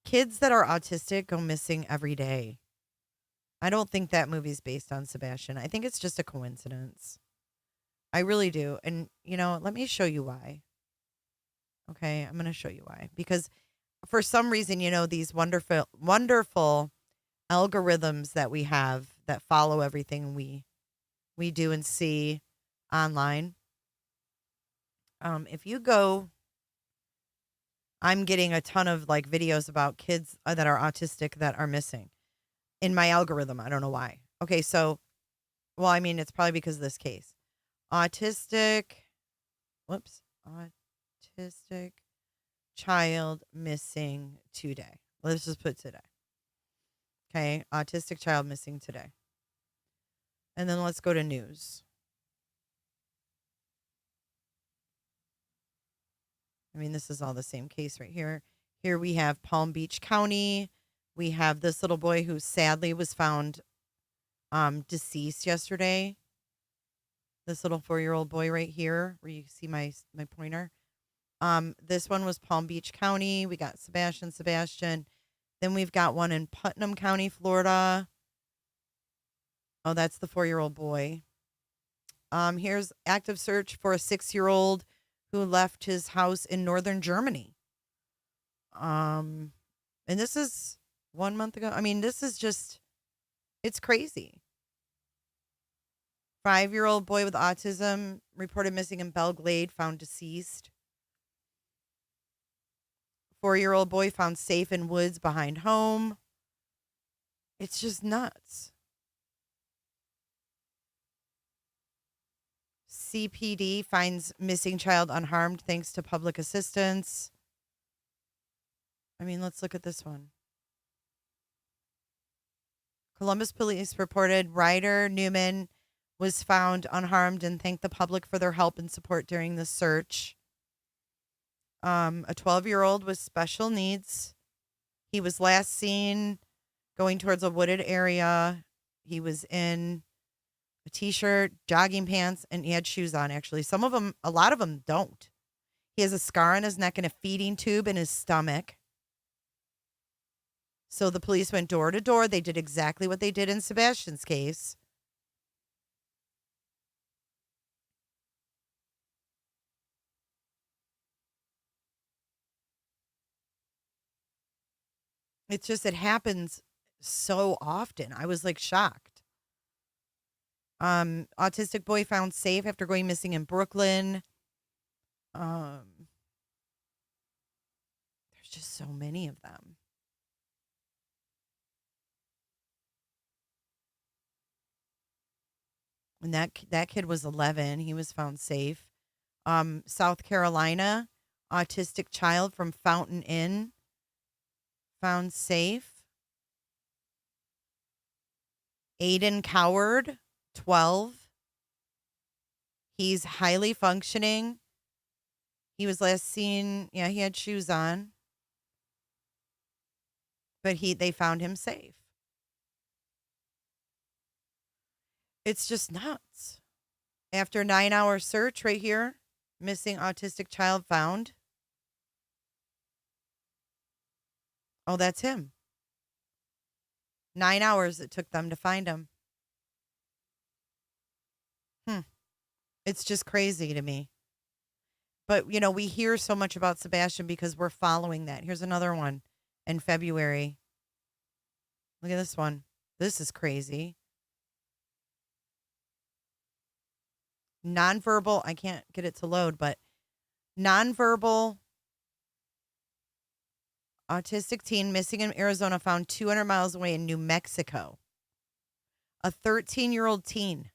kids that are autistic go missing every day. I don't think that movie's based on Sebastian. I think it's just a coincidence. I really do. And, let me show you why. Okay, I'm going to show you why. Because for some reason, these wonderful, wonderful algorithms that we have that follow everything we do and see online. If you go, I'm getting a ton of videos about kids that are autistic that are missing in my algorithm. I don't know why. Okay, so, well, I mean, it's probably because of this case. Autistic child missing today. Let's just put today. Okay, autistic child missing today. And then let's go to news. I mean, this is all the same case right here. Here we have Palm Beach County We have this little boy who sadly was found deceased yesterday. This little 4-year-old boy right here, where you see my pointer. This one was Palm Beach County. We got Sebastian. Then we've got one in Putnam County, Florida. Oh, that's the 4-year-old boy. Here's active search for a 6-year-old who left his house in northern Germany. And this is 1 month ago. I mean, this is just, it's crazy. 5-year-old boy with autism reported missing in Belle Glade, found deceased. 4-year-old boy found safe in woods behind home. It's just nuts. CPD finds missing child unharmed thanks to public assistance. I mean, let's look at this one. Columbus police reported Ryder Newman was found unharmed and thanked the public for their help and support during the search. A 12-year-old with special needs. He was last seen going towards a wooded area. He was in a t-shirt, jogging pants, and he had shoes on, actually. A lot of them don't. He has a scar on his neck and a feeding tube in his stomach. So the police went door to door. They did exactly what they did in Sebastian's case. It's just, it happens so often. I was like shocked. Autistic boy found safe after going missing in Brooklyn. There's just so many of them. And that kid was 11. He was found safe. South Carolina, autistic child from Fountain Inn, found safe. Aiden Coward, 12. He's highly functioning. He was last seen, he had shoes on. But they found him safe. It's just nuts. After a 9-hour search right here, missing autistic child found. Oh, that's him. 9 hours it took them to find him. It's just crazy to me. But, we hear so much about Sebastian because we're following that. Here's another one in February. Look at this one. This is crazy. Nonverbal, I can't get it to load, but nonverbal autistic teen missing in Arizona found 200 miles away in New Mexico. A 13-year-old teen.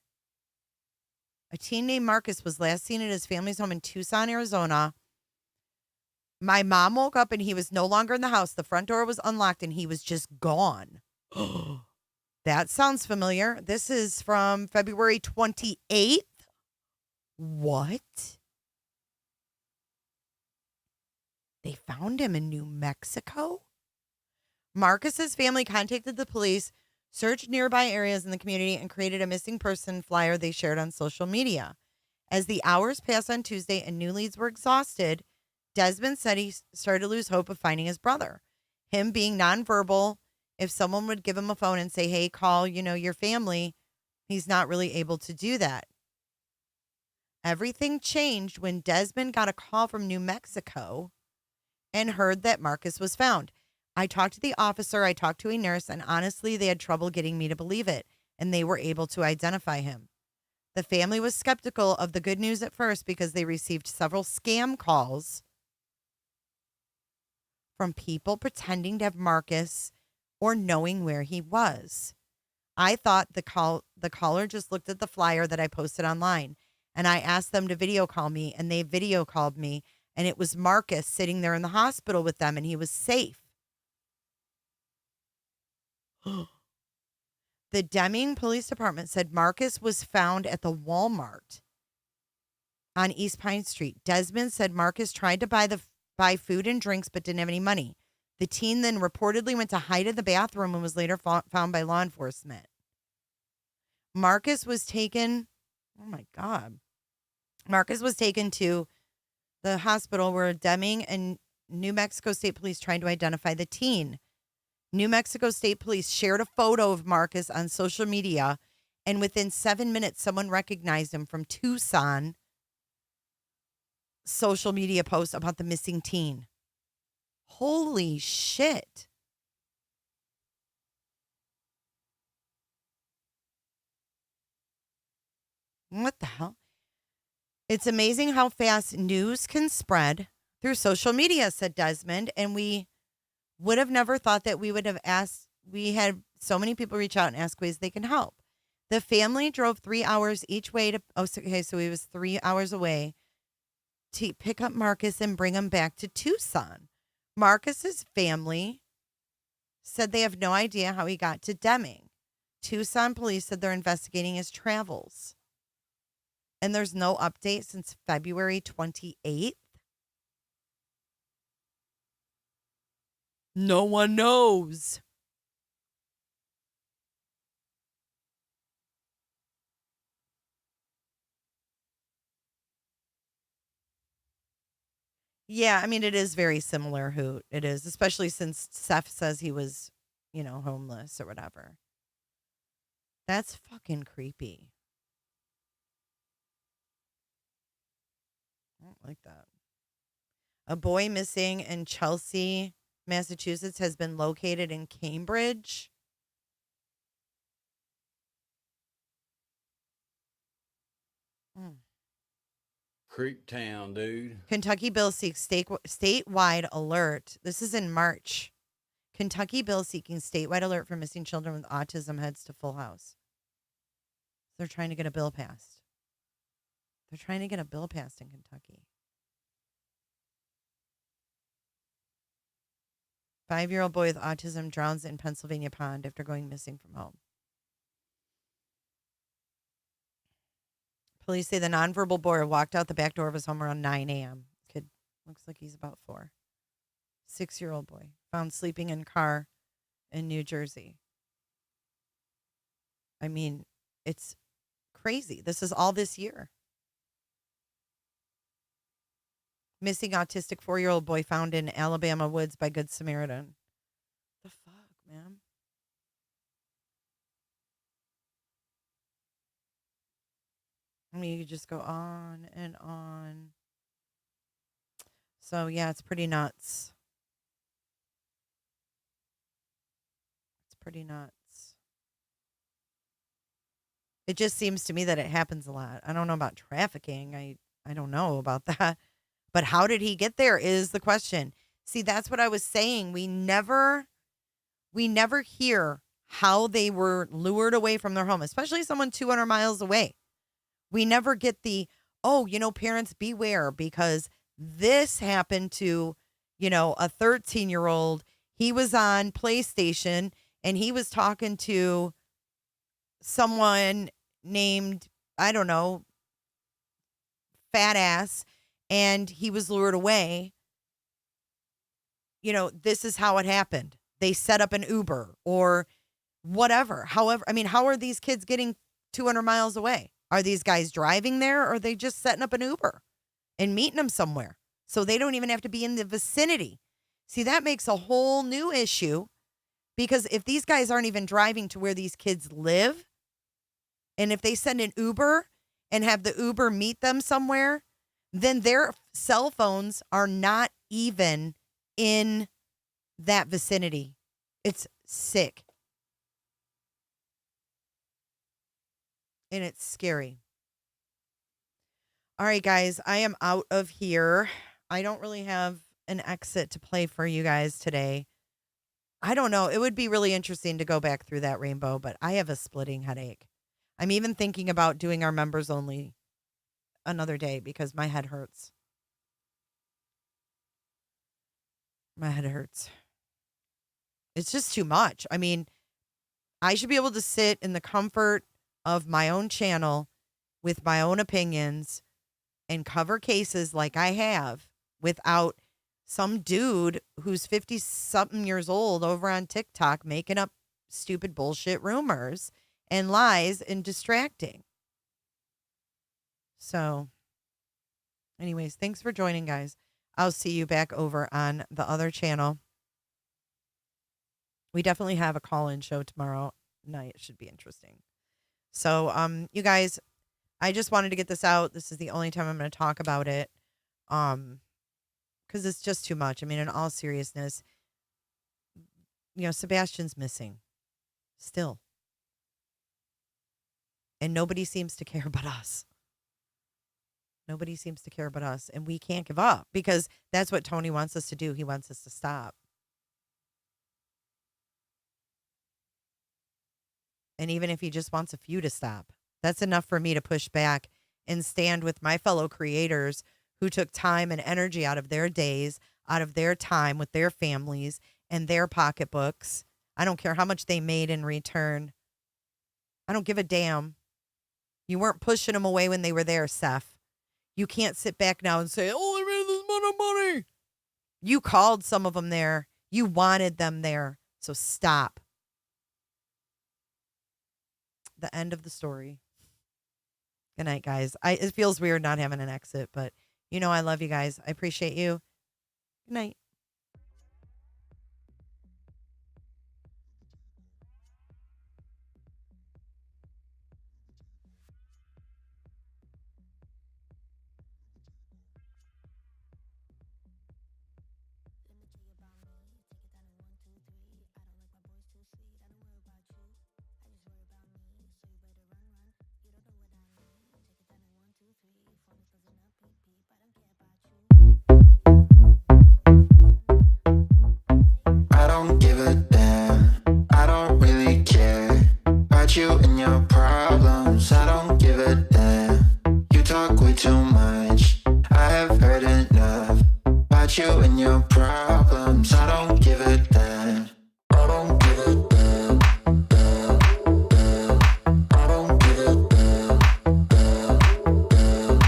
A teen named Marcus was last seen at his family's home in Tucson, Arizona. My mom woke up and he was no longer in the house. The front door was unlocked and he was just gone. That sounds familiar. This is from February 28th. What? They found him in New Mexico? Marcus's family contacted the police, searched nearby areas in the community, and created a missing person flyer they shared on social media. As the hours passed on Tuesday and new leads were exhausted, Desmond said he started to lose hope of finding his brother. Him being nonverbal, if someone would give him a phone and say, hey, call, your family, he's not really able to do that. Everything changed when Desmond got a call from New Mexico and heard that Marcus was found. I talked to the officer, I talked to a nurse, and honestly, they had trouble getting me to believe it, and they were able to identify him. The family was skeptical of the good news at first because they received several scam calls from people pretending to have Marcus or knowing where he was. I thought the caller just looked at the flyer that I posted online, and I asked them to video call me, and they video called me, and it was Marcus sitting there in the hospital with them, and he was safe. The Deming Police Department said Marcus was found at the Walmart on East Pine Street. Desmond said Marcus tried to buy food and drinks but didn't have any money. The teen then reportedly went to hide in the bathroom and was later found by law enforcement. Marcus was taken, oh my God. Marcus was taken to the hospital where Deming and New Mexico State Police tried to identify the teen. New Mexico State Police shared a photo of Marcus on social media, and within 7 minutes, someone recognized him from Tucson social media post about the missing teen. Holy shit. What the hell? It's amazing how fast news can spread through social media, said Desmond. And we would have never thought that we would have asked. We had so many people reach out and ask ways they can help. The family drove 3 hours each way to, so he was 3 hours away to pick up Marcus and bring him back to Tucson. Marcus's family said they have no idea how he got to Deming. Tucson police said they're investigating his travels. And there's no update since February 28th. No one knows. Yeah, I mean, it is very similar who it is, especially since Seth says he was, homeless or whatever. That's fucking creepy. I don't like that. A boy missing in Chelsea, Massachusetts has been located in Cambridge. Creep town, dude. Kentucky bill seeks statewide alert. This is in March. Kentucky bill seeking statewide alert for missing children with autism heads to full house. They're trying to get a bill passed. They're trying to get a bill passed in Kentucky. 5-year-old boy with autism drowns in Pennsylvania pond after going missing from home. Police say the nonverbal boy walked out the back door of his home around 9 a.m. Kid looks like he's about 4. 6-year-old boy found sleeping in car in New Jersey. I mean, it's crazy. This is all this year. Missing autistic 4-year-old boy found in Alabama woods by Good Samaritan. The fuck, man? I mean, you just go on and on. So, yeah, it's pretty nuts. It's pretty nuts. It just seems to me that it happens a lot. I don't know about trafficking. I don't know about that. But how did he get there is the question. See, that's what I was saying. We never hear how they were lured away from their home, especially someone 200 miles away. We never get the, parents beware, because this happened to, a 13-year-old. He was on PlayStation and he was talking to someone named, I don't know, Fat Ass, and he was lured away. This is how it happened. They set up an Uber or whatever. However, I mean, how are these kids getting 200 miles away? Are these guys driving there, or are they just setting up an Uber and meeting them somewhere so they don't even have to be in the vicinity? See, that makes a whole new issue, because if these guys aren't even driving to where these kids live, and if they send an Uber and have the Uber meet them somewhere, then their cell phones are not even in that vicinity. It's sick. And it's scary. All right, guys, I am out of here. I don't really have an exit to play for you guys today. I don't know. It would be really interesting to go back through that rainbow, but I have a splitting headache. I'm even thinking about doing our members only another day because my head hurts. My head hurts. It's just too much. I mean, I should be able to sit in the comfort of my own channel with my own opinions and cover cases like I have without some dude who's 50-something years old over on TikTok making up stupid bullshit rumors and lies and distracting. So, anyways, thanks for joining, guys. I'll see you back over on the other channel. We definitely have a call-in show tomorrow night. It should be interesting. So, you guys, I just wanted to get this out. This is the only time I'm going to talk about it. Because it's just too much. I mean, in all seriousness, you know, Sebastian's missing still. And nobody seems to care but us. Nobody seems to care but us. And we can't give up because that's what Tony wants us to do. He wants us to stop. And even if he just wants a few to stop, that's enough for me to push back and stand with my fellow creators who took time and energy out of their days, out of their time with their families and their pocketbooks. I don't care how much they made in return. I don't give a damn. You weren't pushing them away when they were there, Seth. You can't sit back now and say, oh, I made this amount of money. You called some of them there. You wanted them there. So stop. The end of the story. Good night, guys. It feels weird not having an exit, but you know I love you guys. I appreciate you. Good night. I don't give a damn. I don't really care about you and your problems. I don't give a damn. You talk way too much. I have heard enough about you and your problems. I don't give a damn. I don't give a damn. Damn, damn. I don't give a damn. Damn, damn.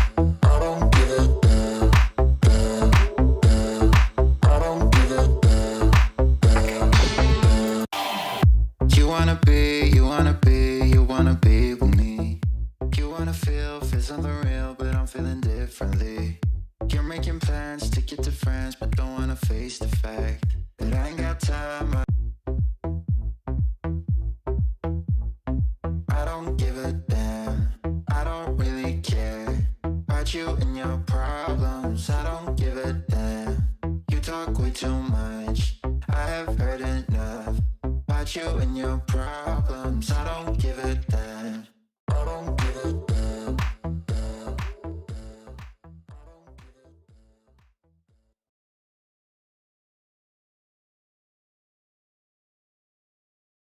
I don't give a damn. Damn, damn. I don't give a damn. You wanna be with me. You wanna feel something real, but I'm feeling differently. You're making plans to get to friends, but don't wanna face the fact that I ain't got time. I don't give a damn. I don't really care about you and your problems. I don't give a damn. You talk way too much. I have heard enough about you and your problems. I don't give a damn.